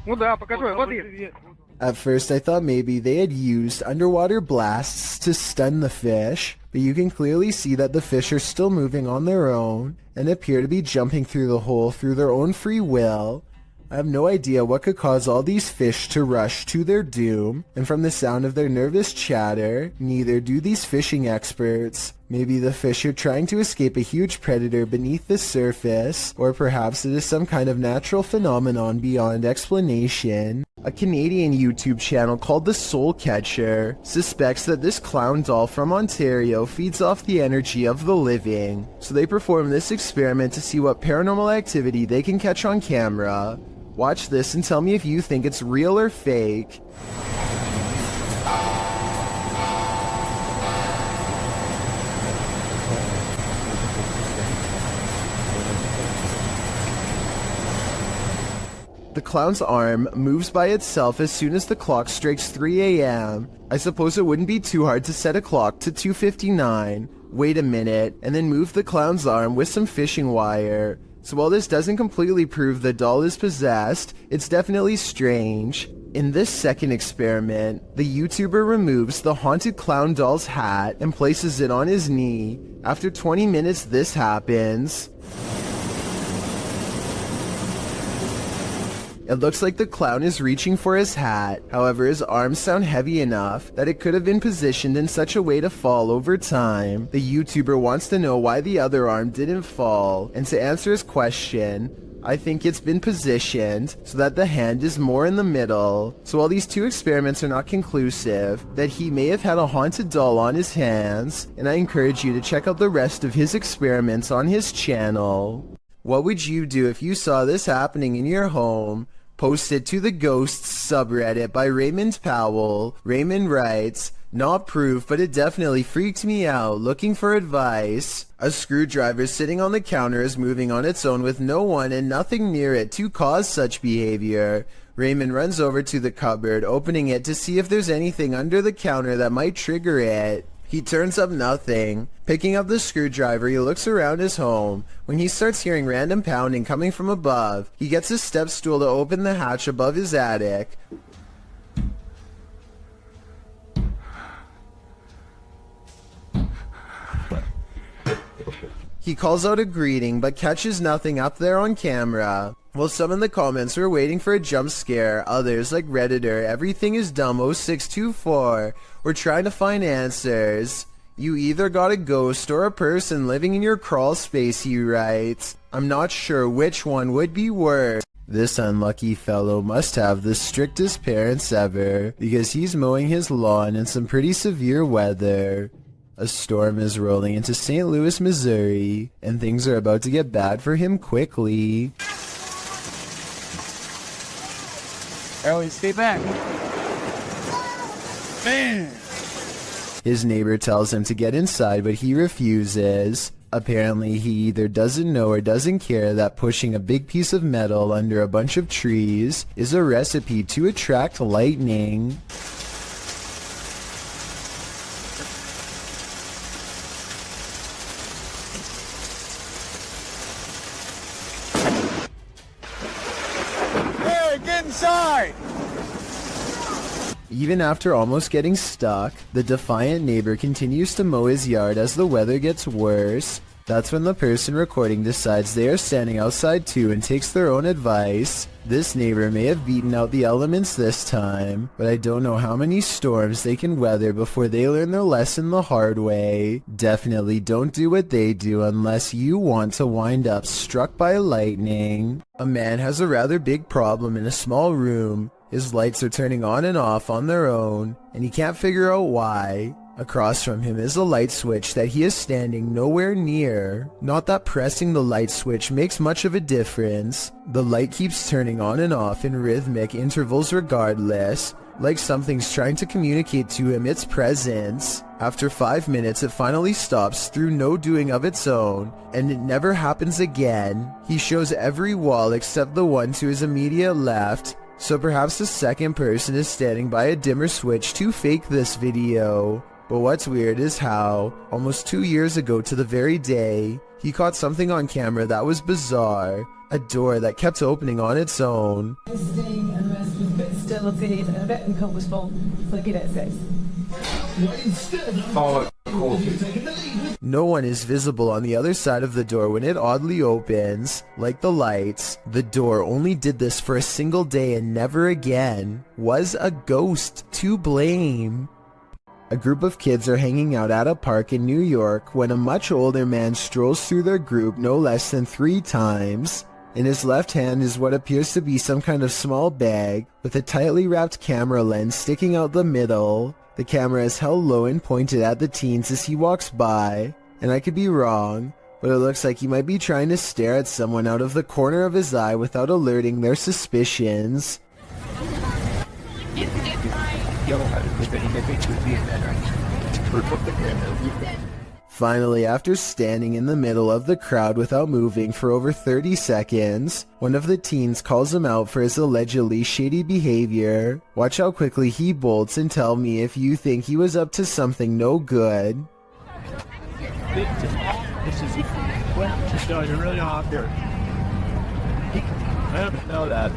Ну да, покажи, вот есть. At first I thought maybe they had used underwater blasts to stun the fish, but you can clearly see that the fish are still moving on their own and appear to be jumping through the hole through their own free will. I have no idea what could cause all these fish to rush to their doom, and from the sound of their nervous chatter, neither do these fishing experts. Maybe the fish are trying to escape a huge predator beneath the surface, or perhaps it is some kind of natural phenomenon beyond explanation. A Canadian YouTube channel called The Soul Catcher suspects that this clown doll from Ontario feeds off the energy of the living, so they perform this experiment to see what paranormal activity they can catch on camera. Watch this and tell me if you think it's real or fake. The clown's arm moves by itself as soon as the clock strikes 3 a.m. I suppose it wouldn't be too hard to set a clock to 2:59. Wait a minute, and then move the clown's arm with some fishing wire. So while this doesn't completely prove the doll is possessed, it's definitely strange. In this second experiment, the YouTuber removes the haunted clown doll's hat and places it on his knee. After 20 minutes, this happens. It looks like the clown is reaching for his hat, however his arms sound heavy enough that it could have been positioned in such a way to fall over time. The YouTuber wants to know why the other arm didn't fall, and to answer his question, I think it's been positioned so that the hand is more in the middle. So while these 2 experiments are not conclusive, that he may have had a haunted doll on his hands, and I encourage you to check out the rest of his experiments on his channel. What would you do if you saw this happening in your home? Post it to the Ghosts subreddit by Raymond Powell. Raymond writes, "Not proof, but it definitely freaked me out. Looking for advice. A screwdriver sitting on the counter is moving on its own with no one and nothing near it to cause such behavior. Raymond runs over to the cupboard, opening it to see if there's anything under the counter that might trigger it. He turns up nothing. Picking up the screwdriver, he looks around his home. When he starts hearing random pounding coming from above, he gets his step stool to open the hatch above his attic. He calls out a greeting, but catches nothing up there on camera. While some in the comments were waiting for a jump scare, others, like Redditor, everything is dumb 0624, were trying to find answers. You either got a ghost or a person living in your crawl space, he writes. I'm not sure which one would be worse. This unlucky fellow must have the strictest parents ever, because he's mowing his lawn in some pretty severe weather. A storm is rolling into St. Louis, Missouri, and things are about to get bad for him quickly. Ellie, stay back. Man! His neighbor tells him to get inside, but he refuses. Apparently, he either doesn't know or doesn't care that pushing a big piece of metal under a bunch of trees is a recipe to attract lightning. Hey, get inside! Even after almost getting stuck, the defiant neighbor continues to mow his yard as the weather gets worse. That's when the person recording decides they are standing outside too and takes their own advice. This neighbor may have beaten out the elements this time, but I don't know how many storms they can weather before they learn their lesson the hard way. Definitely don't do what they do unless you want to wind up struck by lightning. A man has a rather big problem in a small room. His lights are turning on and off on their own, and he can't figure out why. Across from him is a light switch that he is standing nowhere near. Not that pressing the light switch makes much of a difference. The light keeps turning on and off in rhythmic intervals regardless, like something's trying to communicate to him its presence. After 5 minutes, it finally stops through no doing of its own, and it never happens again. He shows every wall except the one to his immediate left, so perhaps the second person is standing by a dimmer switch to fake this video. But what's weird is how, almost 2 years ago to the very day, he caught something on camera that was bizarre. A door that kept opening on its own. Still opinion of it and was full. Look at it, guys. No one is visible on the other side of the door when it oddly opens. Like the lights, the door only did this for a single day and never again. Was a ghost to blame? A group of kids are hanging out at a park in New York when a much older man strolls through their group no less than 3 times. In his left hand is what appears to be some kind of small bag with a tightly wrapped camera lens sticking out the middle. The camera is held low and pointed at the teens as he walks by, and I could be wrong, but it looks like he might be trying to stare at someone out of the corner of his eye without alerting their suspicions. Finally, after standing in the middle of the crowd without moving for over 30 seconds, one of the teens calls him out for his allegedly shady behavior. Watch how quickly he bolts and tell me if you think he was up to something no good. This is you're really hot there. I don't know that.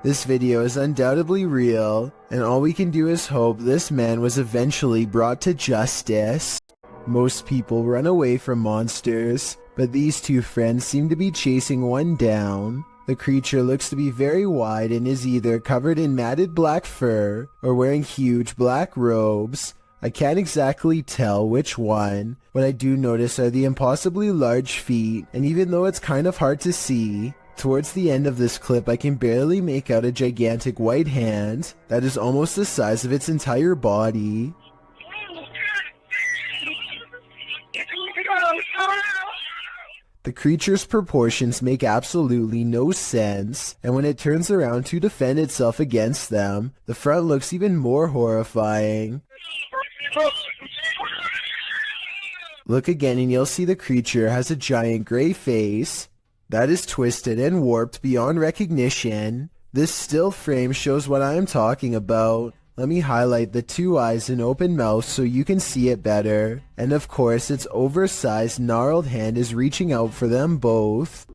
This video is undoubtedly real, and all we can do is hope this man was eventually brought to justice. Most people run away from monsters, but these 2 friends seem to be chasing one down. The creature looks to be very wide and is either covered in matted black fur or wearing huge black robes. I can't exactly tell which one. What I do notice are the impossibly large feet, and even though it's kind of hard to see, towards the end of this clip I can barely make out a gigantic white hand that is almost the size of its entire body. The creature's proportions make absolutely no sense, and when it turns around to defend itself against them, the front looks even more horrifying. Look again and you'll see the creature has a giant gray face that is twisted and warped beyond recognition. This still frame shows what I am talking about. Let me highlight the two eyes and open mouth so you can see it better. And of course, its oversized gnarled hand is reaching out for them both.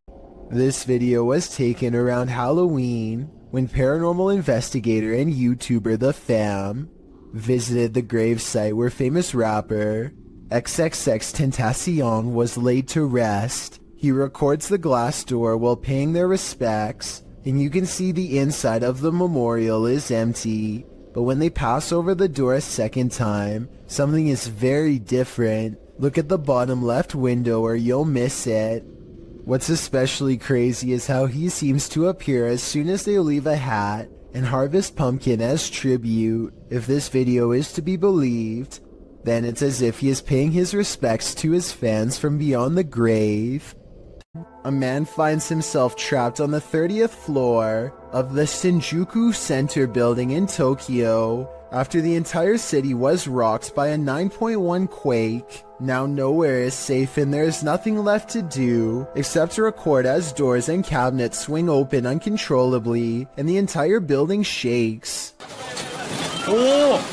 This video was taken around Halloween when paranormal investigator and YouTuber The Fam visited the gravesite where famous rapper XXXTentacion was laid to rest. He records the glass door while paying their respects, and you can see the inside of the memorial is empty. But when they pass over the door a second time, something is very different. Look at the bottom left window or you'll miss it. What's especially crazy is how he seems to appear as soon as they leave a hat and harvest pumpkin as tribute. If this video is to be believed, then it's as if he is paying his respects to his fans from beyond the grave. A man finds himself trapped on the 30th floor of the Shinjuku Center building in Tokyo after the entire city was rocked by a 9.1 quake. Now nowhere is safe and there is nothing left to do except to record as doors and cabinets swing open uncontrollably and the entire building shakes. Oh!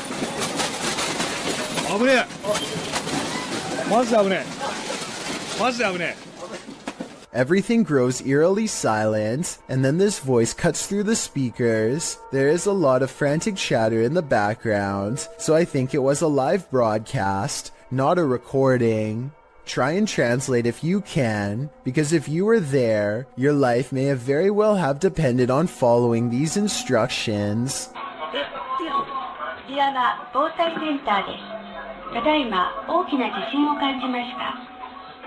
Everything grows eerily silent, and then this voice cuts through the speakers. There is a lot of frantic chatter in the background, so I think it was a live broadcast, not a recording. Try and translate if you can, because if you were there, your life may have very well have depended on following these instructions. こちらは防災センターです。ただいま大きな地震を感じました。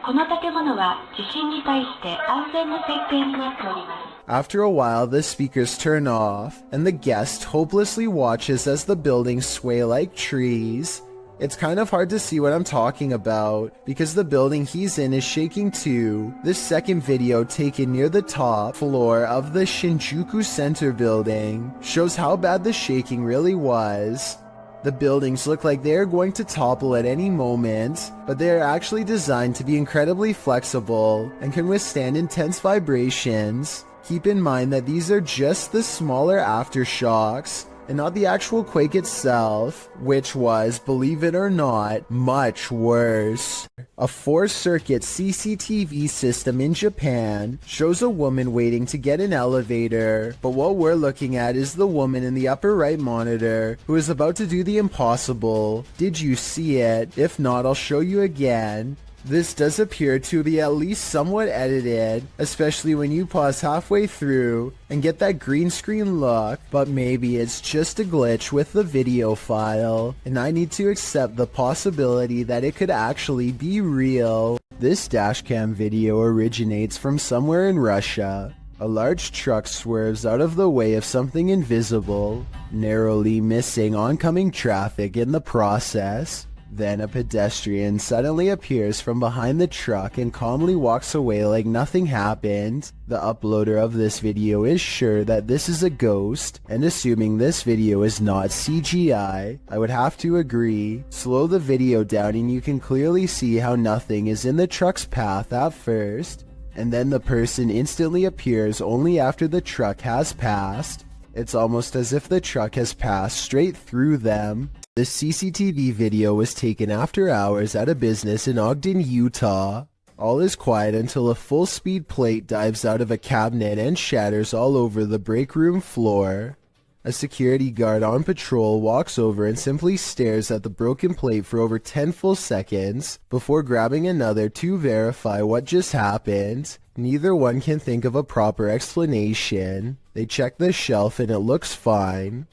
この建物は地震に対して安全な設計になっております。 After a while, the speakers turn off, and the guest hopelessly watches as the buildings sway like trees. It's kind of hard to see what I'm talking about, because the building he's in is shaking too. This second video, taken near the top floor of the Shinjuku Center building, shows how bad the shaking really was. The buildings look like they are going to topple at any moment, but they are actually designed to be incredibly flexible and can withstand intense vibrations. Keep in mind that these are just the smaller aftershocks, and not the actual quake itself, which was, believe it or not, much worse. A 4-circuit CCTV system in Japan shows a woman waiting to get an elevator, but what we're looking at is the woman in the upper right monitor who is about to do the impossible. Did you see it? If not, I'll show you again. This does appear to be at least somewhat edited, especially when you pause halfway through and get that green screen look, but maybe it's just a glitch with the video file, and I need to accept the possibility that it could actually be real. This dashcam video originates from somewhere in Russia. A large truck swerves out of the way of something invisible, narrowly missing oncoming traffic in the process. Then a pedestrian suddenly appears from behind the truck and calmly walks away like nothing happened. The uploader of this video is sure that this is a ghost, and assuming this video is not CGI, I would have to agree. Slow the video down and you can clearly see how nothing is in the truck's path at first, and then the person instantly appears only after the truck has passed. It's almost as if the truck has passed straight through them. The CCTV video was taken after hours at a business in Ogden, Utah. All is quiet until a full-speed plate dives out of a cabinet and shatters all over the break room floor. A security guard on patrol walks over and simply stares at the broken plate for over 10 full seconds before grabbing another to verify what just happened. Neither one can think of a proper explanation. They check the shelf and it looks fine.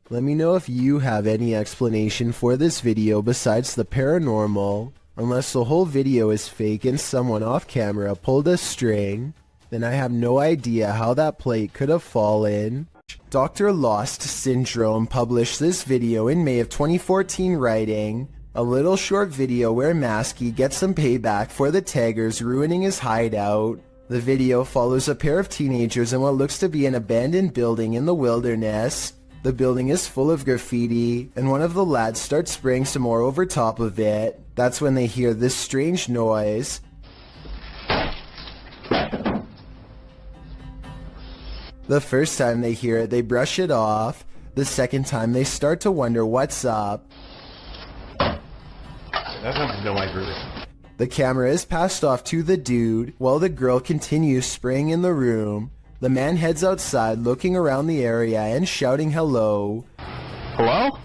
Let me know if you have any explanation for this video besides the paranormal. Unless the whole video is fake and someone off camera pulled a string, then I have no idea how that plate could have fallen. Dr. Lost Syndrome published this video in May of 2014 writing, a little short video where Maskey gets some payback for the taggers ruining his hideout. The video follows a pair of teenagers in what looks to be an abandoned building in the wilderness. The building is full of graffiti, and one of the lads starts spraying some more over top of it. That's when they hear this strange noise. The first time they hear it, they brush it off. The second time, they start to wonder what's up. The camera is passed off to the dude, while the girl continues spraying in the room. The man heads outside, looking around the area and shouting hello. Hello?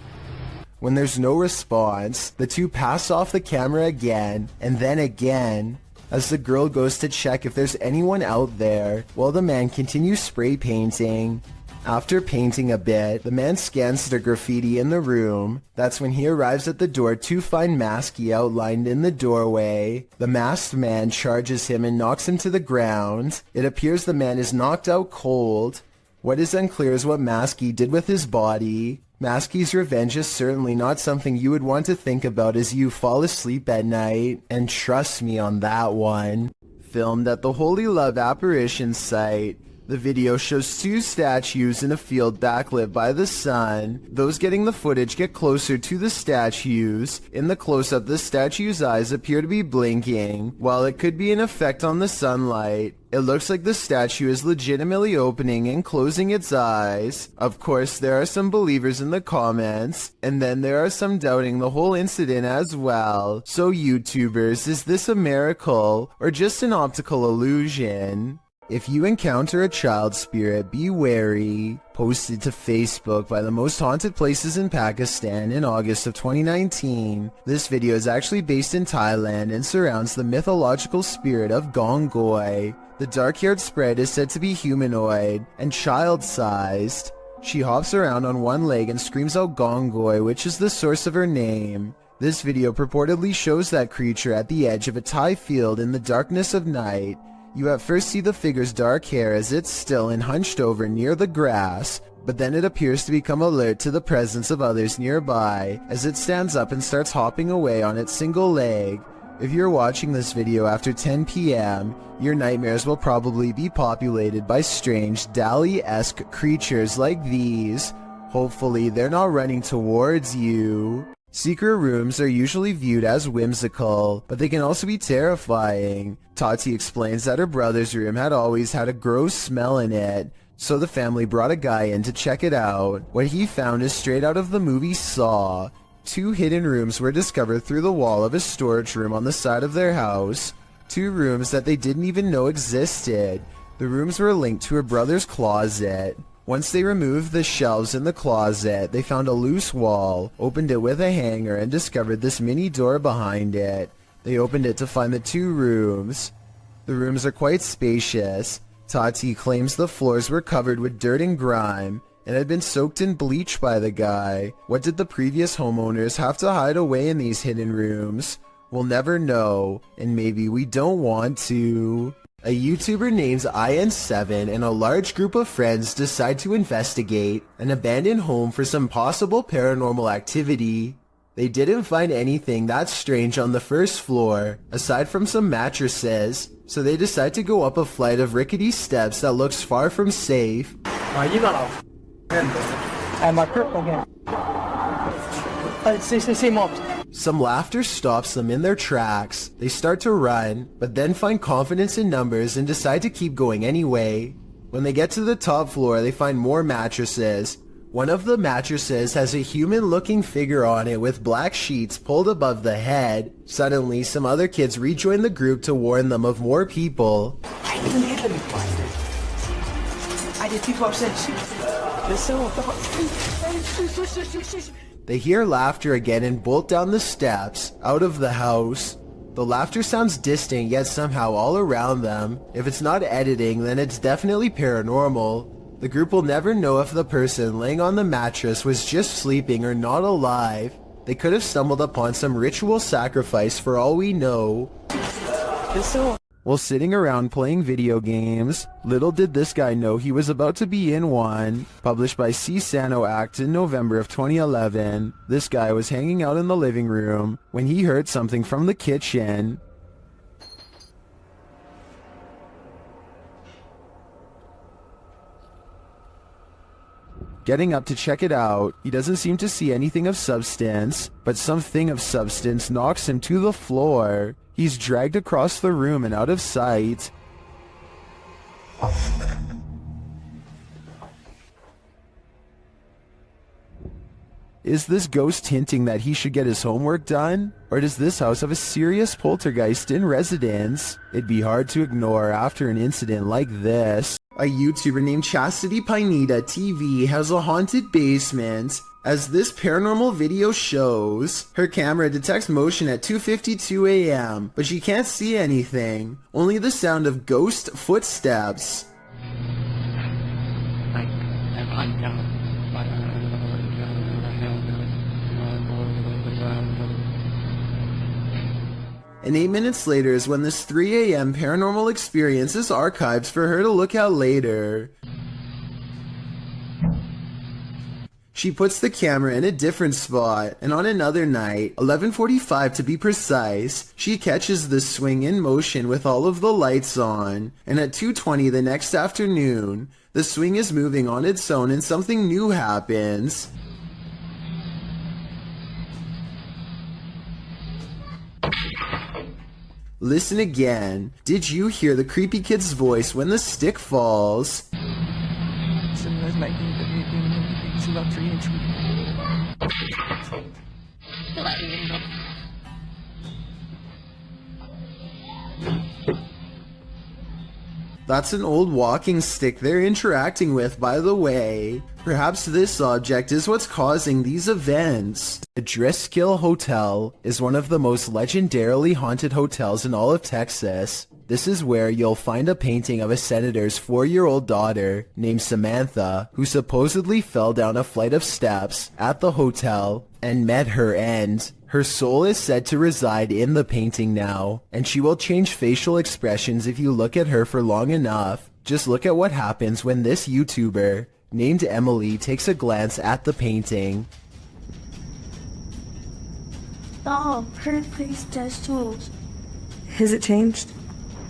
When there's no response, the two pass off the camera again, and then again, as the girl goes to check if there's anyone out there, while the man continues spray painting. After painting a bit, the man scans the graffiti in the room. That's when he arrives at the door to find Masky outlined in the doorway. The masked man charges him and knocks him to the ground. It appears the man is knocked out cold. What is unclear is what Masky did with his body. Masky's revenge is certainly not something you would want to think about as you fall asleep at night, and trust me on that one. Filmed at the Holy Love Apparition site. The video shows two statues in a field backlit by the sun. Those getting the footage get closer to the statues. In the close-up, the statue's eyes appear to be blinking. While it could be an effect on the sunlight, it looks like the statue is legitimately opening and closing its eyes. Of course, there are some believers in the comments, and then there are some doubting the whole incident as well. So YouTubers, is this a miracle or just an optical illusion? If you encounter a child spirit, be wary. Posted to Facebook by the most haunted places in Pakistan in August of 2019. This video is actually based in Thailand and surrounds the mythological spirit of Gongoi. The dark-haired sprite is said to be humanoid and child-sized. She hops around on one leg and screams out Gongoi, which is the source of her name. This video purportedly shows that creature at the edge of a Thai field in the darkness of night. You at first see the figure's dark hair as it's still and hunched over near the grass, but then it appears to become alert to the presence of others nearby as it stands up and starts hopping away on its single leg. If you're watching this video after 10 p.m., your nightmares will probably be populated by strange Dali-esque creatures like these. Hopefully they're not running towards you. Secret rooms are usually viewed as whimsical, but they can also be terrifying. Tati explains that her brother's room had always had a gross smell in it, so the family brought a guy in to check it out. What he found is straight out of the movie Saw. 2 hidden rooms were discovered through the wall of a storage room on the side of their house. 2 rooms that they didn't even know existed. The rooms were linked to her brother's closet. Once they removed the shelves in the closet, they found a loose wall, opened it with a hanger, and discovered this mini door behind it. They opened it to find the 2 rooms. The rooms are quite spacious. Tati claims the floors were covered with dirt and grime, and had been soaked in bleach by the guy. What did the previous homeowners have to hide away in these hidden rooms? We'll never know, and maybe we don't want to. A YouTuber named IN7 and a large group of friends decide to investigate an abandoned home for some possible paranormal activity. They didn't find anything that strange on the first floor, aside from some mattresses, so they decide to go up a flight of rickety steps that looks far from safe. Some laughter stops them in their tracks. They start to run, but then find confidence in numbers and decide to keep going anyway. When they get to the top floor, they find more mattresses. One of the mattresses has a human-looking figure on it with black sheets pulled above the head. Suddenly, some other kids rejoin the group to warn them of more people. They hear laughter again and bolt down the steps, out of the house. The laughter sounds distant yet somehow all around them. If it's not editing, then it's definitely paranormal. The group will never know if the person laying on the mattress was just sleeping or not alive. They could have stumbled upon some ritual sacrifice for all we know. While sitting around playing video games, little did this guy know he was about to be in one. Published by C. Sano Act in November of 2011, this guy was hanging out in the living room when he heard something from the kitchen. Getting up to check it out, he doesn't seem to see anything of substance, but something of substance knocks him to the floor. He's dragged across the room and out of sight. Is this ghost hinting that he should get his homework done? Or does this house have a serious poltergeist in residence? It'd be hard to ignore after an incident like this. A YouTuber named Chastity Pineda TV has a haunted basement. As this paranormal video shows, her camera detects motion at 2:52 a.m., but she can't see anything, only the sound of ghost footsteps. And 8 minutes later is when this 3 a.m. paranormal experience is archived for her to look at later. She puts the camera in a different spot, and on another night, 11:45 to be precise, she catches the swing in motion with all of the lights on, and at 2:20 the next afternoon, the swing is moving on its own and something new happens. Listen again. Did you hear the creepy kid's voice when the stick falls? That's an old walking stick they're interacting with, by the way. Perhaps this object is what's causing these events. The Driskill Hotel is one of the most legendarily haunted hotels in all of Texas. This is where you'll find a painting of a senator's 4-year-old daughter named Samantha, who supposedly fell down a flight of steps at the hotel and met her end. Her soul is said to reside in the painting now, and she will change facial expressions if you look at her for long enough. Just look at what happens when this YouTuber, named Emily, takes a glance at the painting. Oh, her face does change. Has it changed?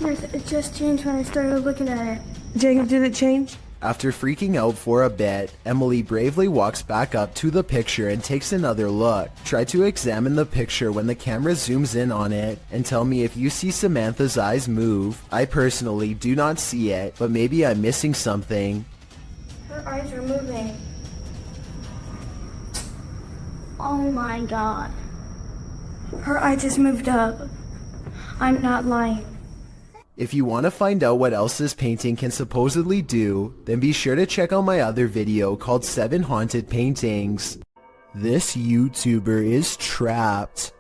Yes, it just changed when I started looking at it. Jacob, did it change? After freaking out for a bit, Emily bravely walks back up to the picture and takes another look. Try to examine the picture when the camera zooms in on it, and tell me if you see Samantha's eyes move. I personally do not see it, but maybe I'm missing something. Her eyes are moving. Oh my god. Her eye just moved up. I'm not lying. If you want to find out what else this painting can supposedly do, then be sure to check out my other video called 7 Haunted Paintings. This YouTuber is trapped.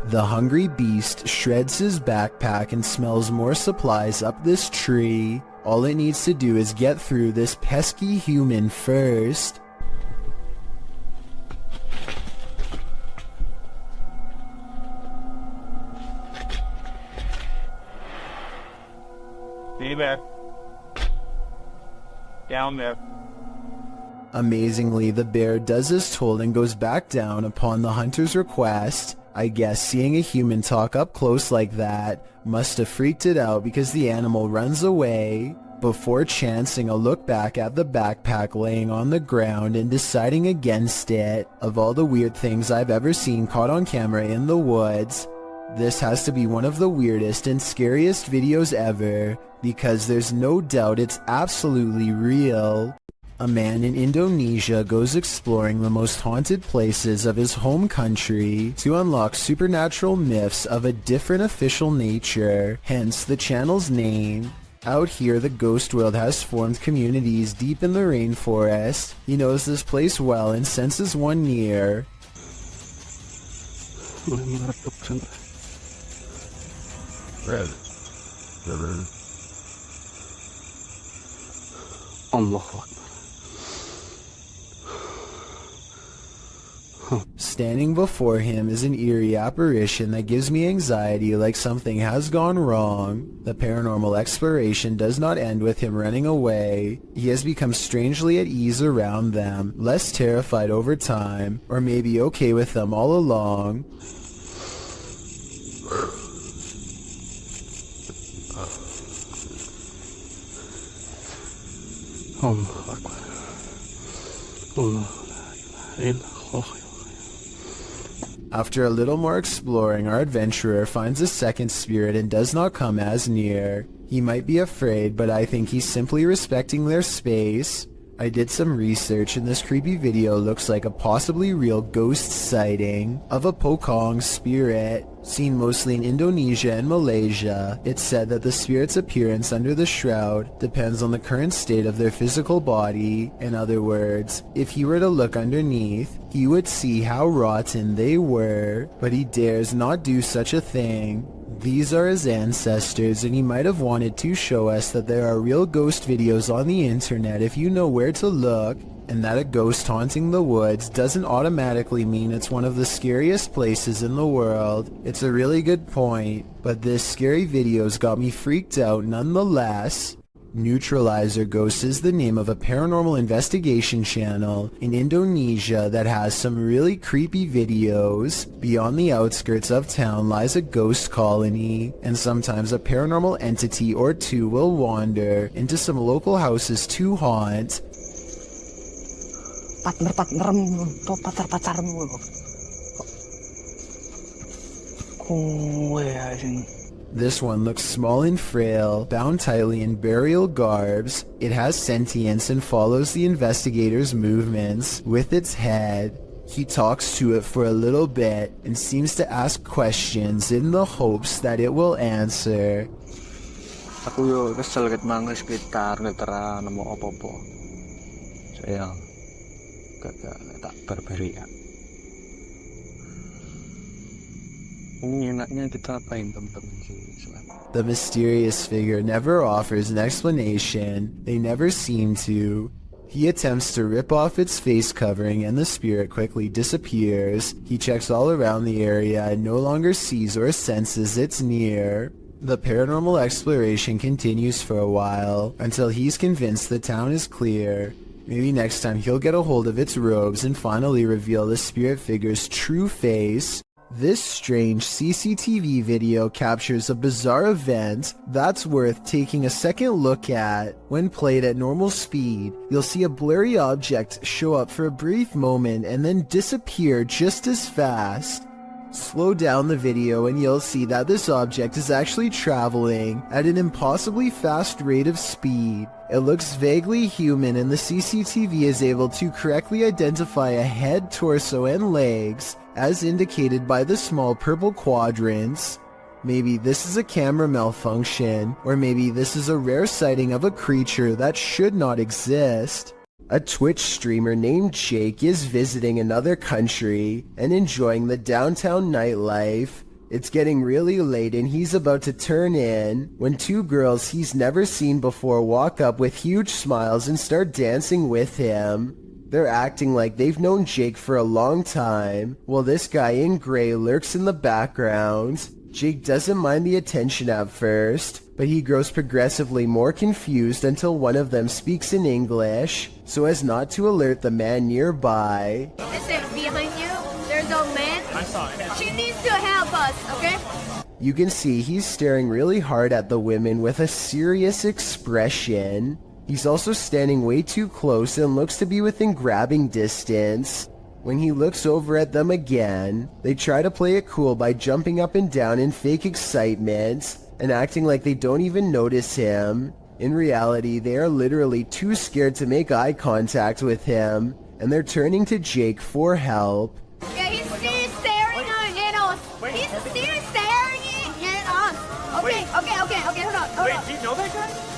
The hungry beast shreds his backpack and smells more supplies up this tree. All it needs to do is get through this pesky human first. Stay there. Down there. Amazingly, the bear does as told and goes back down upon the hunter's request. I guess seeing a human talk up close like that must have freaked it out because the animal runs away before chancing a look back at the backpack laying on the ground and deciding against it. Of all the weird things I've ever seen caught on camera in the woods, this has to be one of the weirdest and scariest videos ever, because there's no doubt it's absolutely real. A man in Indonesia goes exploring the most haunted places of his home country to unlock supernatural myths of a different official nature, hence the channel's name. Out here, the ghost world has formed communities deep in the rainforest. He knows this place well and senses one near. Standing before him is an eerie apparition that gives me anxiety, like something has gone wrong. The paranormal exploration does not end with him running away. He has become strangely at ease around them, less terrified over time, or maybe okay with them all along. After a little more exploring, our adventurer finds a second spirit and does not come as near. He might be afraid, but I think he's simply respecting their space. I did some research and this creepy video looks like a possibly real ghost sighting of a Pocong spirit, seen mostly in Indonesia and Malaysia. It's said that the spirit's appearance under the shroud depends on the current state of their physical body. In other words, if he were to look underneath, he would see how rotten they were, but he dares not do such a thing. These are his ancestors, and he might have wanted to show us that there are real ghost videos on the internet if you know where to look, and that a ghost haunting the woods doesn't automatically mean it's one of the scariest places in the world. It's a really good point, but this scary video's got me freaked out nonetheless. Neutralizer Ghost is the name of a paranormal investigation channel in Indonesia that has some really creepy videos. Beyond the outskirts of town lies a ghost colony, and sometimes a paranormal entity or two will wander into some local houses to haunt. This one looks small and frail, bound tightly in burial garbs. It has sentience and follows the investigator's movements with its head. He talks to it for a little bit and seems to ask questions in the hopes that it will answer. Aku yo kesel ket mangkel sekitar netera nemu apa-apa. Saya gak tak berberi ya. Ini enaknya kita apain temen-temen sih. The mysterious figure never offers an explanation. They never seem to. He attempts to rip off its face covering and the spirit quickly disappears. He checks all around the area and no longer sees or senses it's near. The paranormal exploration continues for a while until he's convinced the town is clear. Maybe next time he'll get a hold of its robes and finally reveal the spirit figure's true face. This strange CCTV video captures a bizarre event that's worth taking a second look at. When played at normal speed, you'll see a blurry object show up for a brief moment and then disappear just as fast. Slow down the video and you'll see that this object is actually traveling at an impossibly fast rate of speed. It looks vaguely human and the CCTV is able to correctly identify a head, torso, and legs, as indicated by the small purple quadrants. Maybe this is a camera malfunction, or maybe this is a rare sighting of a creature that should not exist. A Twitch streamer named Jake is visiting another country and enjoying the downtown nightlife. It's getting really late and he's about to turn in when two girls he's never seen before walk up with huge smiles and start dancing with him. They're acting like they've known Jake for a long time, while this guy in gray lurks in the background. Jake doesn't mind the attention at first, but he grows progressively more confused until one of them speaks in English, so as not to alert the man nearby. Listen, behind you, there's a man. I saw it. She needs to help us, okay? You can see he's staring really hard at the women with a serious expression. He's also standing way too close and looks to be within grabbing distance. When he looks over at them again, they try to play it cool by jumping up and down in fake excitement and acting like they don't even notice him. In reality, they are literally too scared to make eye contact with him, and they're turning to Jake for help. Yeah, he's still staring at us. He's still staring at us. Okay, hold on. Wait, do you know that guy?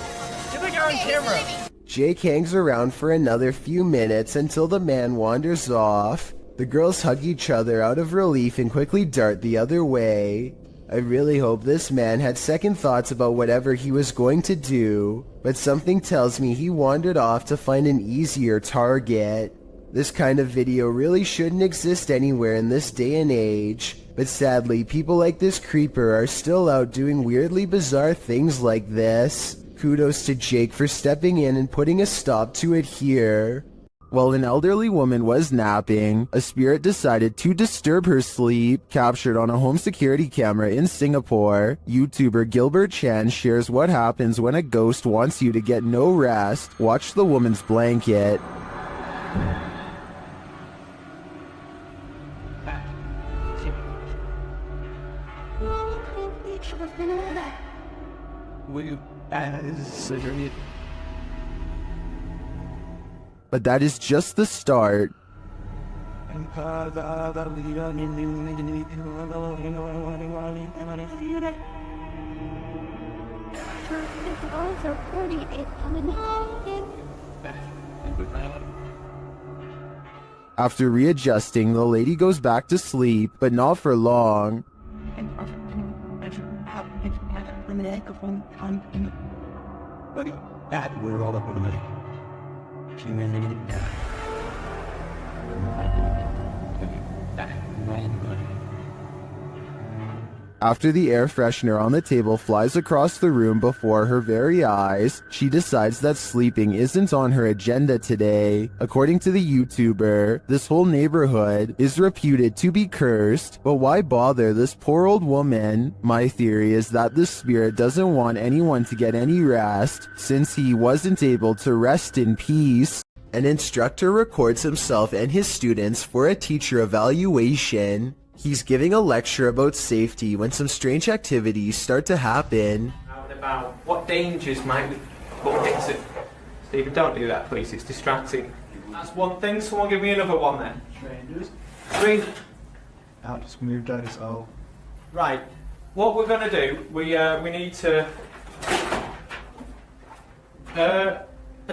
Get the guy on camera. Jake hangs around for another few minutes until the man wanders off. The girls hug each other out of relief and quickly dart the other way. I really hope this man had second thoughts about whatever he was going to do, but something tells me he wandered off to find an easier target. This kind of video really shouldn't exist anywhere in this day and age, but sadly people like this creeper are still out doing weirdly bizarre things like this. Kudos to Jake for stepping in and putting a stop to it here. While an elderly woman was napping, a spirit decided to disturb her sleep, captured on a home security camera in Singapore. YouTuber Gilbert Chan shares what happens when a ghost wants you to get no rest. Watch the woman's blanket. But that is just the start. After readjusting, the lady goes back to sleep, but not for long. After the air freshener on the table flies across the room before her very eyes, she decides that sleeping isn't on her agenda today. According to the YouTuber, this whole neighborhood is reputed to be cursed, but why bother this poor old woman? My theory is that the spirit doesn't want anyone to get any rest, since he wasn't able to rest in peace. An instructor records himself and his students for a teacher evaluation. He's giving a lecture about safety when some strange activities start to happen. About what dangers might we... What is it? Stephen, don't do that, please. It's distracting. That's one thing. Someone give me another one then. Strangers. Out, just moved out his hole. Right. What we're going to do, we need to... I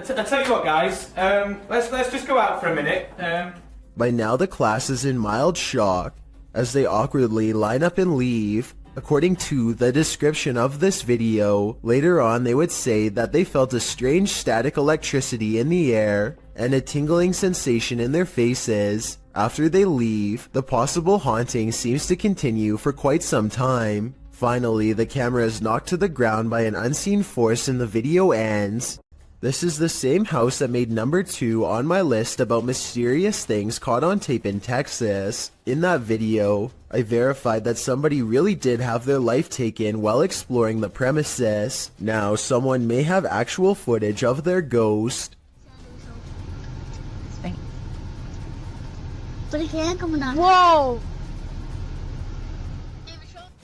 tell you what, guys. Let's just go out for a minute. By now, the class is in mild shock as they awkwardly line up and leave. According to the description of this video, later on they would say that they felt a strange static electricity in the air and a tingling sensation in their faces. After they leave, the possible haunting seems to continue for quite some time. Finally, the camera is knocked to the ground by an unseen force and the video ends. This is the same house that made number 2 on my list about mysterious things caught on tape in Texas. In that video, I verified that somebody really did have their life taken while exploring the premises. Now, someone may have actual footage of their ghost. Whoa!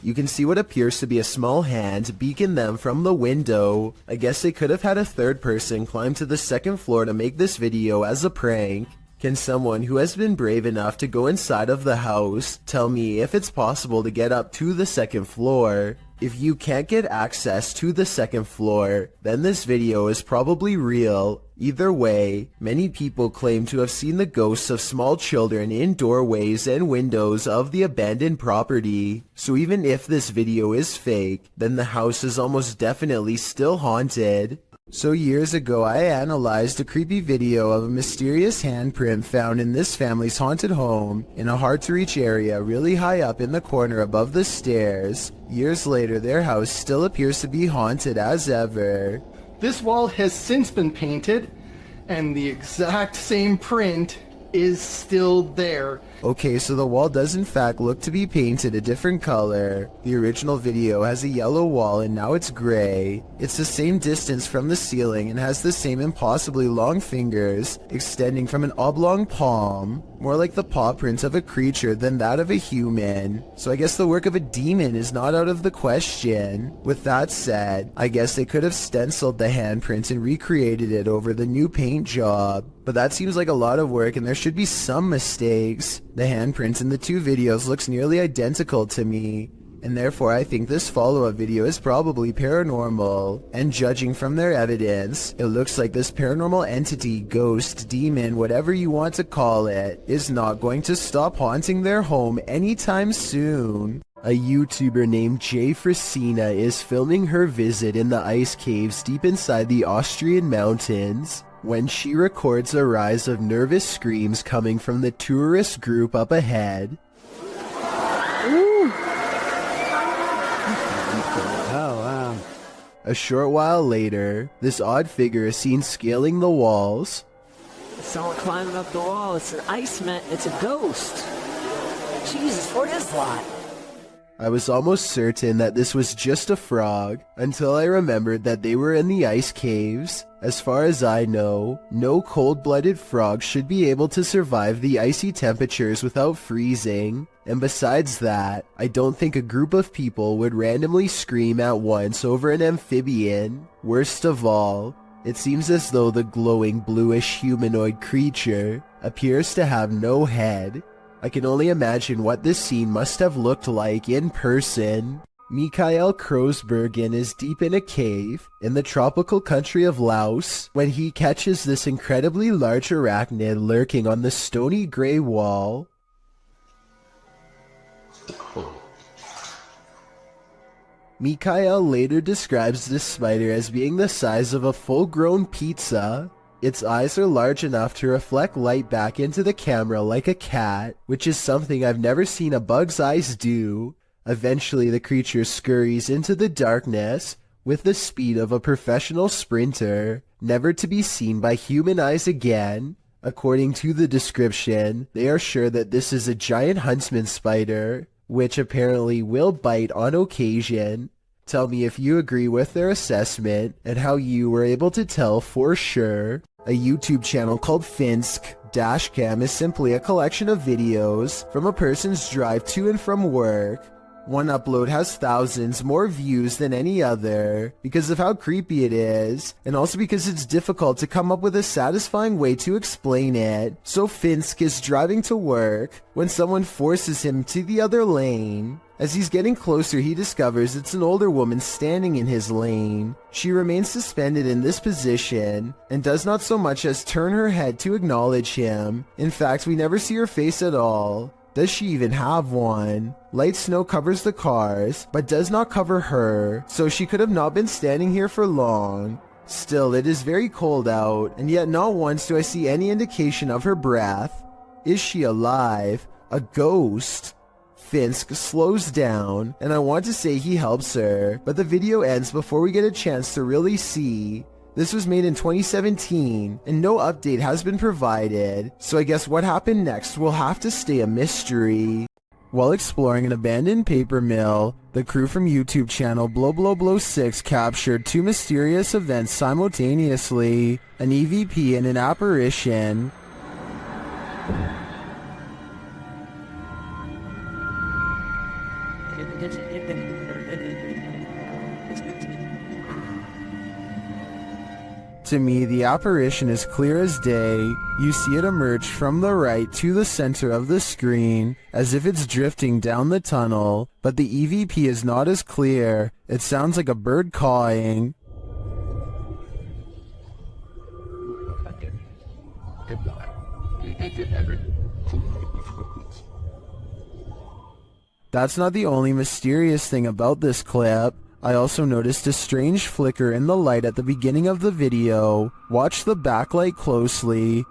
You can see what appears to be a small hand beacon them from the window. I guess they could have had a third person climb to the second floor to make this video as a prank. Can someone who has been brave enough to go inside of the house tell me if it's possible to get up to the second floor? If you can't get access to the second floor, then this video is probably real. Either way, many people claim to have seen the ghosts of small children in doorways and windows of the abandoned property. So even if this video is fake, then the house is almost definitely still haunted. So years ago, I analyzed a creepy video of a mysterious handprint found in this family's haunted home in a hard-to-reach area really high up in the corner above the stairs. Years later, their house still appears to be haunted as ever. This wall has since been painted, and the exact same print is still there. Okay, so the wall does in fact look to be painted a different color. The original video has a yellow wall and now it's gray. It's the same distance from the ceiling and has the same impossibly long fingers extending from an oblong palm, more like the paw print of a creature than that of a human. So I guess the work of a demon is not out of the question. With that said, I guess they could have stenciled the handprint and recreated it over the new paint job. But that seems like a lot of work and there should be some mistakes. The handprint in the two videos looks nearly identical to me, and therefore I think this follow-up video is probably paranormal. And judging from their evidence, it looks like this paranormal entity, ghost, demon, whatever you want to call it, is not going to stop haunting their home anytime soon. A YouTuber named Jay Frasina is filming her visit in the ice caves deep inside the Austrian mountains when she records a rise of nervous screams coming from the tourist group up ahead. Ooh. Oh, wow. A short while later, this odd figure is seen scaling the walls. Someone climbing up the wall. It's an iceman. It's a ghost. Jesus, what is that? I was almost certain that this was just a frog, until I remembered that they were in the ice caves. As far as I know, no cold-blooded frog should be able to survive the icy temperatures without freezing. And besides that, I don't think a group of people would randomly scream at once over an amphibian. Worst of all, it seems as though the glowing bluish humanoid creature appears to have no head. I can only imagine what this scene must have looked like in person. Mikael Kroosbergen is deep in a cave in the tropical country of Laos when he catches this incredibly large arachnid lurking on the stony gray wall. Mikael later describes this spider as being the size of a full-grown pizza. Its eyes are large enough to reflect light back into the camera like a cat, which is something I've never seen a bug's eyes do. Eventually, the creature scurries into the darkness with the speed of a professional sprinter, never to be seen by human eyes again. According to the description, they are sure that this is a giant huntsman spider, which apparently will bite on occasion. Tell me if you agree with their assessment and how you were able to tell for sure. A YouTube channel called Finsk Dashcam is simply a collection of videos from a person's drive to and from work. One upload has thousands more views than any other because of how creepy it is, and also because it's difficult to come up with a satisfying way to explain it. So Finsk is driving to work when someone forces him to the other lane. As he's getting closer, he discovers it's an older woman standing in his lane. She remains suspended in this position and does not so much as turn her head to acknowledge him. In fact, we never see her face at all. Does she even have one? Light snow covers the cars, but does not cover her, so she could have not been standing here for long. Still, it is very cold out, and yet not once do I see any indication of her breath. Is she alive? A ghost? Finsk slows down, and I want to say he helps her, but the video ends before we get a chance to really see. This was made in 2017, and no update has been provided, so I guess what happened next will have to stay a mystery. While exploring an abandoned paper mill, the crew from YouTube channel Blow6 captured two mysterious events simultaneously, an EVP and an apparition. To me, the apparition is clear as day. You see it emerge from the right to the center of the screen, as if it's drifting down the tunnel, but the EVP is not as clear. It sounds like a bird cawing. That's not the only mysterious thing about this clip. I also noticed a strange flicker in the light at the beginning of the video. Watch the backlight closely.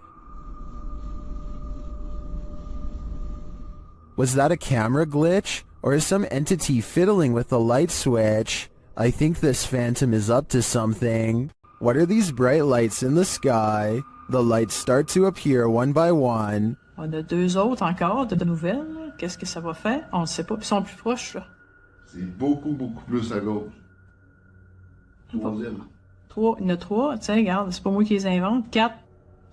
Was that a camera glitch? Or is some entity fiddling with the light switch? I think this phantom is up to something. What are these bright lights in the sky? The lights start to appear one by one. On a deux autres encore de nouvelles. Qu'est-ce que ça va faire? On ne sait pas. Ils sont plus proches, là. C'est beaucoup plus à gauche. Troisième. Trois. Il y en a trois. Tiens, regarde, c'est pas moi qui les invente. Quatre.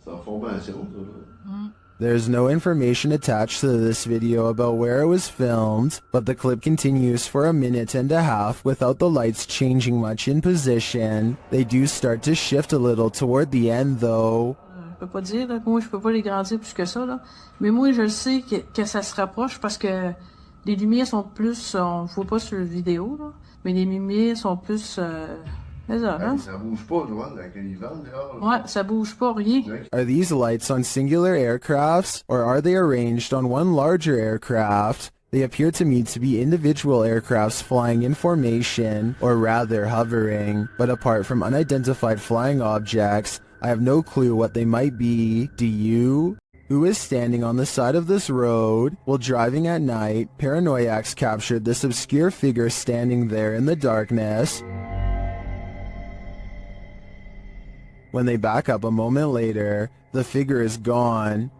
C'est en formation, ça. There's no information attached to this video about where it was filmed, but the clip continues for a minute and a half without the lights changing much in position. They do start to shift a little toward the end though. Je peux pas dire, là, moi je peux pas les grandir plus que ça, là. Mais moi je le sais que ça se rapproche parce que les lumières sont plus, on voit pas sur la vidéo, là, mais les lumières sont plus, c'est ça, hein? Ça bouge pas, Joanne, avec les vents dehors. Ouais, ça bouge pas, rien. Are these lights on singular aircrafts, or are they arranged on one larger aircraft? They appear to me to be individual aircrafts flying in formation, or rather hovering, but apart from unidentified flying objects, I have no clue what they might be. Do you? Who is standing on the side of this road? While driving at night, paranoiacs captured this obscure figure standing there in the darkness. When they back up a moment later, the figure is gone.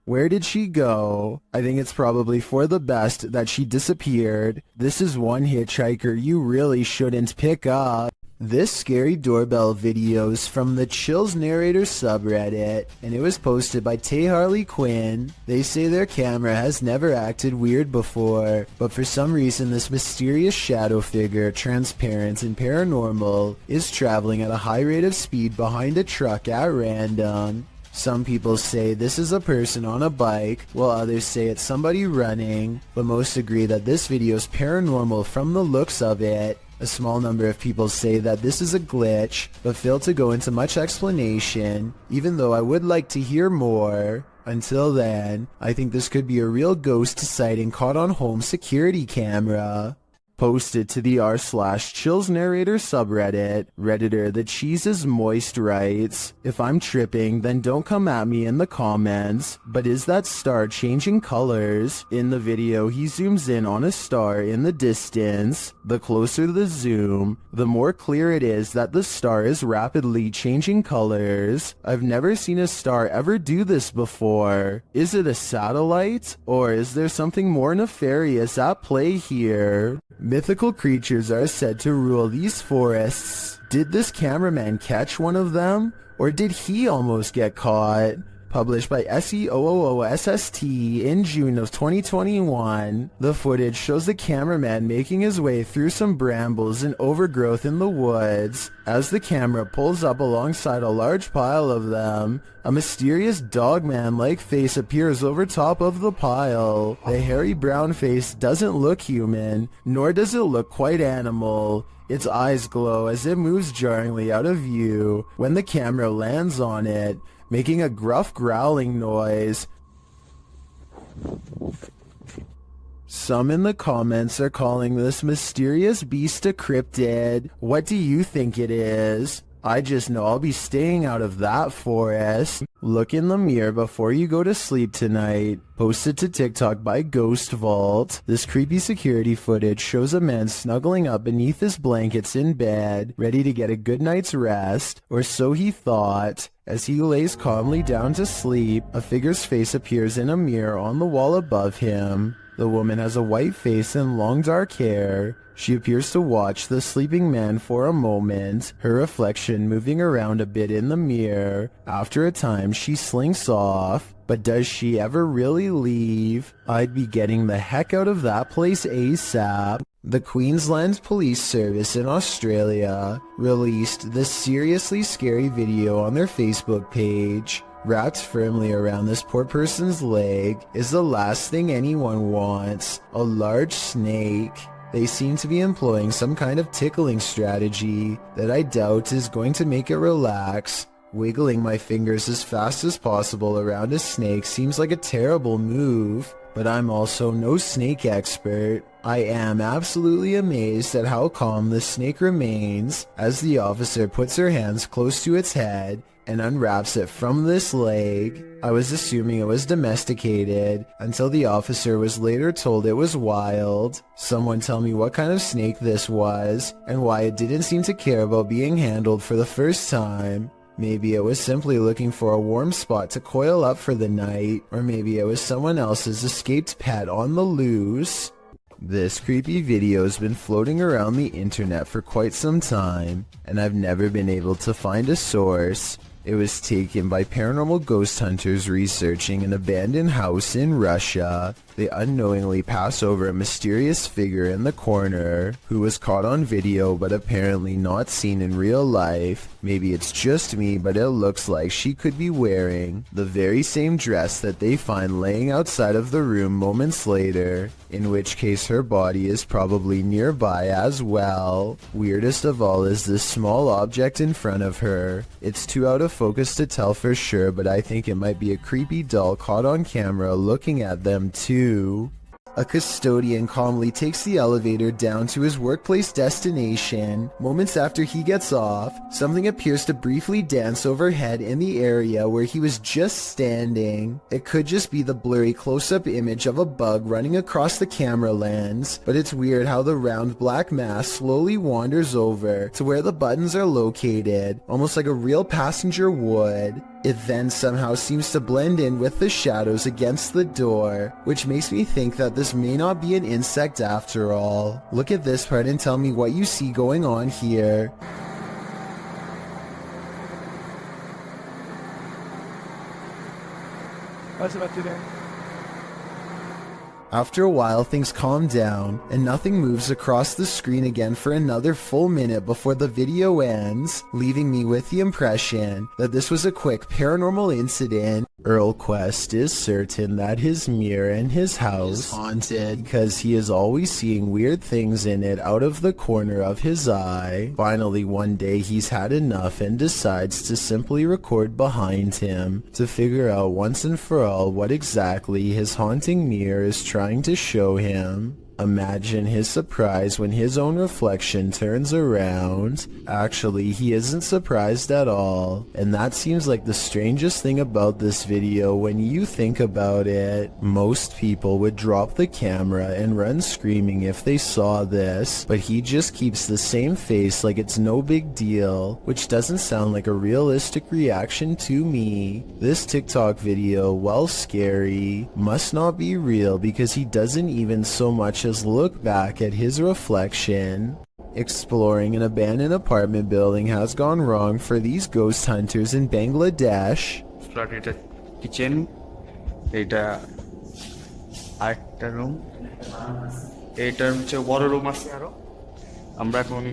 Where did she go? I think it's probably for the best that she disappeared. This is one hitchhiker you really shouldn't pick up. This scary doorbell video is from the Chills Narrator subreddit, and it was posted by Tay Harley Quinn. They say their camera has never acted weird before, but for some reason this mysterious shadow figure, transparent and paranormal, is traveling at a high rate of speed behind a truck at random. Some people say this is a person on a bike, while others say it's somebody running, but most agree that this video is paranormal from the looks of it. A small number of people say that this is a glitch, but fail to go into much explanation, even though I would like to hear more. Until then, I think this could be a real ghost sighting caught on home security camera. Posted to the r/Chills Narrator subreddit, Redditor The Cheese is Moist writes, "If I'm tripping, then don't come at me in the comments, but is that star changing colors?" In the video, he zooms in on a star in the distance. The closer the zoom, the more clear it is that the star is rapidly changing colors. I've never seen a star ever do this before. Is it a satellite? Or is there something more nefarious at play here? Mythical creatures are said to rule these forests. Did this cameraman catch one of them? Or did he almost get caught? Published by SEOOOSST in June of 2021, the footage shows the cameraman making his way through some brambles and overgrowth in the woods. As the camera pulls up alongside a large pile of them, a mysterious dogman-like face appears over top of the pile. The hairy brown face doesn't look human, nor does it look quite animal. Its eyes glow as it moves jarringly out of view when the camera lands on it, making a gruff growling noise. Some in the comments are calling this mysterious beast a cryptid. What do you think it is? I just know I'll be staying out of that forest. Look in the mirror before you go to sleep tonight. Posted to TikTok by Ghost Vault. This creepy security footage shows a man snuggling up beneath his blankets in bed, ready to get a good night's rest, or so he thought. As he lays calmly down to sleep, a figure's face appears in a mirror on the wall above him. The woman has a white face and long dark hair. She appears to watch the sleeping man for a moment, her reflection moving around a bit in the mirror. After a time, she slinks off. But does she ever really leave? I'd be getting the heck out of that place ASAP. The Queensland Police Service in Australia released this seriously scary video on their Facebook page. Wrapped firmly around this poor person's leg is the last thing anyone wants, a large snake. They seem to be employing some kind of tickling strategy that I doubt is going to make it relax. Wiggling my fingers as fast as possible around a snake seems like a terrible move, but I'm also no snake expert. I am absolutely amazed at how calm the snake remains as the officer puts her hands close to its head and unwraps it from this leg. I was assuming it was domesticated until the officer was later told it was wild. Someone tell me what kind of snake this was and why it didn't seem to care about being handled for the first time. Maybe it was simply looking for a warm spot to coil up for the night, or maybe it was someone else's escaped pet on the loose. This creepy video has been floating around the internet for quite some time, and I've never been able to find a source. It was taken by paranormal ghost hunters researching an abandoned house in Russia. They unknowingly pass over a mysterious figure in the corner who was caught on video but apparently not seen in real life. Maybe it's just me, but it looks like she could be wearing the very same dress that they find laying outside of the room moments later, in which case her body is probably nearby as well. Weirdest of all is this small object in front of her. It's too out of focus to tell for sure, but I think it might be a creepy doll caught on camera looking at them too. A custodian calmly takes the elevator down to his workplace destination. Moments after he gets off, something appears to briefly dance overhead in the area where he was just standing. It could just be the blurry close-up image of a bug running across the camera lens, but it's weird how the round black mass slowly wanders over to where the buttons are located, almost like a real passenger would. It then somehow seems to blend in with the shadows against the door, which makes me think that this may not be an insect after all. Look at this part and tell me what you see going on here. After a while, things calm down, and nothing moves across the screen again for another full minute before the video ends, leaving me with the impression that this was a quick paranormal incident. Earl Quest is certain that his mirror in his house is haunted because he is always seeing weird things in it out of the corner of his eye. Finally, one day he's had enough and decides to simply record behind him to figure out once and for all what exactly his haunting mirror is trying to show him. Imagine his surprise when his own reflection turns around. Actually, he isn't surprised at all, and that seems like the strangest thing about this video when you think about it. Most people would drop the camera and run screaming if they saw this, but he just keeps the same face like it's no big deal, which doesn't sound like a realistic reaction to me. This TikTok video, while scary, must not be real because he doesn't even so much as look back at his reflection. Exploring an abandoned apartment building has gone wrong for these ghost hunters in Bangladesh. Kitchen, এইটা আরেকটা room, এইটার হচ্ছে বড় room আছে আরো। আমরা এখন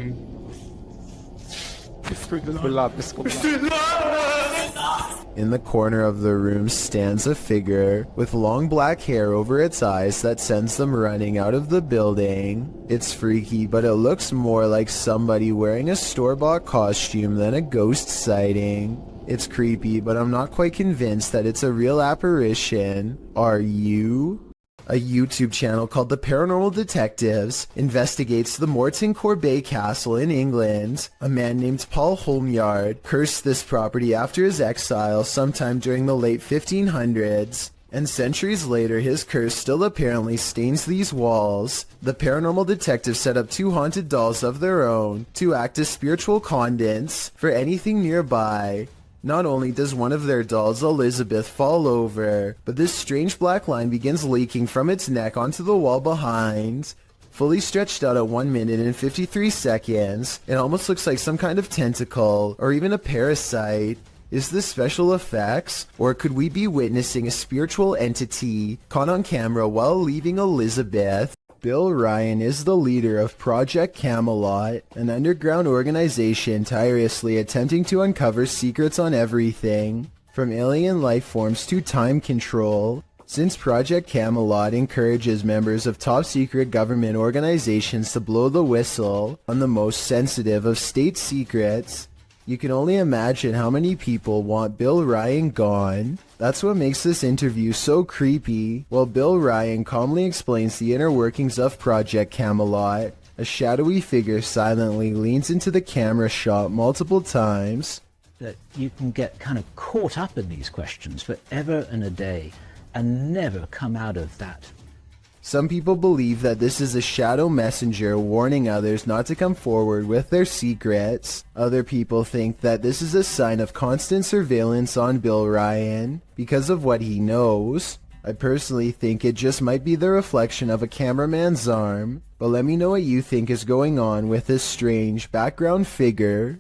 In the corner of the room stands a figure with long black hair over its eyes that sends them running out of the building. It's freaky, but it looks more like somebody wearing a store-bought costume than a ghost sighting. It's creepy, but I'm not quite convinced that it's a real apparition. Are you? A YouTube channel called The Paranormal Detectives investigates the Morton Corbet Castle in England. A man named Paul Holmyard cursed this property after his exile sometime during the late 1500s. And centuries later, his curse still apparently stains these walls. The paranormal detectives set up 2 haunted dolls of their own to act as spiritual conduits for anything nearby. Not only does one of their dolls, Elizabeth, fall over, but this strange black line begins leaking from its neck onto the wall behind. Fully stretched out at 1 minute and 53 seconds, it almost looks like some kind of tentacle, or even a parasite. Is this special effects, or could we be witnessing a spiritual entity caught on camera while leaving Elizabeth? Bill Ryan is the leader of Project Camelot, an underground organization tirelessly attempting to uncover secrets on everything, from alien life forms to time control. Since Project Camelot encourages members of top-secret government organizations to blow the whistle on the most sensitive of state secrets, you can only imagine how many people want Bill Ryan gone. That's what makes this interview so creepy. While Bill Ryan calmly explains the inner workings of Project Camelot, a shadowy figure silently leans into the camera shot multiple times. That you can get kind of caught up in these questions forever and a day and never come out of that. Some people believe that this is a shadow messenger warning others not to come forward with their secrets. Other people think that this is a sign of constant surveillance on Bill Ryan because of what he knows. I personally think it just might be the reflection of a cameraman's arm, but let me know what you think is going on with this strange background figure.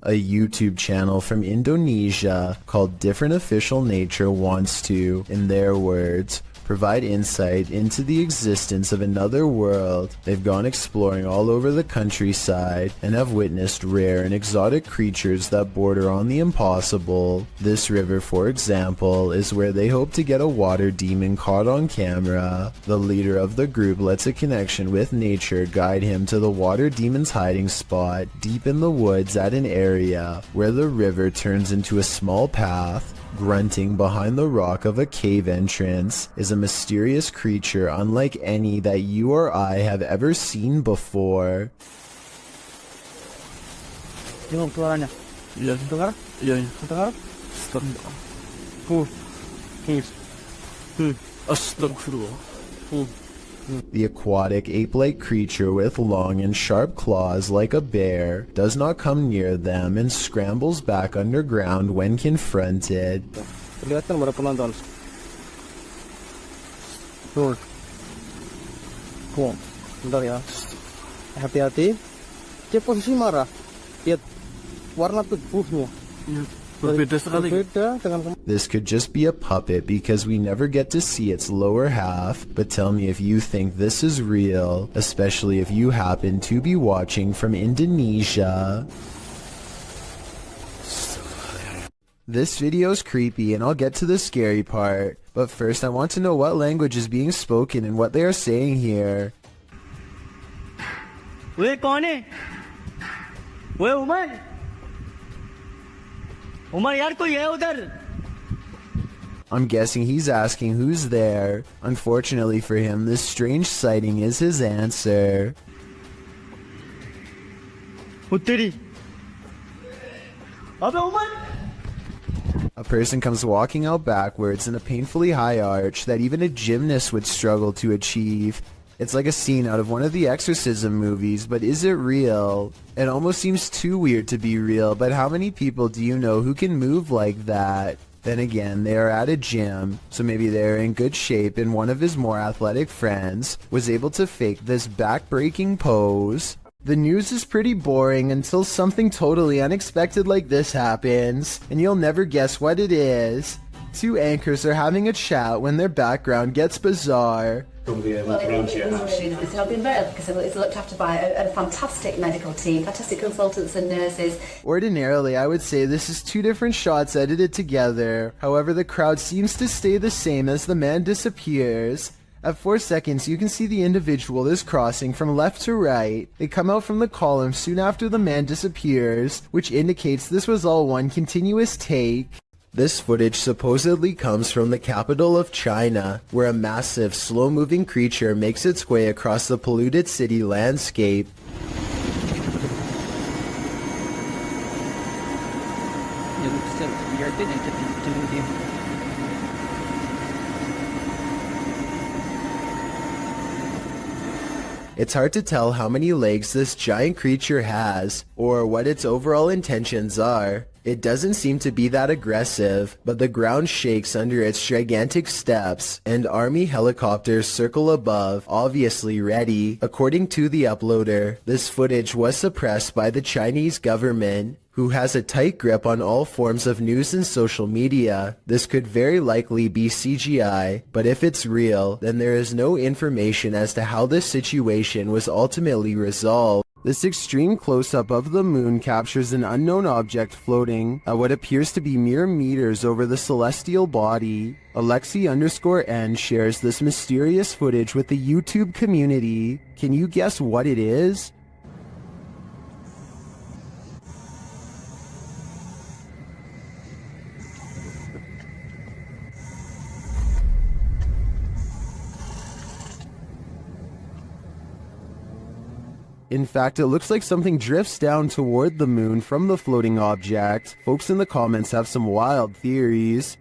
A YouTube channel from Indonesia called Different Official Nature wants to, in their words, provide insight into the existence of another world. They've gone exploring all over the countryside and have witnessed rare and exotic creatures that border on the impossible. This river, for example, is where they hope to get a water demon caught on camera. The leader of the group lets a connection with nature guide him to the water demon's hiding spot deep in the woods at an area where the river turns into a small path. Grunting behind the rock of a cave entrance is a mysterious creature unlike any that you or I have ever seen before. Gimana suaranya? Iya, dengar? Iya, dengar? Astagfirullah. The aquatic ape-like creature with long and sharp claws like a bear does not come near them and scrambles back underground when confronted. Kelihatan berapa penonton? Tuh. Bentar ya. Hati-hati. Cek posisi marah. Lihat warna tubuhnya. This could just be a puppet because we never get to see its lower half, but tell me if you think this is real, especially if you happen to be watching from Indonesia. This video's creepy and I'll get to the scary part, but first I want to know what language is being spoken and what they are saying here. वे कौन है? वे उमर? उमर यार कोई है उधर? I'm guessing he's asking who's there. Unfortunately for him, this strange sighting is his answer. उत्तरी. अबे Umar? A person comes walking out backwards in a painfully high arch that even a gymnast would struggle to achieve. It's like a scene out of one of the exorcism movies, but is it real? It almost seems too weird to be real, but how many people do you know who can move like that? Then again, they are at a gym, so maybe they are in good shape and one of his more athletic friends was able to fake this back-breaking pose. The news is pretty boring until something totally unexpected like this happens, and you'll never guess what it is. Two anchors are having a chat when their background gets bizarre. Well, it's not been better because it's looked after by a fantastic medical team, fantastic consultants and nurses. Ordinarily, I would say this is two different shots edited together. However, the crowd seems to stay the same as the man disappears. At 4 seconds, you can see the individual is crossing from left to right. They come out from the column soon after the man disappears, which indicates this was all one continuous take. This footage supposedly comes from the capital of China, where a massive, slow-moving creature makes its way across the polluted city landscape. It's hard to tell how many legs this giant creature has, or what its overall intentions are. It doesn't seem to be that aggressive, but the ground shakes under its gigantic steps, and army helicopters circle above, obviously ready. According to the uploader, this footage was suppressed by the Chinese government, who has a tight grip on all forms of news and social media. This could very likely be CGI, but if it's real, then there is no information as to how this situation was ultimately resolved. This extreme close-up of the moon captures an unknown object floating at what appears to be mere meters over the celestial body. Alexi_N shares this mysterious footage with the YouTube community. Can you guess what it is? In fact, it looks like something drifts down toward the moon from the floating object. Folks in the comments have some wild theories.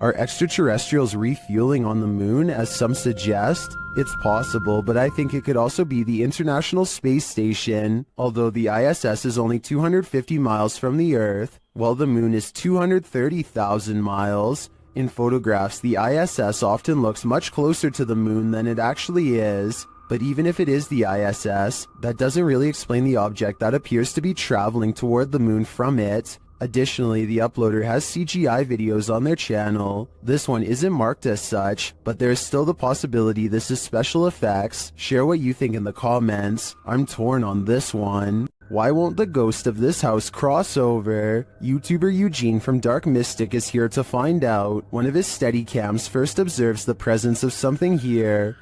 Are extraterrestrials refueling on the moon, as some suggest? It's possible, but I think it could also be the International Space Station. Although the ISS is only 250 miles from the Earth, while the moon is 230,000 miles. In photographs, the ISS often looks much closer to the moon than it actually is. But even if it is the ISS, that doesn't really explain the object that appears to be traveling toward the moon from it. Additionally, the uploader has CGI videos on their channel. This one isn't marked as such, but there is still the possibility this is special effects. Share what you think in the comments. I'm torn on this one. Why won't the ghost of this house cross over? YouTuber Eugene from Dark Mystic is here to find out. One of his Steadicams first observes the presence of something here.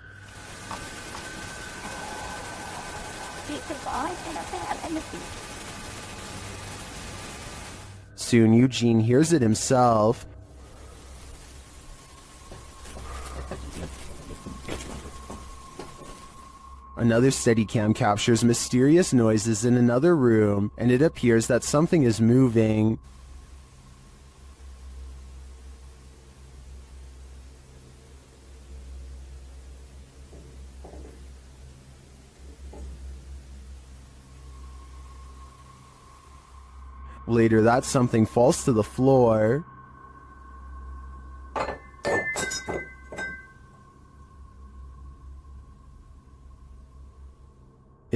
Soon Eugene hears it himself. Another Steadicam captures mysterious noises in another room, and it appears that something is moving. Later, that something falls to the floor.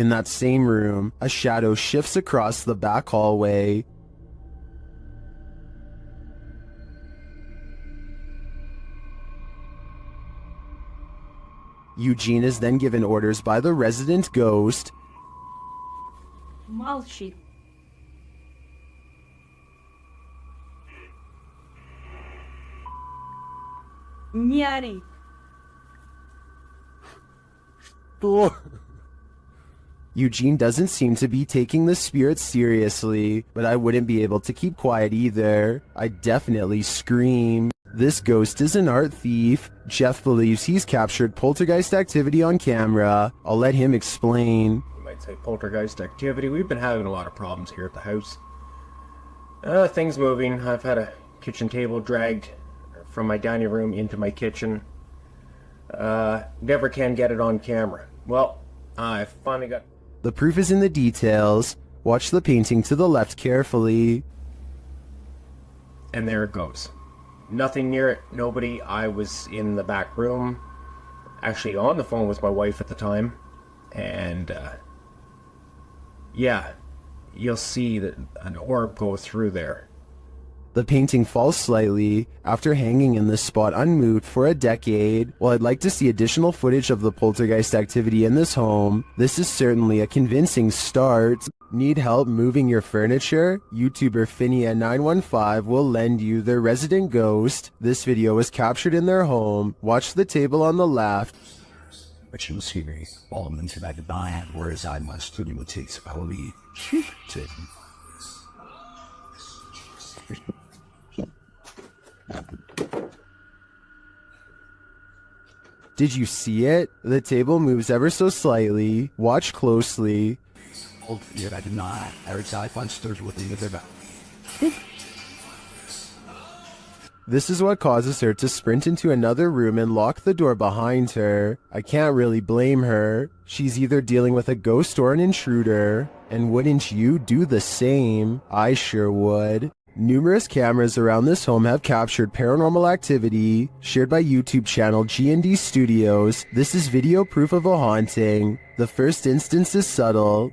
In that same room, a shadow shifts across the back hallway. Eugene is then given orders by the resident ghost Молчи. Не ори. Eugene doesn't seem to be taking the spirit seriously, but I wouldn't be able to keep quiet either. I'd definitely scream. This ghost is an art thief. Jeff believes he's captured poltergeist activity on camera. I'll let him explain. You might say poltergeist activity. We've been having a lot of problems here at the house. Things moving. I've had a kitchen table dragged from my dining room into my kitchen. Never can get it on camera. Well, I finally got... The proof is in the details. Watch the painting to the left carefully. And there it goes. Nothing near it, nobody. I was in the back room, actually on the phone with my wife at the time, and yeah, you'll see that an orb go through there. The painting falls slightly after hanging in this spot unmoved for a decade. While I'd like to see additional footage of the poltergeist activity in this home, this is certainly a convincing start. Need help moving your furniture? YouTuber Finia915 will lend you their resident ghost. This video was captured in their home. Watch the table on the left. Which was here, all of them to back by, whereas I must do what takes probably to. Did you see it? The table moves ever so slightly. Watch closely. Oh, yeah, I did not. Every time I find stairs with the other back. This is what causes her to sprint into another room and lock the door behind her. I can't really blame her. She's either dealing with a ghost or an intruder. And wouldn't you do the same? I sure would. Numerous cameras around this home have captured paranormal activity, shared by YouTube channel G&D Studios. This is video proof of a haunting. The first instance is subtle.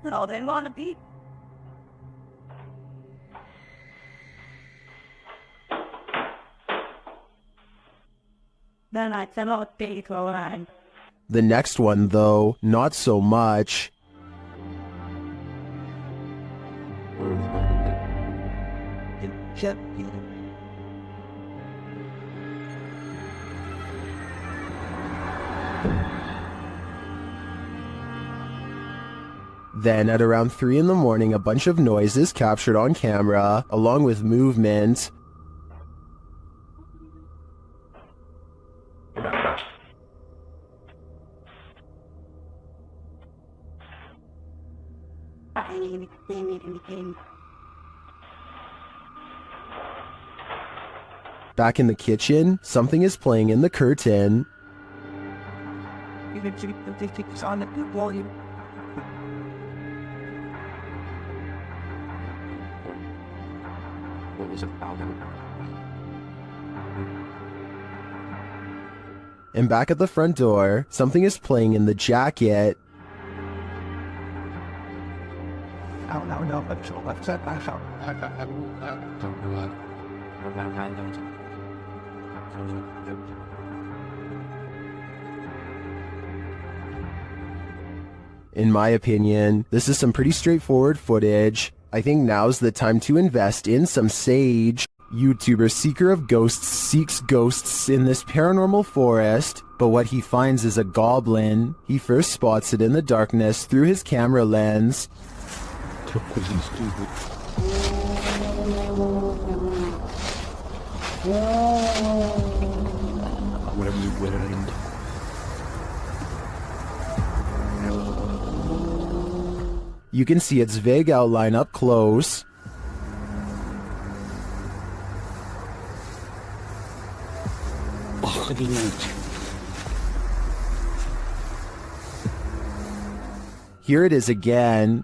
No, they want to be. Then I cannot be alive. The next one, though, not so much. Then at around 3 in the morning, a bunch of noise is captured on camera, along with movement. Back in the kitchen, something is playing in the curtain. On the volume. What was about him? And back at the front door, something is playing in the jacket. Oh, no, that's all. That's it. That's all. Don't do it. In my opinion, this is some pretty straightforward footage. I think now's the time to invest in some sage. YouTuber Seeker of Ghosts seeks ghosts in this paranormal forest, but what he finds is a goblin. He first spots it in the darkness through his camera lens. Whatever you wearing. You can see its vague outline up close. Here it is again.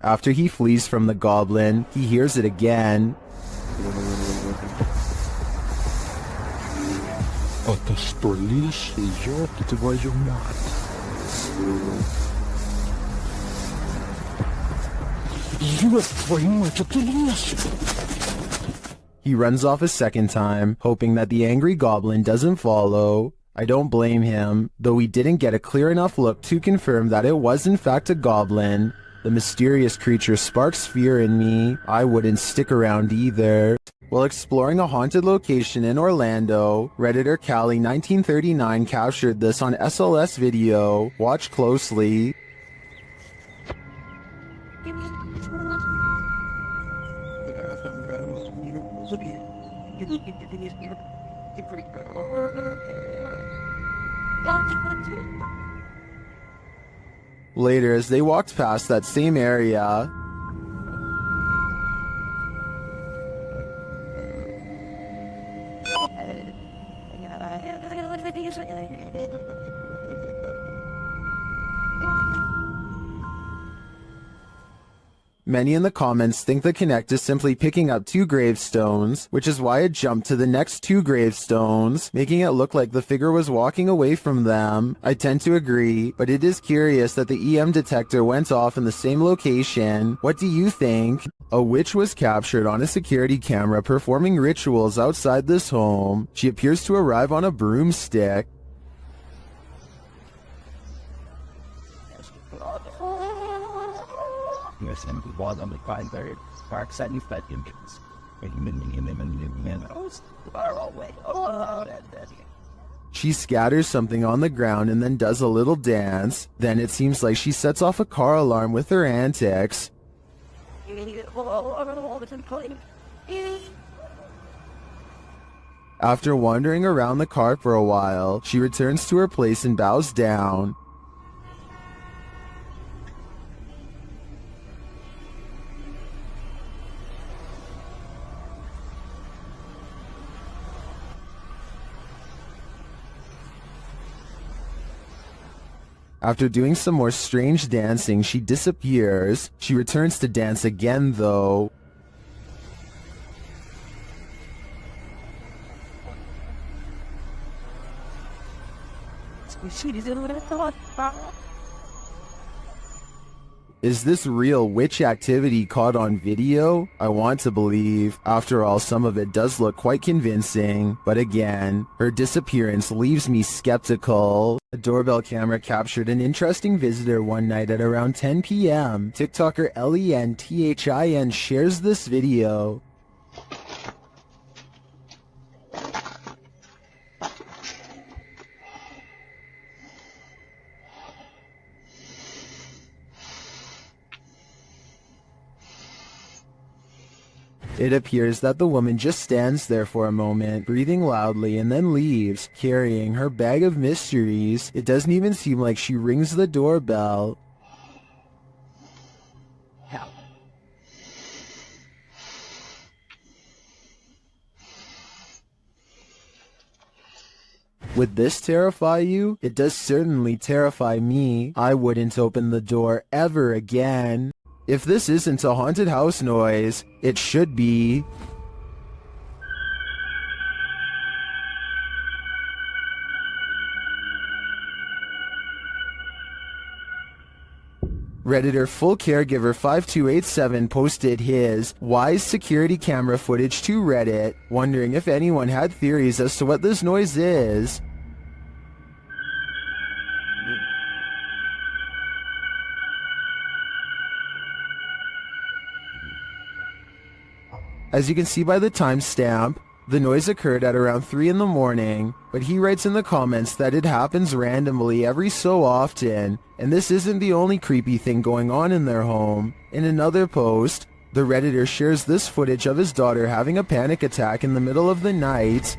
After he flees from the goblin, he hears it again. отостолишь ее твою мать. Ёб твою мать, это лес! He runs off a second time, hoping that the angry goblin doesn't follow. I don't blame him, though we didn't get a clear enough look to confirm that it was in fact a goblin. The mysterious creature sparks fear in me. I wouldn't stick around either. While exploring a haunted location in Orlando, Redditor Callie1939 captured this on SLS video. Watch closely. Later, as they walked past that same area, many in the comments think the Connect is simply picking up 2 gravestones, which is why it jumped to the next 2 gravestones, making it look like the figure was walking away from them. I tend to agree, but it is curious that the EM detector went off in the same location. What do you think? A witch was captured on a security camera performing rituals outside this home. She appears to arrive on a broomstick. And we was on the fine very dark side of the entrance. She scatters something on the ground and then does a little dance. Then it seems like she sets off a car alarm with her antics. After wandering around the car for a while, she returns to her place and bows down. After doing some more strange dancing, she disappears. She returns to dance again, though. Is this real witch activity caught on video? I want to believe. After all, some of it does look quite convincing. But again, her disappearance leaves me skeptical. A doorbell camera captured an interesting visitor one night at around 10 p.m. TikToker LENTHIN shares this video. It appears that the woman just stands there for a moment, breathing loudly, and then leaves, carrying her bag of mysteries. It doesn't even seem like she rings the doorbell. Hell. Would this terrify you? It does certainly terrify me. I wouldn't open the door ever again. If this isn't a haunted house noise, it should be. Redditor Full Caregiver 5287 posted his wise security camera footage to Reddit, wondering if anyone had theories as to what this noise is. As you can see by the timestamp, the noise occurred at around 3 in the morning, but he writes in the comments that it happens randomly every so often, and this isn't the only creepy thing going on in their home. In another post, the Redditor shares this footage of his daughter having a panic attack in the middle of the night.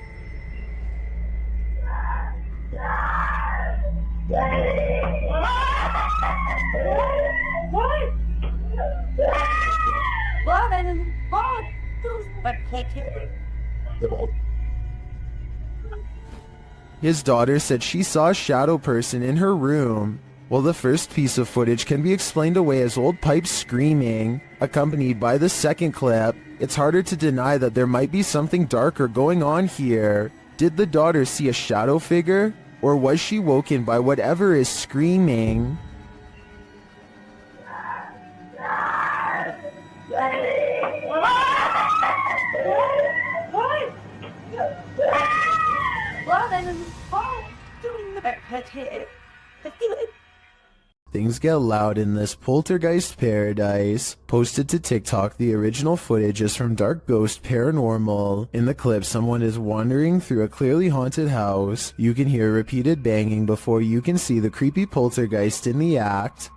His daughter said she saw a shadow person in her room. While the first piece of footage can be explained away as old pipes screaming, accompanied by the second clip, it's harder to deny that there might be something darker going on here. Did the daughter see a shadow figure? Or was she woken by whatever is screaming? Things get loud in this poltergeist paradise. Posted to TikTok, the original footage is from Dark Ghost Paranormal. In the clip, someone is wandering through a clearly haunted house. You can hear repeated banging before you can see the creepy poltergeist in the act.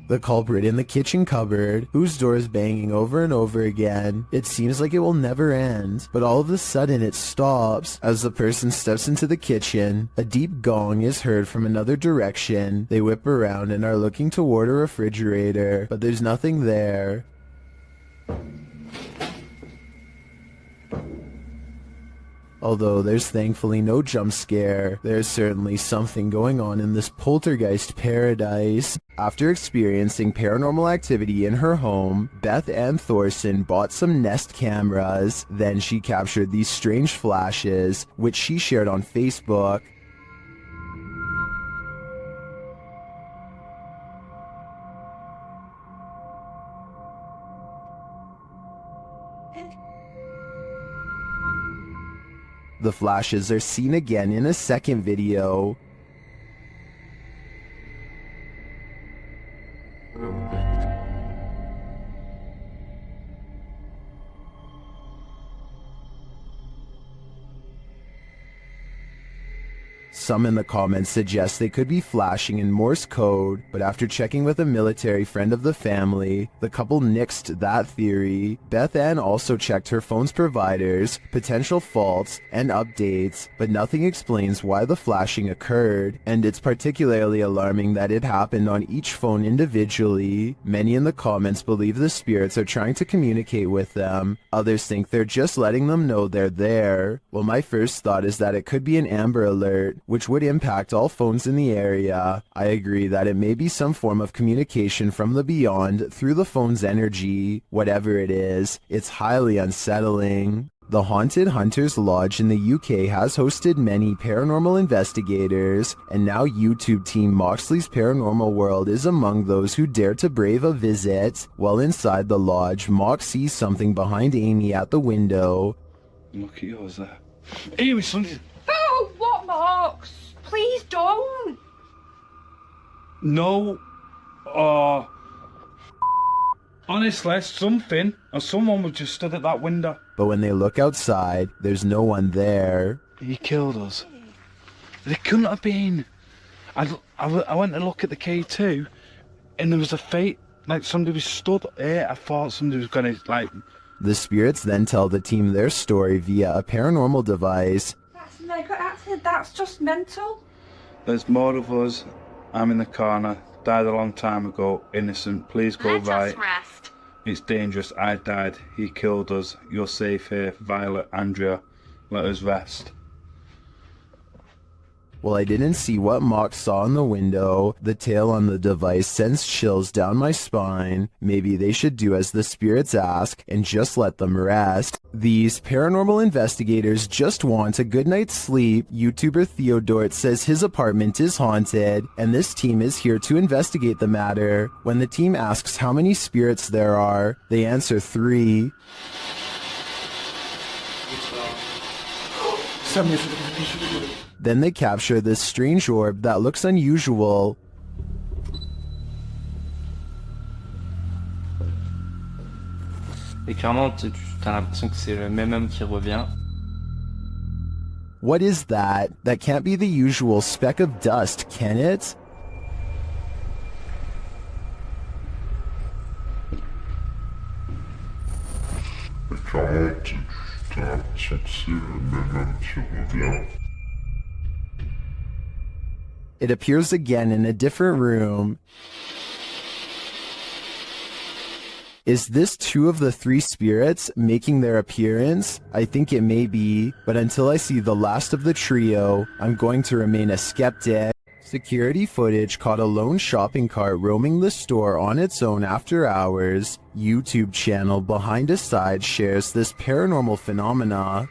The culprit in the kitchen cupboard, whose door is banging over and over again. It seems like it will never end, but all of a sudden it stops. As the person steps into the kitchen, a deep gong is heard from another direction. They whip around and are looking toward a refrigerator, but there's nothing there. Although there's thankfully no jump scare, there's certainly something going on in this poltergeist paradise. After experiencing paranormal activity in her home, Beth Ann Thorson bought some Nest cameras. Then she captured these strange flashes, which she shared on Facebook. The flashes are seen again in a second video. Some in the comments suggest they could be flashing in Morse code, but after checking with a military friend of the family, the couple nixed that theory. Beth Ann also checked her phone's providers, potential faults, and updates, but nothing explains why the flashing occurred, and it's particularly alarming that it happened on each phone individually. Many in the comments believe the spirits are trying to communicate with them. Others think they're just letting them know they're there. Well, my first thought is that it could be an Amber Alert, which would impact all phones in the area. I agree that it may be some form of communication from the beyond through the phone's energy. Whatever it is, it's highly unsettling. The Haunted Hunters Lodge in the UK has hosted many paranormal investigators, and now YouTube team Moxley's Paranormal World is among those who dare to brave a visit. While inside the lodge, Mox sees something behind Amy at the window. Look at yours there. Amy, something. Oh, what, Marks? Please don't. No. Honestly, something or someone was just stood at that window. But when they look outside, there's no one there. He killed us. They couldn't have been. I went to look at the K2, and there was a fate, like somebody was stood here. I thought somebody was gonna, like... The spirits then tell the team their story via a paranormal device. That's just mental. There's more of us. I'm in the corner. Died a long time ago. Innocent. Please go right. Rest. It's dangerous. I died. He killed us. You're safe here. Violet, Andrea. Let us rest. Well, I didn't see what Mox saw in the window. The tail on the device sends chills down my spine. Maybe they should do as the spirits ask and just let them rest. These paranormal investigators just want a good night's sleep. YouTuber Theodort says his apartment is haunted, and this team is here to investigate the matter. When the team asks how many spirits there are, they answer 3. Then they capture this strange orb that looks unusual. Et clairement, t'as l'impression que c'est le même homme qui revient. What is that? That can't be the usual speck of dust, can it? It appears again in a different room. Is this 2 of the 3 spirits making their appearance? I think it may be, but until I see the last of the trio, I'm going to remain a skeptic. Security footage caught a lone shopping cart roaming the store on its own after hours. YouTube channel Behind a Side shares this paranormal phenomena.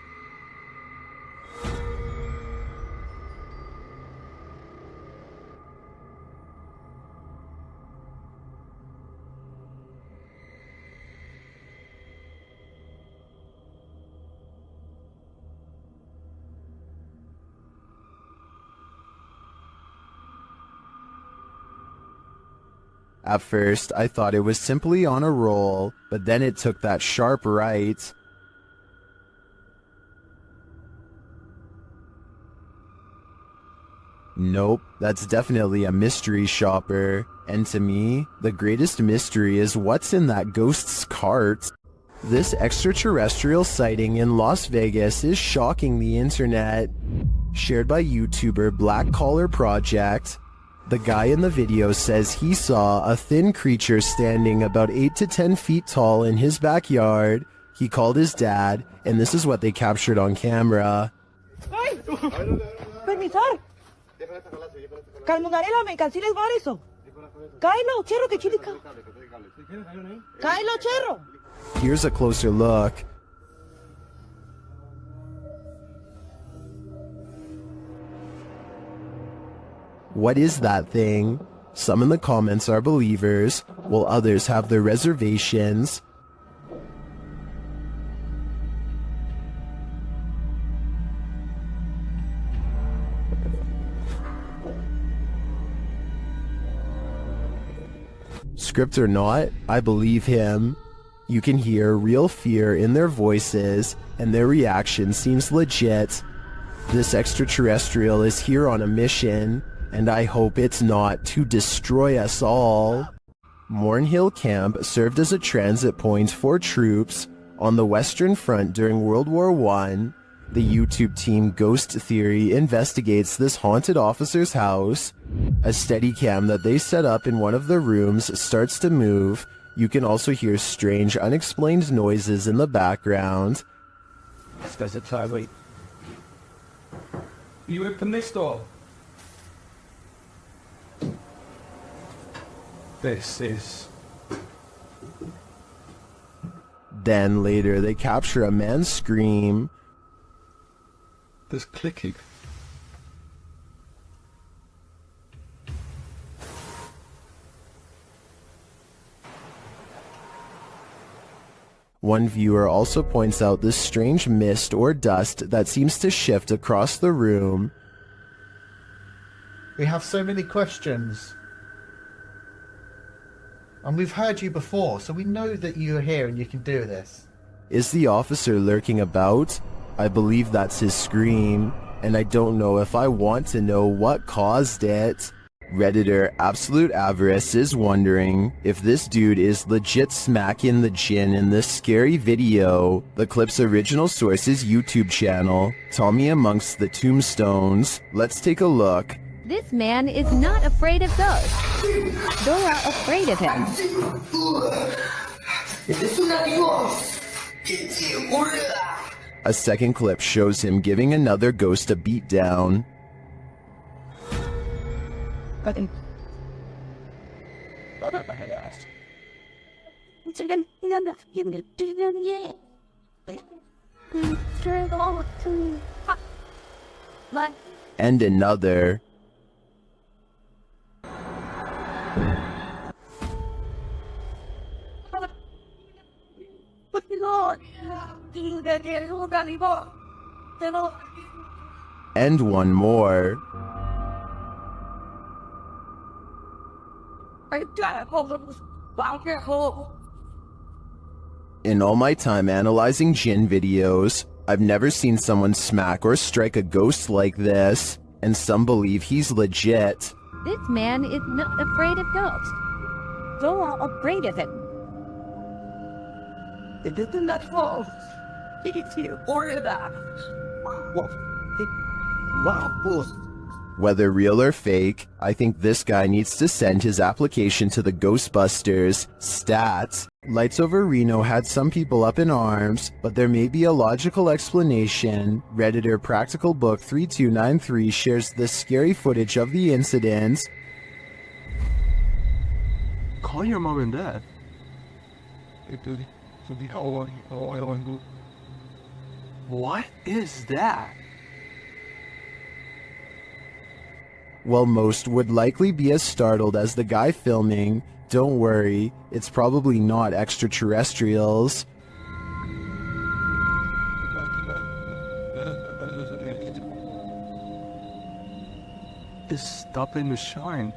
At first, I thought it was simply on a roll, but then it took that sharp right. Nope, that's definitely a mystery shopper. And to me, the greatest mystery is what's in that ghost's cart. This extraterrestrial sighting in Las Vegas is shocking the internet. Shared by YouTuber Black Collar Project. The guy in the video says he saw a thin creature standing about 8 to 10 feet tall in his backyard. He called his dad, and this is what they captured on camera. ¡Ay! ¡Permisar! Calmonarela, me canceles eso. Cáelo, cherro, que chilica. Cáelo, cherro. Here's a closer look. What is that thing? Some in the comments are believers, while others have their reservations. Script or not, I believe him. You can hear real fear in their voices, and their reaction seems legit. This extraterrestrial is here on a mission, and I hope it's not to destroy us all. Mornhill Camp served as a transit point for troops on the Western Front during World War I. The YouTube team Ghost Theory investigates this haunted officer's house. A Steadicam that they set up in one of the rooms starts to move. You can also hear strange, unexplained noises in the background. This guy's a tyrant. You open this door. This is... Then later they capture a man's scream. There's clicking. One viewer also points out this strange mist or dust that seems to shift across the room. We have so many questions. And we've heard you before, so we know that you're here and you can do this. Is the officer lurking about? I believe that's his scream, and I don't know if I want to know what caused it. Redditor Absolute Avarice is wondering if this dude is legit smacking the gin in this scary video. The clip's original source is YouTube channel, Tommy Amongst the Tombstones. Let's take a look. This man is not afraid of ghosts. They're afraid of him. A second clip shows him giving another ghost a beatdown. And another. And one more. In all my time analyzing Jinn videos, I've never seen someone smack or strike a ghost like this, and some believe he's legit. This man is not afraid of ghosts. They're afraid of him. It isn't that false. It's you or that. Wow, Whether real or fake, I think this guy needs to send his application to the Ghostbusters. Stats. Lights Over Reno had some people up in arms, but there may be a logical explanation. Redditor Practical Book 3293 shares this scary footage of the incident. Call your mom and dad. What is that? While most would likely be as startled as the guy filming, don't worry, it's probably not extraterrestrials. It's stopping to shine.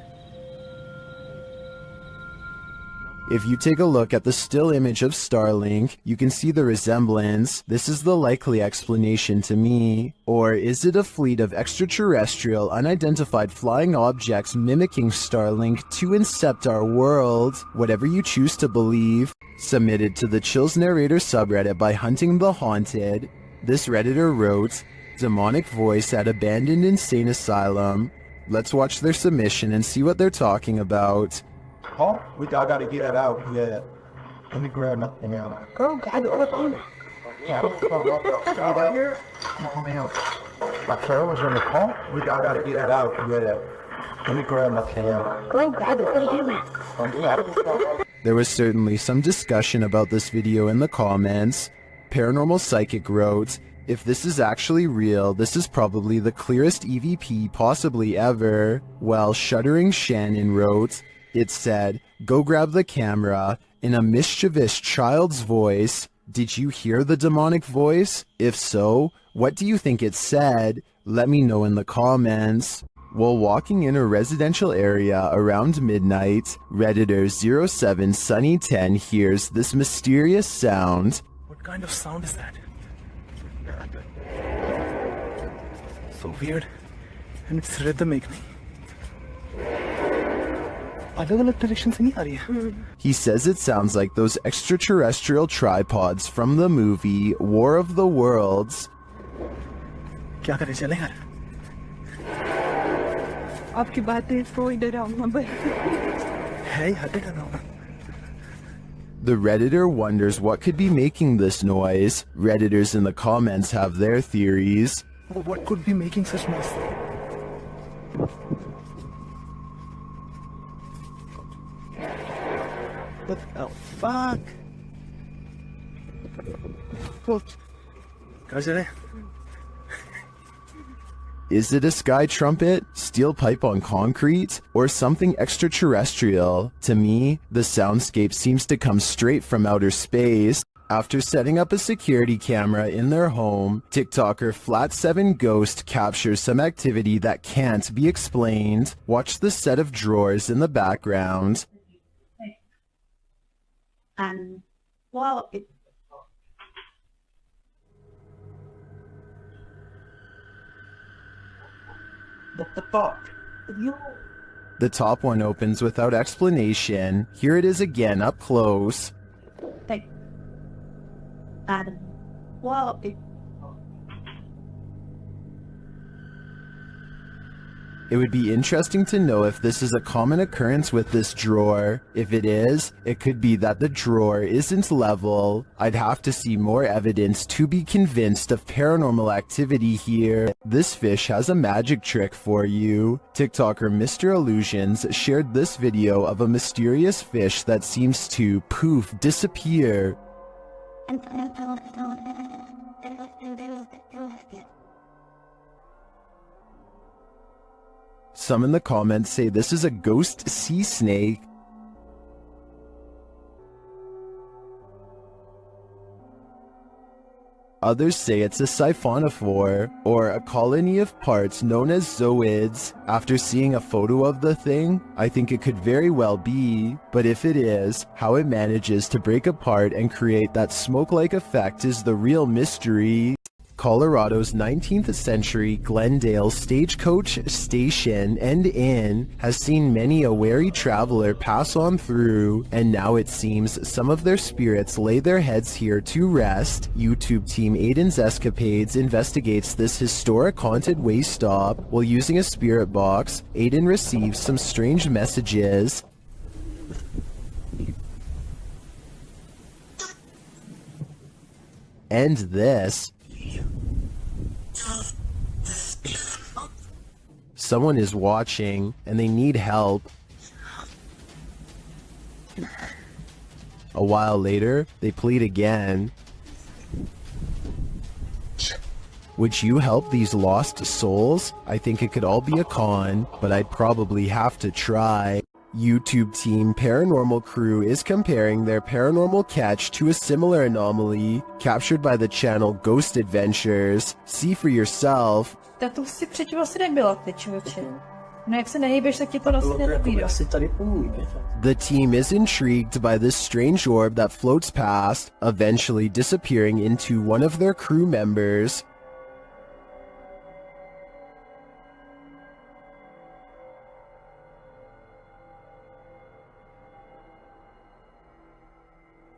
If you take a look at the still image of Starlink, you can see the resemblance. This is the likely explanation to me. Or is it a fleet of extraterrestrial, unidentified flying objects mimicking Starlink to incept our world? Whatever you choose to believe. Submitted to the Chills Narrator subreddit by Hunting the Haunted. This Redditor wrote, "Demonic voice at abandoned insane asylum." Let's watch their submission and see what they're talking about. Oh, I gotta get it out. Yeah. Let me grab nothing out. Go, God, yeah, right here. Come on, my trail was in the car. I gotta get it out. Yeah. Let me grab nothing out. Go, God, There was certainly some discussion about this video in the comments. Paranormal Psychic wrote, "If this is actually real, this is probably the clearest EVP possibly ever." While Shuddering Shannon wrote, it said, "Go grab the camera," in a mischievous child's voice. Did you hear the demonic voice? If so, what do you think it said? Let me know in the comments. While walking in a residential area around midnight, Redditor 07 Sunny 10 hears this mysterious sound. What kind of sound is that? So weird. And it's rhythmic. He says it sounds like those extraterrestrial tripods from the movie War of the Worlds. आपकी बातें कोई डरावना The Redditor wonders what could be making this noise. Redditors in the comments have their theories. What could be making such noise? What the fuck? Is it a sky trumpet, steel pipe on concrete, or something extraterrestrial? To me, the soundscape seems to come straight from outer space. After setting up a security camera in their home, TikToker Flat7 Ghost captures some activity that can't be explained. Watch the set of drawers in the background. Well, What the fuck? The top one opens without explanation. Here it is again up close. Well, It would be interesting to know if this is a common occurrence with this drawer. If it is, it could be that the drawer isn't level. I'd have to see more evidence to be convinced of paranormal activity here. This fish has a magic trick for you. TikToker Mr. Illusions shared this video of a mysterious fish that seems to poof disappear. Some in the comments say this is a ghost sea snake. Others say it's a siphonophore, or a colony of parts known as zooids. After seeing a photo of the thing, I think it could very well be, but if it is, how it manages to break apart and create that smoke-like effect is the real mystery. Colorado's 19th century Glendale stagecoach station and inn has seen many a wary traveler pass on through, and now it seems some of their spirits lay their heads here to rest. YouTube team Aiden's Escapades investigates this historic haunted way stop. While using a spirit box, Aiden receives some strange messages. And this. Someone is watching, and they need help. A while later, they plead again. Would you help these lost souls? I think it could all be a con, but I'd probably have to try. YouTube team Paranormal Crew is comparing their paranormal catch to a similar anomaly captured by the channel Ghost Adventures. See for yourself. Tak to si předtím asi nebyla, ty člověče. No jak se nehýbeš, tak ti to asi nenabídá. The team is intrigued by this strange orb that floats past, eventually disappearing into one of their crew members.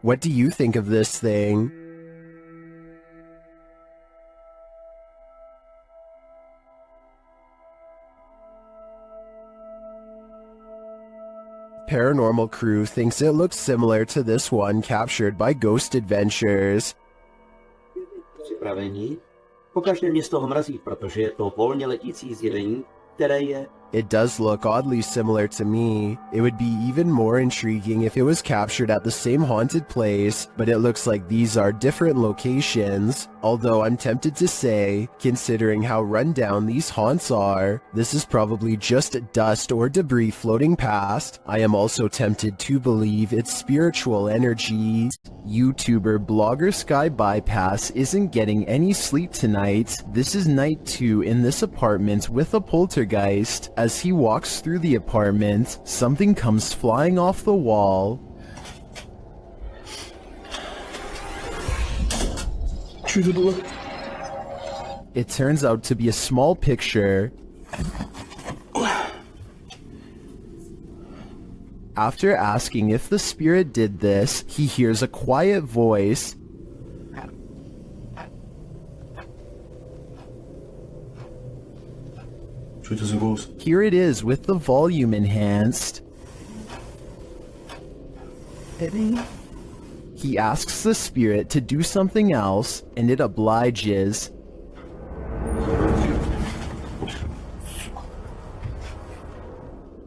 What do you think of this thing? Paranormal Crew thinks it looks similar to this one captured by Ghost Adventures. Připravení? Pokažte mě z toho mrazí, protože je to volně letící zjevení, které je... It does look oddly similar to me. It would be even more intriguing if it was captured at the same haunted place, but it looks like these are different locations. Although I'm tempted to say, considering how run down these haunts are, this is probably just dust or debris floating past. I am also tempted to believe it's spiritual energy. YouTuber blogger Sky Bypass isn't getting any sleep tonight. This is night 2 in this apartment with a poltergeist. As he walks through the apartment, something comes flying off the wall. It turns out to be a small picture. After asking if the spirit did this, he hears a quiet voice. Here it is with the volume enhanced. He asks the spirit to do something else, and it obliges.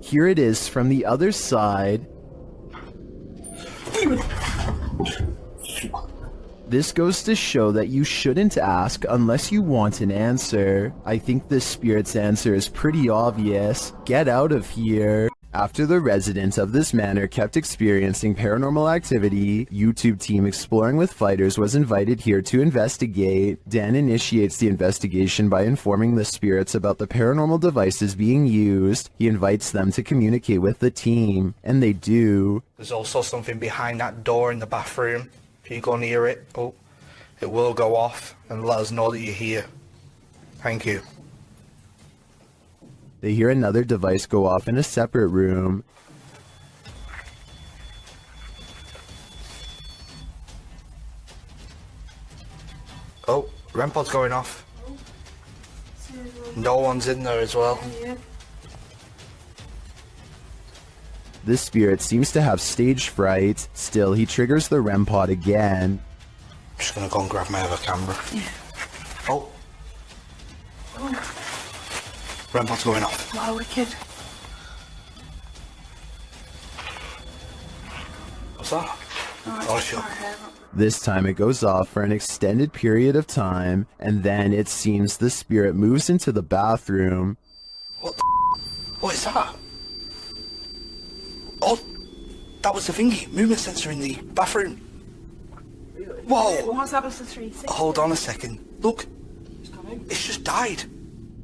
Here it is from the other side. This goes to show that you shouldn't ask unless you want an answer. I think this spirit's answer is pretty obvious. Get out of here. After the residents of this manor kept experiencing paranormal activity, YouTube team Exploring with Fighters was invited here to investigate. Dan initiates the investigation by informing the spirits about the paranormal devices being used. He invites them to communicate with the team, and they do. There's also something behind that door in the bathroom. If you go near it, it will go off and let us know that you're here. Thank you. They hear another device go off in a separate room. Oh, REM pod's going off. No one's in there as well. This spirit seems to have stage fright. Still, he triggers the REM pod again. I'm just gonna go and grab my other camera. Yeah. Oh. REM pod's going off. Wow, wicked. What's that? Oh, sure. This time it goes off for an extended period of time, and then it seems the spirit moves into the bathroom. What the What is that? Oh, that was the thingy, movement sensor in the bathroom. Whoa! What's that was the 3? Hold on a second. Look, it's just died.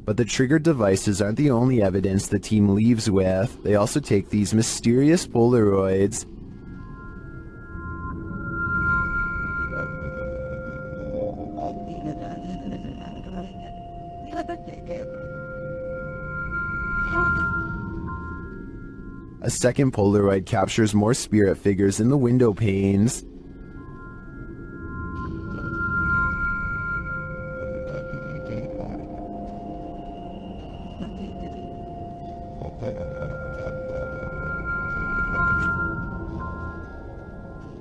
But the triggered devices aren't the only evidence the team leaves with. They also take these mysterious Polaroids. A second Polaroid captures more spirit figures in the window panes.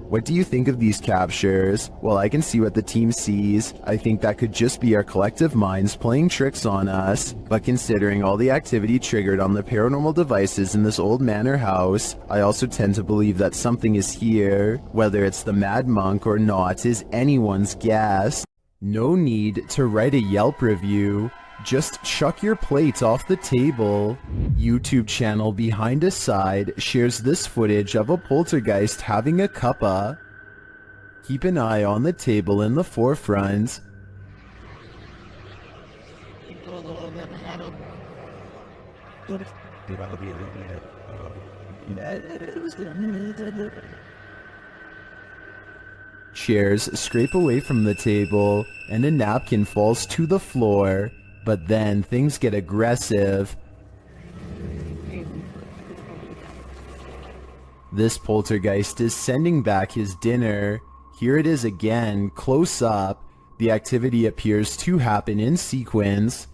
What do you think of these captures? Well, I can see what the team sees. I think that could just be our collective minds playing tricks on us. But considering all the activity triggered on the paranormal devices in this old manor house, I also tend to believe that something is here. Whether it's the Mad Monk or not is anyone's guess. No need to write a Yelp review. Just chuck your plate off the table. YouTube channel Behind a Side shares this footage of a poltergeist having a cuppa. Keep an eye on the table in the forefront. Chairs scrape away from the table, and a napkin falls to the floor. But then things get aggressive. This poltergeist is sending back his dinner. Here it is again, close up. The activity appears to happen in sequence.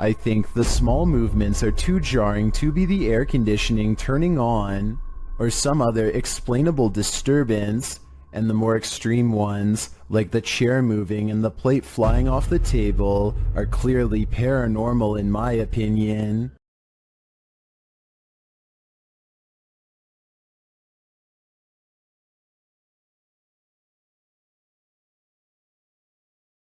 I think the small movements are too jarring to be the air conditioning turning on, or some other explainable disturbance, and the more extreme ones, like the chair moving and the plate flying off the table, are clearly paranormal in my opinion.